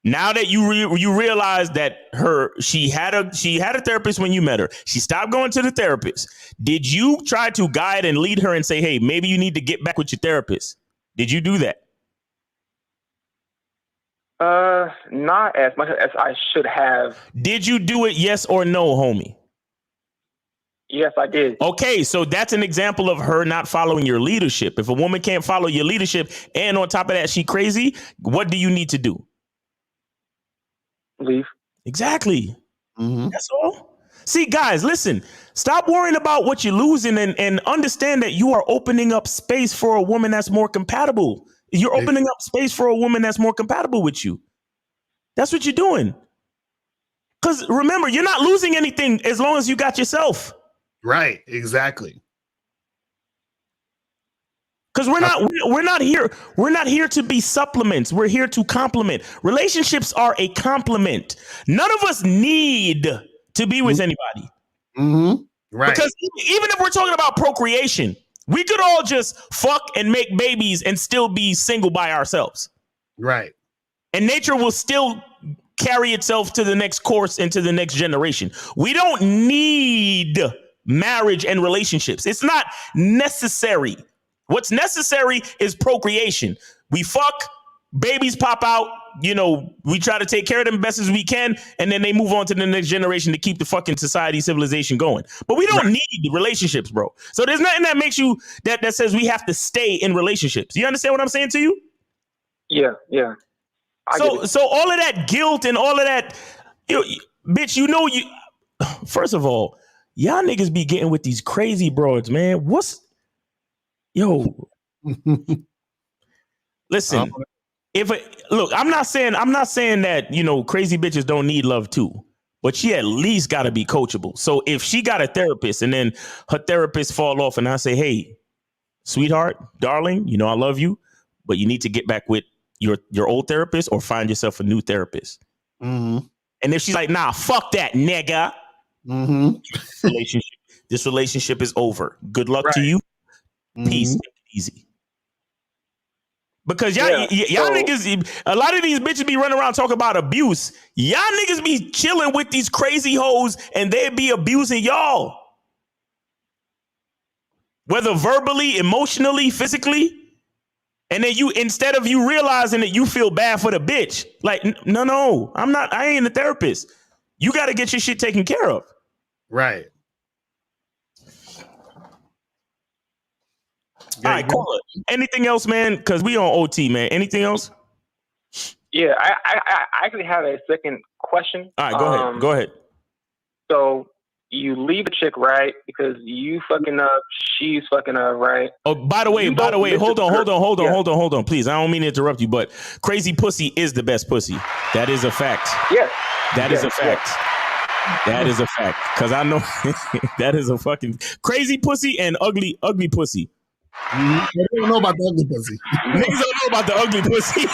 now that you realize that she had a therapist when you met her, she stopped going to the therapist. Did you try to guide and lead her and say, hey, maybe you need to get back with your therapist? Did you do that? Not as much as I should have. Did you do it? Yes or no, homie? Yes, I did. Okay, so that's an example of her not following your leadership. If a woman can't follow your leadership and on top of that, she crazy, what do you need to do? Leave. Exactly. Mm-hmm. That's all. See, guys, listen, stop worrying about what you're losing and understand that you are opening up space for a woman that's more compatible. You're opening up space for a woman that's more compatible with you. That's what you're doing. Because remember, you're not losing anything as long as you got yourself. Right. Exactly. Because we're not here to be supplements. We're here to complement. Relationships are a complement. None of us need to be with anybody. Mm-hmm. Right. Because even if we're talking about procreation, we could all just fuck and make babies and still be single by ourselves. Right. And nature will still carry itself to the next course and to the next generation. We don't need marriage and relationships. It's not necessary. What's necessary is procreation. We fuck, babies pop out, you know, we try to take care of them best as we can, and then they move on to the next generation to keep the fucking society, civilization going. But we don't need relationships, bro. So there's nothing that makes you, that says we have to stay in relationships. You understand what I'm saying to you? Yeah. So all of that guilt and all of that, bitch, first of all, y'all niggas be getting with these crazy broads, man. Listen, I'm not saying that, you know, crazy bitches don't need love too, but she at least got to be coachable. So if she got a therapist and then her therapist fall off and I say, hey, sweetheart, darling, you know, I love you, but you need to get back with your old therapist or find yourself a new therapist. Mm-hmm. And if she's like, nah, fuck that, nigga. Mm-hmm. This relationship is over. Good luck to you. Peace. Take it easy. Because y'all niggas, a lot of these bitches be running around talking about abuse. Y'all niggas be chilling with these crazy hoes and they be abusing y'all. Whether verbally, emotionally, physically. And then instead of you realizing that, you feel bad for the bitch. Like, no, I ain't a therapist. You got to get your shit taken care of. Right. All right, call it. Anything else, man? Because we on OT, man. Anything else? Yeah, I actually have a second question. All right, go ahead. So you leave a chick, right? Because you fucking up, she's fucking up, right? Oh, by the way, hold on, please. I don't mean to interrupt you, but crazy pussy is the best pussy. That is a fact. Yes. That is a fact. That is a fact. Because I know that is a fucking crazy pussy and ugly pussy. I don't know about the ugly pussy. Niggas don't know about the ugly pussy.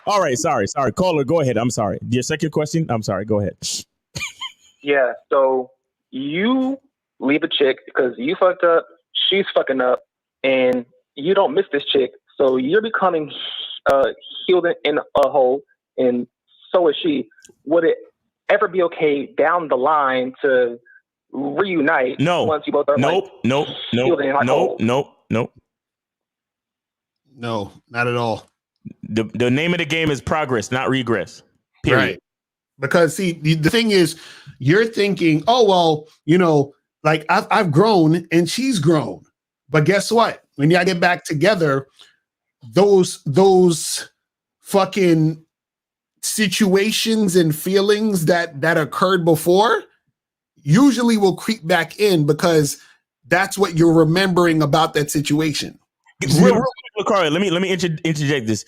All right, sorry. Caller, go ahead. I'm sorry. Your second question? I'm sorry. Go ahead. Yeah, so you leave a chick because you fucked up, she's fucking up, and you don't miss this chick. So you're becoming healed in a hole, and so is she. Would it ever be okay down the line to reunite? No. Once you both are Nope. healed in a hole? No, not at all. The name of the game is progress, not regress. Period. Right. Because see, the thing is, you're thinking, oh, well, you know, like I've grown and she's grown. But guess what? When y'all get back together, those fucking situations and feelings that occurred before usually will creep back in because that's what you're remembering about that situation. Real quick, Lucari, let me interject this.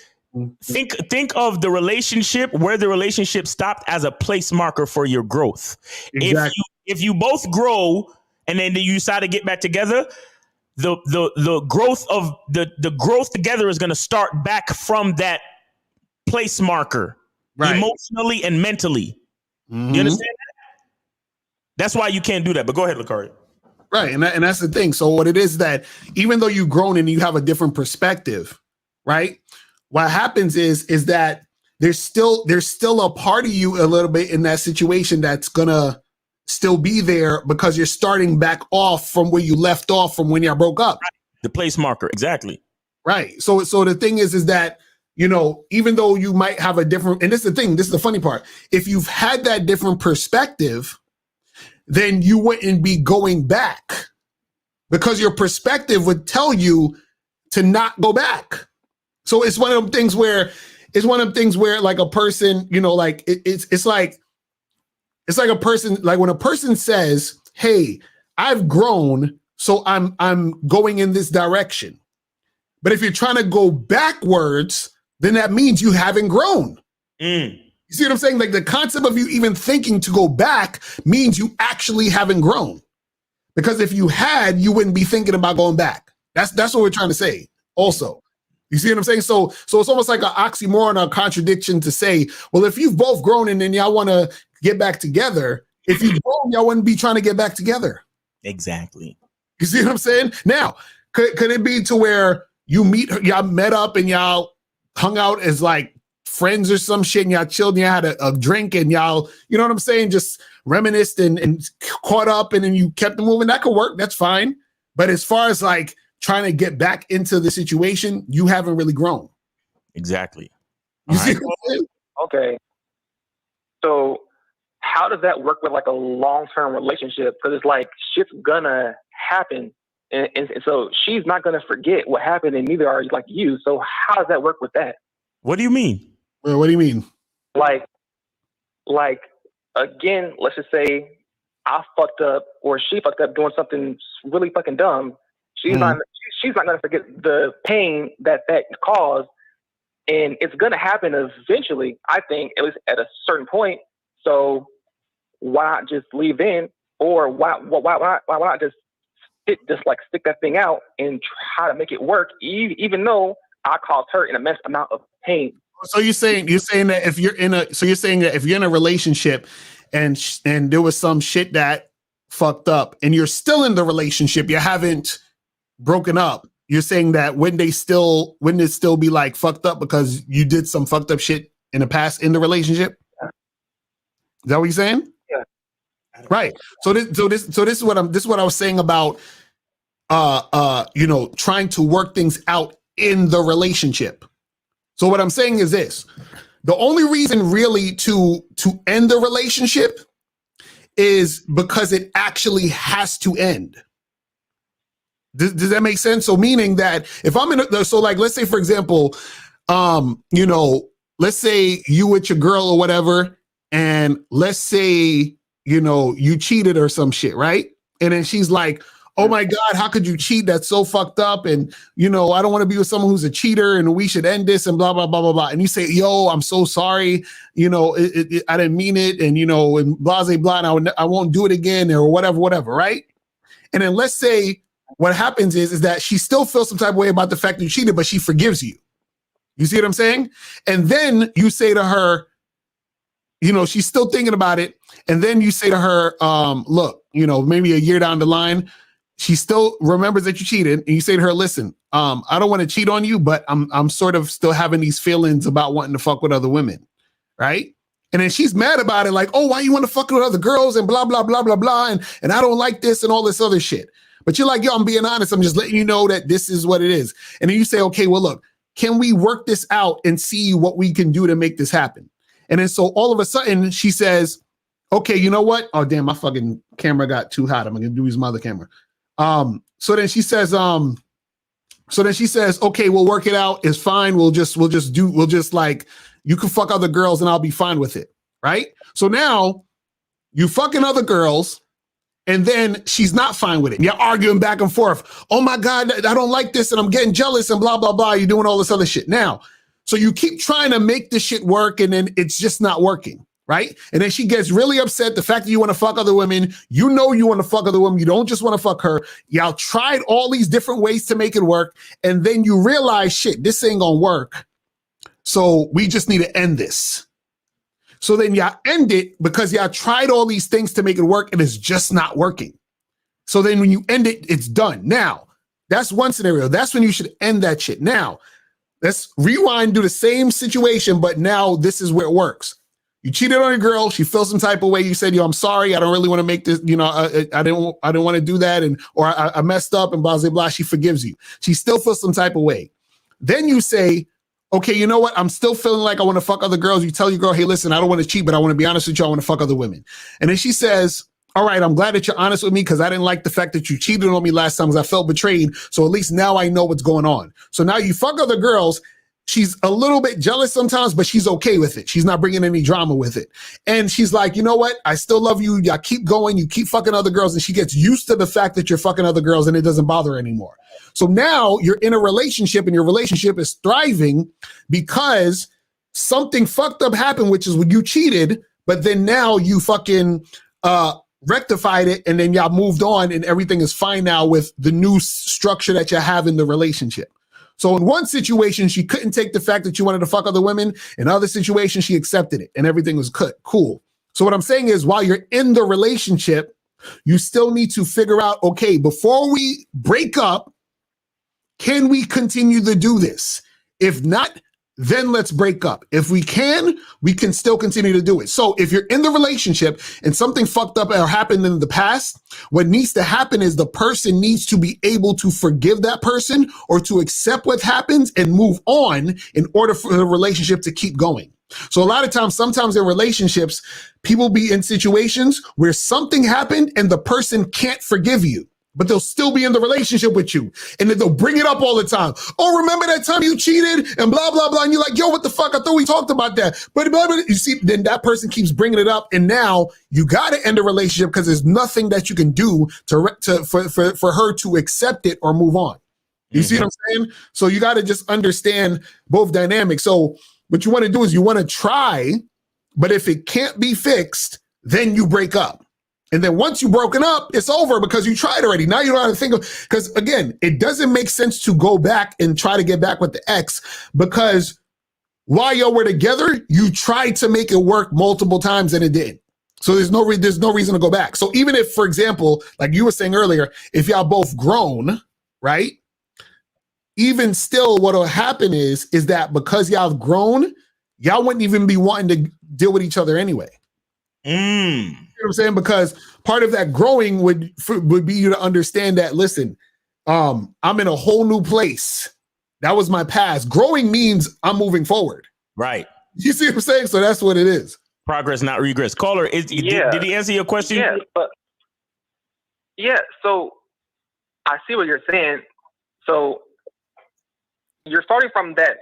Think of the relationship, where the relationship stopped, as a place marker for your growth. Exactly. If you both grow and then you decide to get back together, the growth of the growth together is going to start back from that place marker, right, emotionally and mentally. Mm-hmm. You understand that? That's why you can't do that. But go ahead, Lucari. Right, and that's the thing. So what it is that even though you've grown and you have a different perspective, right? What happens is that there's still a part of you a little bit in that situation that's gonna still be there because you're starting back off from where you left off from when y'all broke up. Right. The place marker, exactly. Right. So the thing is that, you know, even though you might have a different, and this is the thing, this is the funny part. If you've had that different perspective, then you wouldn't be going back because your perspective would tell you to not go back. So it's one of them things where like a person, you know, like it's like a person, like when a person says, hey, I've grown, so I'm going in this direction. But if you're trying to go backwards, then that means you haven't grown. You see what I'm saying? Like the concept of you even thinking to go back means you actually haven't grown. Because if you had, you wouldn't be thinking about going back. That's what we're trying to say also. You see what I'm saying? So it's almost like an oxymoron, a contradiction to say, well, if you've both grown and then y'all want to get back together, if you've grown, y'all wouldn't be trying to get back together. Exactly. You see what I'm saying? Now, could it be to where y'all met up and y'all hung out as like friends or some shit and y'all chilled and y'all had a drink and y'all, you know what I'm saying, just reminisced and caught up and then you kept it moving, that could work. That's fine. But as far as like trying to get back into the situation, you haven't really grown. Exactly. You see what I'm saying? Okay. So how does that work with like a long-term relationship? Because it's like shit's gonna happen. And so she's not gonna forget what happened, and neither are like you. So how does that work with that? What do you mean? Well, what do you mean? Like again, let's just say I fucked up or she fucked up doing something really fucking dumb. She's not gonna forget the pain that caused, and it's gonna happen eventually. I think at least at a certain point. So why not just leave in, or why not just stick that thing out and try to make it work, even though I caused her an immense amount of pain. So you're saying that if you're in a relationship and there was some shit that fucked up and you're still in the relationship, you haven't broken up. You're saying that wouldn't it still be like fucked up because you did some fucked up shit in the past in the relationship? Is that what you're saying? Yeah. Right. So this is what I was saying about trying to work things out in the relationship. So what I'm saying is this: the only reason really to end the relationship is because it actually has to end. Does that make sense? So meaning that if I'm let's say for example, let's say you with your girl or whatever, and let's say, you cheated or some shit, right? And then she's like, oh my God, how could you cheat? That's so fucked up. And, I don't want to be with someone who's a cheater and we should end this and blah, blah, blah, blah, blah. And you say, yo, I'm so sorry. I didn't mean it. And, and blah, blah, blah, and I won't do it again or whatever, right? And then let's say what happens is that she still feels some type of way about the fact that you cheated, but she forgives you. You see what I'm saying? And then you say to her, she's still thinking about it. And then you say to her, look, maybe a year down the line, she still remembers that you cheated, and you say to her, listen, I don't want to cheat on you, but I'm sort of still having these feelings about wanting to fuck with other women, right? And then she's mad about it, like, oh, why you want to fuck with other girls and blah, blah, blah, blah, blah, and I don't like this and all this other shit. But you're like, yo, I'm being honest. I'm just letting you know that this is what it is. And then you say, okay, well, look, can we work this out and see what we can do to make this happen? And then so all of a sudden she says, okay, you know what? Oh, damn, my fucking camera got too hot. I'm going to use my other camera. So then she says, okay, we'll work it out. It's fine. We'll just like, you can fuck other girls and I'll be fine with it. Right. So now you fucking other girls and then she's not fine with it. You're arguing back and forth. Oh my God, I don't like this and I'm getting jealous and blah, blah, blah. You're doing all this other shit. Now, so you keep trying to make this shit work and then it's just not working. Right? And then she gets really upset. The fact that you want to fuck other women, you want to fuck other women. You don't just want to fuck her. Y'all tried all these different ways to make it work. And then you realize, shit, this ain't gonna work. So we just need to end this. So then y'all end it because y'all tried all these things to make it work and it's just not working. So then when you end it, it's done. Now, that's one scenario. That's when you should end that shit. Now, let's rewind, do the same situation, but now this is where it works. You cheated on a girl. She feels some type of way. You said, yo, I'm sorry. I don't really want to make this, I didn't want to do that. Or I messed up and blah, blah, blah. She forgives you. She still feels some type of way. Then you say, okay, you know what? I'm still feeling like I want to fuck other girls. You tell your girl, hey, listen, I don't want to cheat, but I want to be honest with you. I want to fuck other women. And then she says, all right, I'm glad that you're honest with me because I didn't like the fact that you cheated on me last time because I felt betrayed. So at least now I know what's going on. So now you fuck other girls. She's a little bit jealous sometimes, but she's okay with it. She's not bringing any drama with it. And she's like, you know what? I still love you. Y'all keep going. You keep fucking other girls. And she gets used to the fact that you're fucking other girls and it doesn't bother her anymore. So now you're in a relationship and your relationship is thriving because something fucked up happened, which is when you cheated, but then now you fucking rectified it and then y'all moved on and everything is fine now with the new structure that you have in the relationship. So in one situation, she couldn't take the fact that you wanted to fuck other women. In other situations, she accepted it and everything was cool. So what I'm saying is while you're in the relationship, you still need to figure out, okay, before we break up, can we continue to do this? If not, then let's break up. If we can still continue to do it. So if you're in the relationship and something fucked up or happened in the past, what needs to happen is the person needs to be able to forgive that person or to accept what happens and move on in order for the relationship to keep going. So a lot of times, sometimes in relationships, people be in situations where something happened and the person can't forgive you, but they'll still be in the relationship with you. And then they'll bring it up all the time. Oh, remember that time you cheated and blah, blah, blah. And you're like, yo, what the fuck? I thought we talked about that. But blah, blah. You see, then that person keeps bringing it up. And now you got to end the relationship because there's nothing that you can do for her to accept it or move on. You see what I'm saying? So you got to just understand both dynamics. So what you want to do is you want to try, but if it can't be fixed, then you break up. And then once you've broken up, it's over because you tried already. Now you don't have to think of, because again, it doesn't make sense to go back and try to get back with the ex because while y'all were together, you tried to make it work multiple times and it didn't. So there's no reason to go back. So even if, for example, like you were saying earlier, if y'all both grown, right? Even still, what'll happen is that because y'all have grown, y'all wouldn't even be wanting to deal with each other anyway. You know what I'm saying? Because part of that growing would be you to understand that, listen, I'm in a whole new place. That was my past. Growing means I'm moving forward. Right. You see what I'm saying? So that's what it is. Progress, not regress. Caller, did he answer your question? So I see what you're saying. So you're starting from that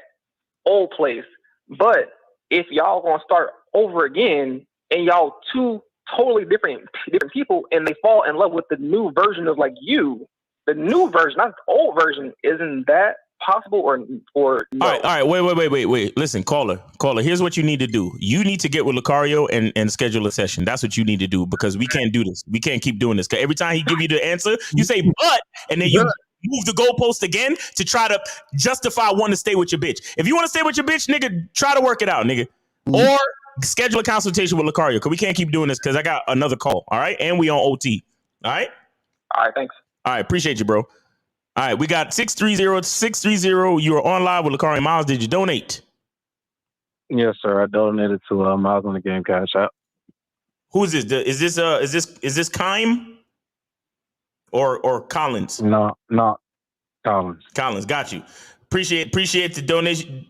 old place, but if y'all gonna start over again and y'all two totally different people and they fall in love with the new version of like you, the new version, not the old version, isn't that possible or no? All right, wait. Listen, caller, here's what you need to do. You need to get with Lucario and schedule a session. That's what you need to do because we can't do this. We can't keep doing this. Cause every time he give you the answer, you say but, and then you move the goalpost again to try to justify wanting to stay with your bitch. If you want to stay with your bitch, nigga, try to work it out, nigga. Or schedule a consultation with Lucario because we can't keep doing this because I got another call. All right. And we on OT. All right. All right. Thanks. All right. Appreciate you, bro. All right. We got 630. You are on live with Lucario Miles. Did you donate? Yes, sir. I donated to Miles on the Game Cash App. Who is this? Is this Kime or Collins? No, Collins. Collins, got you. Appreciate the donation.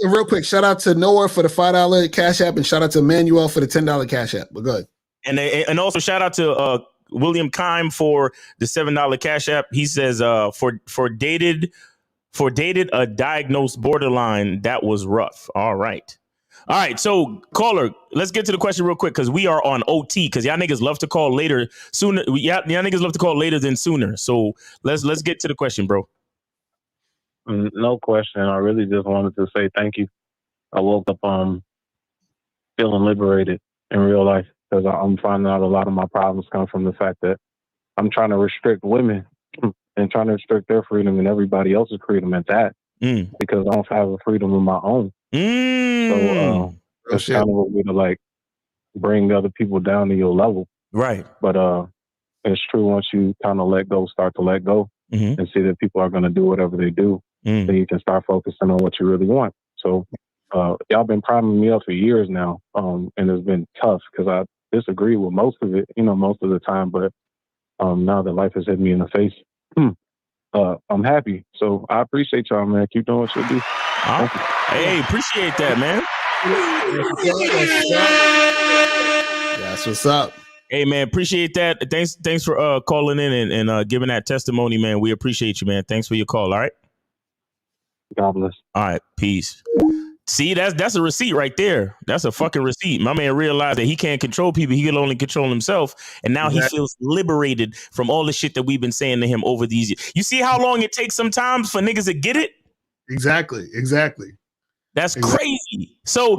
Real quick, shout out to Noah for the $5 Cash App and shout out to Emmanuel for the $10 Cash App. We're good. And also shout out to William Kime for the $7 Cash App. He says for dated a diagnosed borderline, that was rough. All right. So caller, let's get to the question real quick because we are on OT because y'all niggas love to call later sooner. Y'all niggas love to call later than sooner. So let's get to the question, bro. No question. I really just wanted to say thank you. I woke up feeling liberated in real life because I'm finding out a lot of my problems come from the fact that I'm trying to restrict women and trying to restrict their freedom and everybody else's freedom at that because I don't have a freedom of my own. So it's kind of a way to like bring other people down to your level. Right. But it's true once you kind of start to let go and see that people are going to do whatever they do, then you can start focusing on what you really want. So y'all been priming me up for years now, and it's been tough because I disagree with most of it, most of the time. But now that life has hit me in the face, I'm happy. So I appreciate y'all, man. Keep doing what you do. Hey, appreciate that, man. That's what's up. Hey, man, appreciate that. Thanks for calling in and giving that testimony, man. We appreciate you, man. Thanks for your call. All right. God bless. All right. Peace. See, that's a receipt right there. That's a fucking receipt. My man realized that he can't control people. He can only control himself. And now he feels liberated from all the shit that we've been saying to him over these years. You see how long it takes sometimes for niggas to get it? Exactly. That's crazy. So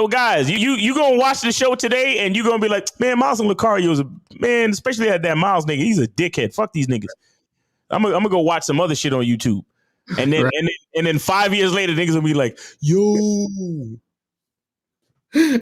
guys, you gonna watch the show today and you gonna be like, man, Miles and Lucario is man, especially that Miles nigga. He's a dickhead. Fuck these niggas. I'm gonna go watch some other shit on YouTube. And then 5 years later, niggas will be like, yo,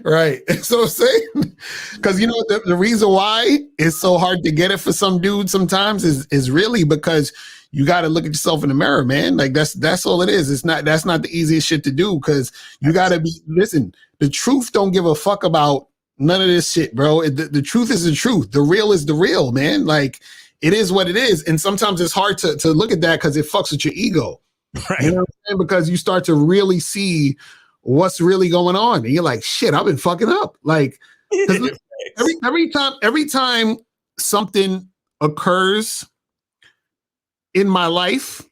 Right. So I'm saying, because you know the reason why it's so hard to get it for some dudes sometimes is really because you got to look at yourself in the mirror, man. Like that's all it is. That's not the easiest shit to do because you got to listen. The truth don't give a fuck about none of this shit, bro. The truth is the truth. The real is the real, man. Like it is what it is, and sometimes it's hard to look at that because it fucks with your ego. Right. You know what I'm saying? Because you start to really see what's really going on, and you're like, shit, I've been fucking up. Like, every time something occurs in my life,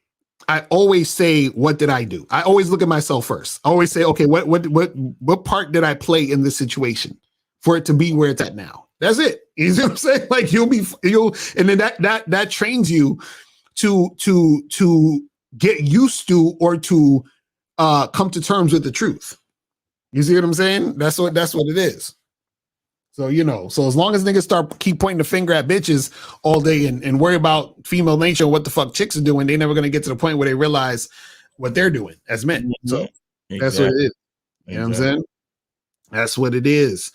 I always say, what did I do? I always look at myself first. I always say, okay, what part did I play in this situation for it to be where it's at now? That's it. You see what I'm saying? Like and then that trains you to get used to or to come to terms with the truth. You see what I'm saying? That's what it is. So, you know, so as long as niggas keep pointing the finger at bitches all day and worry about female nature and what the fuck chicks are doing, they're never going to get to the point where they realize what they're doing as men. So that's what it is. You know what I'm saying? That's what it is.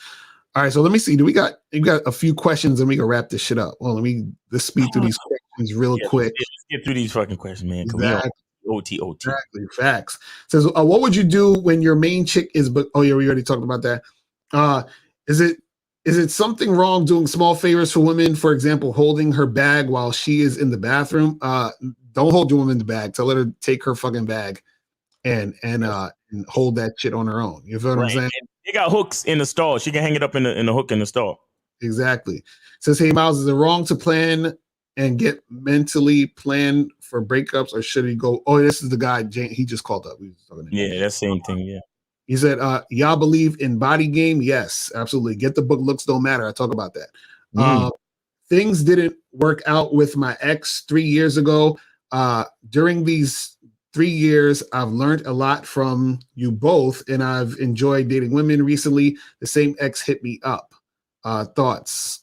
All right. So let me see. We got a few questions and we can wrap this shit up. Well, let's speed through these questions real quick. Let's get through these fucking questions, man. Exactly. OT. Exactly. Facts. It says, what would you do when your main chick is, oh yeah, we already talked about that. Is it something wrong doing small favors for women? For example, holding her bag while she is in the bathroom. Don't hold your woman in the bag. Tell her to take her fucking bag and hold that shit on her own. You feel what I'm saying? And they got hooks in the stall. She can hang it up in the hook in the stall. Exactly. It says, hey Miles, is it wrong to plan and get mentally planned for breakups, or should he go? Oh, this is the guy. He just called up. Yeah, that's the same thing. Yeah. He said, y'all believe in body game? Yes, absolutely. Get the book, Looks Don't Matter. I talk about that. Things didn't work out with my ex 3 years ago. During these 3 years, I've learned a lot from you both, and I've enjoyed dating women recently. The same ex hit me up. Thoughts?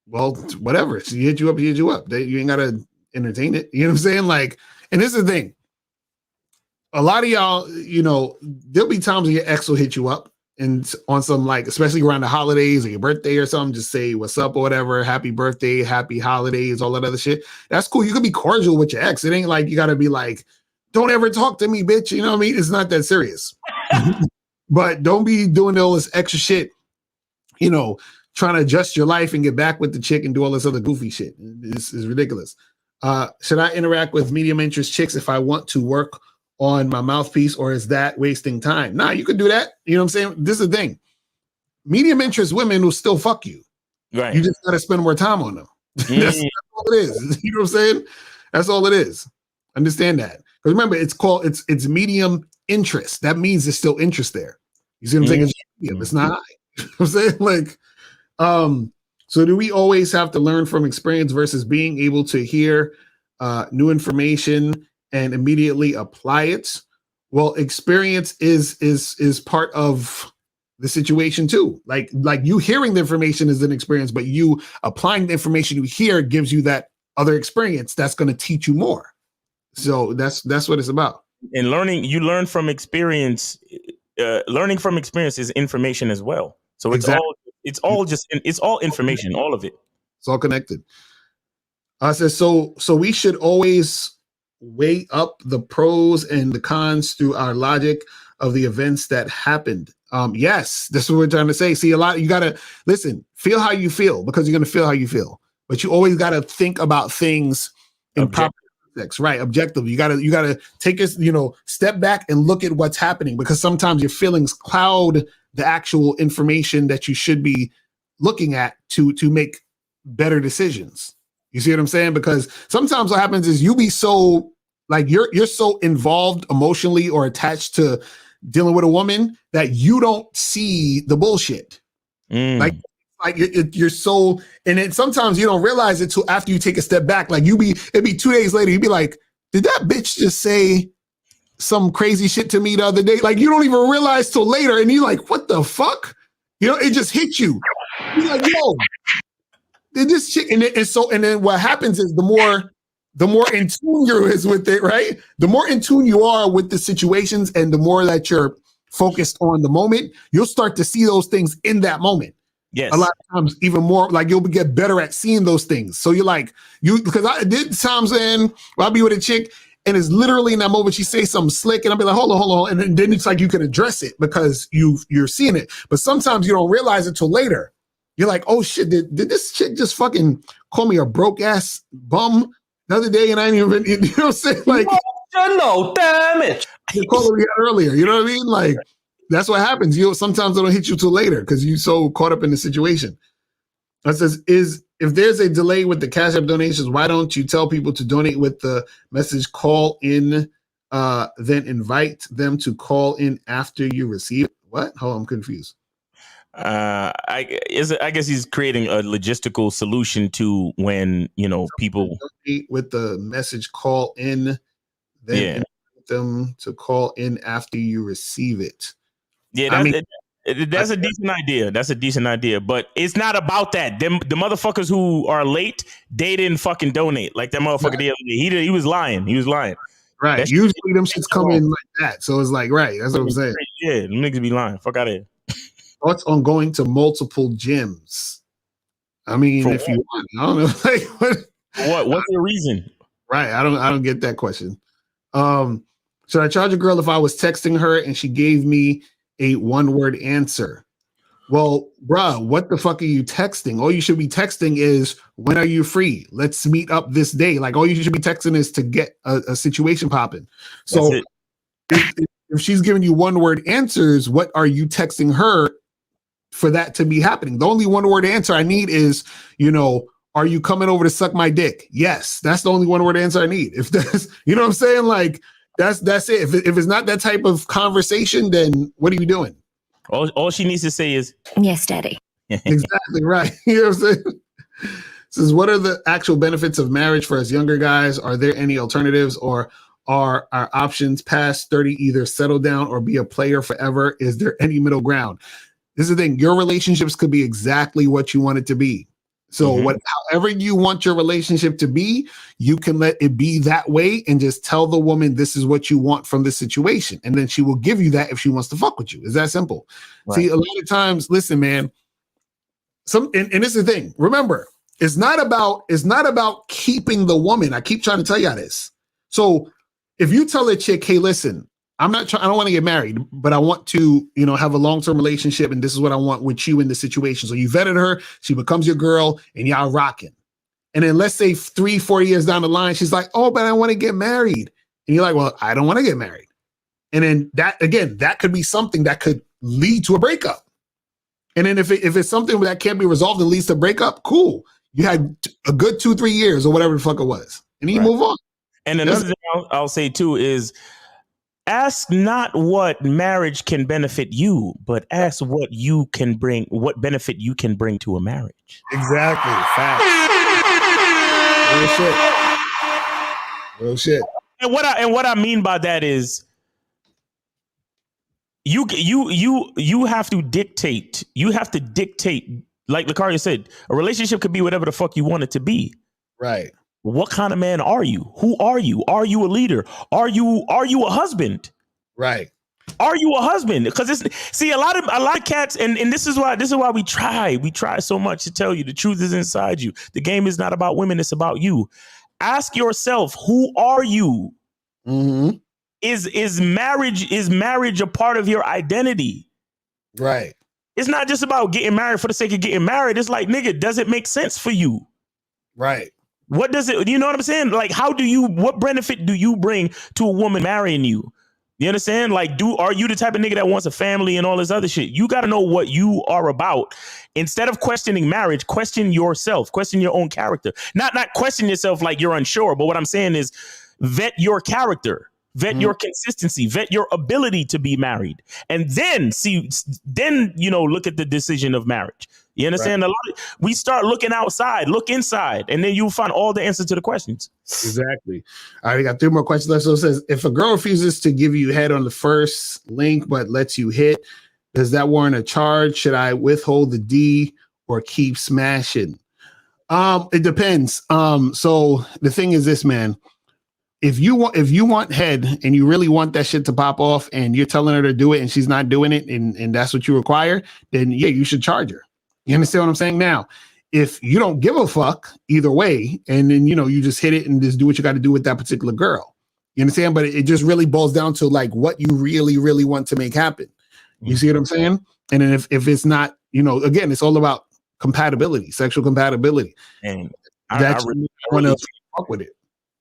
Well, whatever. She hit you up, you ain't got to entertain it. You know what I'm saying? Like, and this is the thing. A lot of y'all, you know, there'll be times when your ex will hit you up and on some, like, especially around the holidays or your birthday or something, just say what's up or whatever, happy birthday, happy holidays, all that other shit. That's cool. You can be cordial with your ex. It ain't like you got to be like, don't ever talk to me, bitch. You know what I mean? It's not that serious. But don't be doing all this extra shit, you know, trying to adjust your life and get back with the chick and do all this other goofy shit. It's ridiculous. Should I interact with medium interest chicks if I want to work on my mouthpiece, or is that wasting time? Nah, you could do that. You know what I'm saying? This is the thing. Medium interest women will still fuck you. Right. You just got to spend more time on them. That's all it is. You know what I'm saying? That's all it is. Understand that. Because remember, it's medium interest. That means there's still interest there. You see what I'm saying? It's medium. It's not high. You know what I'm saying? Like, so do we always have to learn from experience versus being able to hear new information and immediately apply it? Well, experience is part of the situation too. Like you hearing the information is an experience, but you applying the information you hear gives you that other experience that's going to teach you more. So that's what it's about. And you learn from experience. Learning from experience is information as well. So it's all information, all of it. It's all connected. I said, so we should always weigh up the pros and the cons through our logic of the events that happened. Yes, that's what we're trying to say. See, you got to listen, feel how you feel, because you're going to feel how you feel. But you always got to think about things in proper context, right? Objectively. You got to take it, step back and look at what's happening, because sometimes your feelings cloud the actual information that you should be looking at to make better decisions. You see what I'm saying? Because sometimes what happens is you be so, like, you're so involved emotionally or attached to dealing with a woman that you don't see the bullshit. Like you're so, and then sometimes you don't realize it till after you take a step back. Like it'd be 2 days later, you'd be like, did that bitch just say some crazy shit to me the other day? Like, you don't even realize till later, and you're like, what the fuck? It just hit you. You're like, yo. This chick, and then what happens is the more in tune you is with it, right? The more in tune you are with the situations, and the more that you're focused on the moment, you'll start to see those things in that moment. Yes. A lot of times, even more, like you'll get better at seeing those things. So you're like, because I did times I'll be with a chick and it's literally in that moment she say something slick and I'll be like, hold on. And then it's like you can address it because you're seeing it. But sometimes you don't realize it till later. You're like, oh shit, did this chick just fucking call me a broke ass bum the other day and I didn't even, you know what I'm saying? Like, no damage. You called me earlier, you know what I mean? Like, that's what happens. Sometimes it don't hit you till later because you're so caught up in the situation. It says, if there's a delay with the Cash App donations, why don't you tell people to donate with the message call in, then invite them to call in after you receive it? What? Hold on, I'm confused. I guess he's creating a logistical solution to when, people donate with the message call in, then invite them to call in after you receive it. Yeah, that's a decent idea. That's a decent idea, but it's not about that. The motherfuckers who are late, they didn't fucking donate. Like that motherfucker the other day. He was lying. He was lying. Right. Usually them shits come in like that. So it's like, right. That's what I'm saying. Yeah, them niggas be lying. Fuck out of here. Thoughts on going to multiple gyms? I mean, if you want, I don't know. Like what's the reason? Right. I don't get that question. Should I charge a girl if I was texting her and she gave me a one-word answer? Well, bruh, what the fuck are you texting? All you should be texting is, when are you free? Let's meet up this day. Like, all you should be texting is to get a situation popping. So if she's giving you one-word answers, what are you texting her for that to be happening? The only one-word answer I need is, are you coming over to suck my dick? Yes, that's the only one-word answer I need. If that's, you know what I'm saying? Like, that's it. If it's not that type of conversation, then what are you doing? All she needs to say is, yes, daddy. Exactly right. You know what I'm saying? Says, what are the actual benefits of marriage for us younger guys? Are there any alternatives, or are our options past 30 either settle down or be a player forever? Is there any middle ground? This is the thing. Your relationships could be exactly what you want it to be. So however you want your relationship to be, you can let it be that way and just tell the woman this is what you want from this situation. And then she will give you that if she wants to fuck with you. It's that simple. Right. See, a lot of times, listen, man, and this is the thing. Remember, it's not about keeping the woman. I keep trying to tell y'all this. So if you tell a chick, hey, listen, I don't want to get married, but I want to, have a long-term relationship, and this is what I want with you in this situation. So you vetted her, she becomes your girl, and y'all rocking. And then let's say 3-4 years down the line, she's like, oh, but I want to get married. And you're like, well, I don't want to get married. And then that could be something that could lead to a breakup. And then if it's something that can't be resolved and leads to breakup, cool. You had a good 2-3 years or whatever the fuck it was. And then you move on. And another thing I'll say too is, ask not what marriage can benefit you, but ask what benefit you can bring to a marriage. Exactly. Fact. Real shit. And what I mean by that is, you have to dictate. You have to dictate. Like Lucario said, a relationship could be whatever the fuck you want it to be. Right. What kind of man are you? Who are you? Are you a leader? Are you a husband? Right. Are you a husband? Because a lot of cats, and this is why we try so much to tell you the truth is inside you. The game is not about women, it's about you. Ask yourself, who are you? Mm-hmm. Is marriage a part of your identity? Right. It's not just about getting married for the sake of getting married. It's like, nigga, does it make sense for you? Right. What does it, you know what I'm saying? Like, what benefit do you bring to a woman marrying you? You understand? Like, are you the type of nigga that wants a family and all this other shit? You got to know what you are about. Instead of questioning marriage, question yourself, question your own character. Not question yourself like you're unsure. But what I'm saying is, vet your character, vet your consistency, vet your ability to be married. And then look at the decision of marriage. You understand? Right. We start looking outside, look inside, and then you'll find all the answers to the questions. Exactly. All right, we got 3 more questions left. So it says, if a girl refuses to give you head on the first link but lets you hit, does that warrant a charge? Should I withhold the D or keep smashing? It depends. So the thing is this, man. if you want head and you really want that shit to pop off and you're telling her to do it and she's not doing it and that's what you require, then yeah, you should charge her. You understand what I'm saying? Now, if you don't give a fuck either way, and then you just hit it and just do what you got to do with that particular girl. You understand? But it just really boils down to like what you really, really want to make happen. You see what I'm saying? And then if it's not, again, it's all about compatibility, sexual compatibility. And I really want to fuck with it.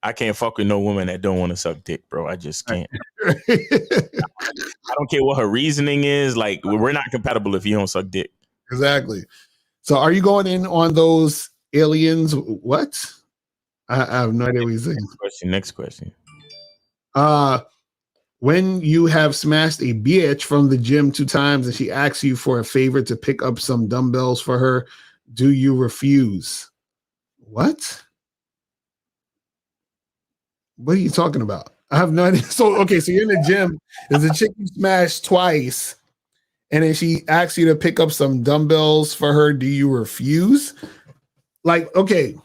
I can't fuck with no woman that don't want to suck dick, bro. I just can't. I don't care what her reasoning is. Like, we're not compatible if you don't suck dick. Exactly. So are you going in on those aliens? What? I have no idea what you're saying. Next question. When you have smashed a bitch from the gym 2 times and she asks you for a favor to pick up some dumbbells for her, do you refuse? What? What are you talking about? I have no idea. So, okay, so you're in the gym. There's a chick you smashed twice, and then she asks you to pick up some dumbbells for her. Do you refuse? Like, okay.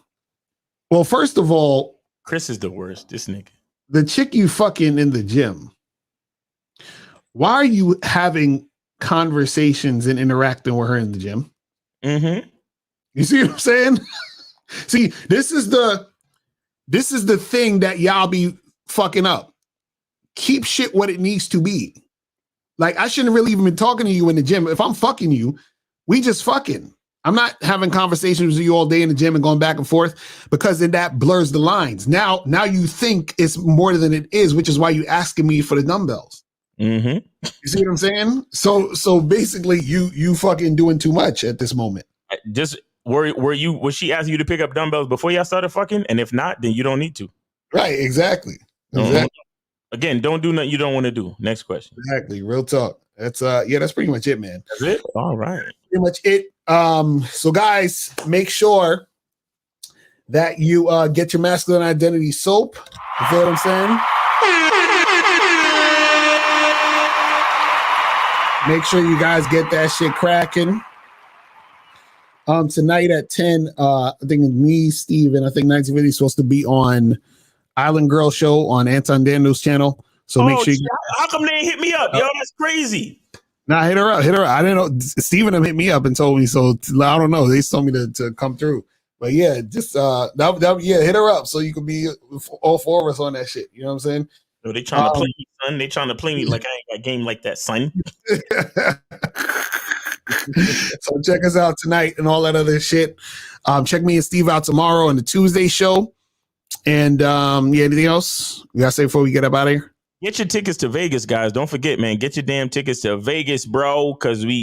Well, first of all, Chris is the worst. This nigga. The chick you fucking in the gym. Why are you having conversations and interacting with her in the gym? Mm-hmm. You see what I'm saying? See, this is the thing that y'all be fucking up. Keep shit what it needs to be. Like, I shouldn't really even be talking to you in the gym. If I'm fucking you, we just fucking. I'm not having conversations with you all day in the gym and going back and forth, because then that blurs the lines. Now you think it's more than it is, which is why you asking me for the dumbbells. Mm-hmm. You see what I'm saying? So basically you fucking doing too much at this moment. Just was she asking you to pick up dumbbells before y'all started fucking? And if not, then you don't need to. Right, exactly. Again, don't do nothing you don't want to do. Next question. Exactly. Real talk. That's that's pretty much it, man. That's it? All right. Pretty much it. So guys, make sure that you get your masculine identity soap. You feel what I'm saying? Make sure you guys get that shit cracking. Tonight at 10, I think me, Steve, and I think 1950 is supposed to be on Island Girl Show on Anton Daniel's channel. So make sure you. How come they ain't hit me up? Yo, that's crazy. Nah, hit her up. I didn't know. Steven hit me up and told me. So I don't know. They told me to come through. But yeah, just hit her up so you can be all 4 of us on that shit. You know what I'm saying? No, they trying to play me, son. They trying to play me like I ain't got a game like that, son. So check us out tonight and all that other shit. Check me and Steve out tomorrow on the Tuesday show. And anything else we gotta say before we get up out of here? Get your tickets to Vegas, guys. Don't forget, man. Get your damn tickets to Vegas, bro. Because we,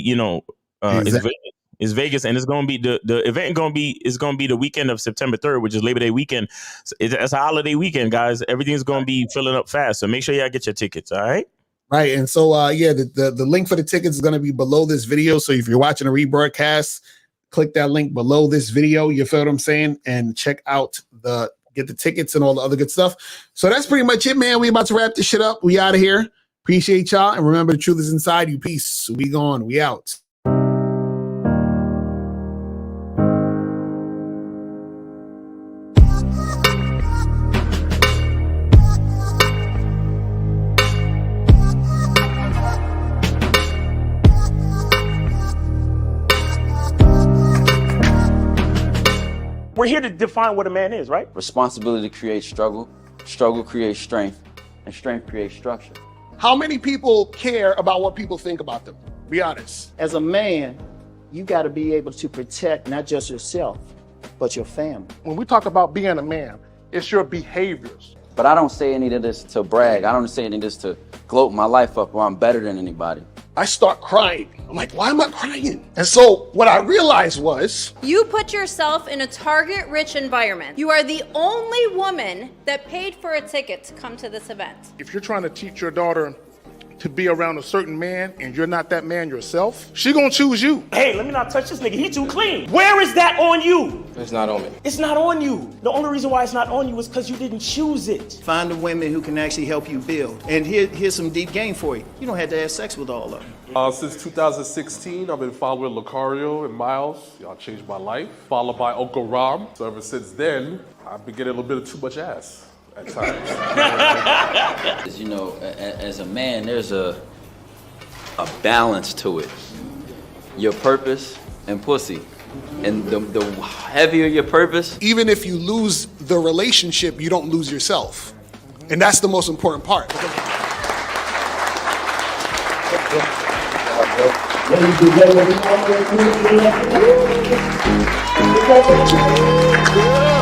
exactly. It's Vegas, and it's gonna be the event. Is gonna be the weekend of September 3rd, which is Labor Day weekend. So it's a holiday weekend, guys. Everything's gonna be filling up fast. So make sure y'all get your tickets. All right. Right. And so the link for the tickets is gonna be below this video. So if you're watching a rebroadcast, click that link below this video. You feel what I'm saying? And check out get the tickets and all the other good stuff. So that's pretty much it, man. We about to wrap this shit up. We out of here. Appreciate y'all. And remember, the truth is inside you. Peace. We gone. We out. We're here to define what a man is, right? Responsibility creates struggle. Struggle creates strength. And strength creates structure. How many people care about what people think about them? Be honest. As a man, you got to be able to protect not just yourself, but your family. When we talk about being a man, it's your behaviors. But I don't say any of this to brag. I don't say any of this to gloat my life up or I'm better than anybody. I start crying. I'm like, why am I crying? And so what I realized was, you put yourself in a target-rich environment. You are the only woman that paid for a ticket to come to this event. If you're trying to teach your daughter to be around a certain man and you're not that man yourself, she gonna choose you. Hey, let me not touch this nigga. He too clean. Where is that on you? It's not on me. It's not on you. The only reason why it's not on you is because you didn't choose it. Find the women who can actually help you build. And here's some deep game for you. You don't have to have sex with all of them. Since 2016, I've been following Lucario and Miles. Y'all changed my life. Followed by Uncle Ram. So ever since then, I've been getting a little bit of too much ass. at times. You know, as a man, there's a balance to it. Your purpose and pussy. And the heavier your purpose. Even if you lose the relationship, you don't lose yourself. And that's the most important part. Yeah.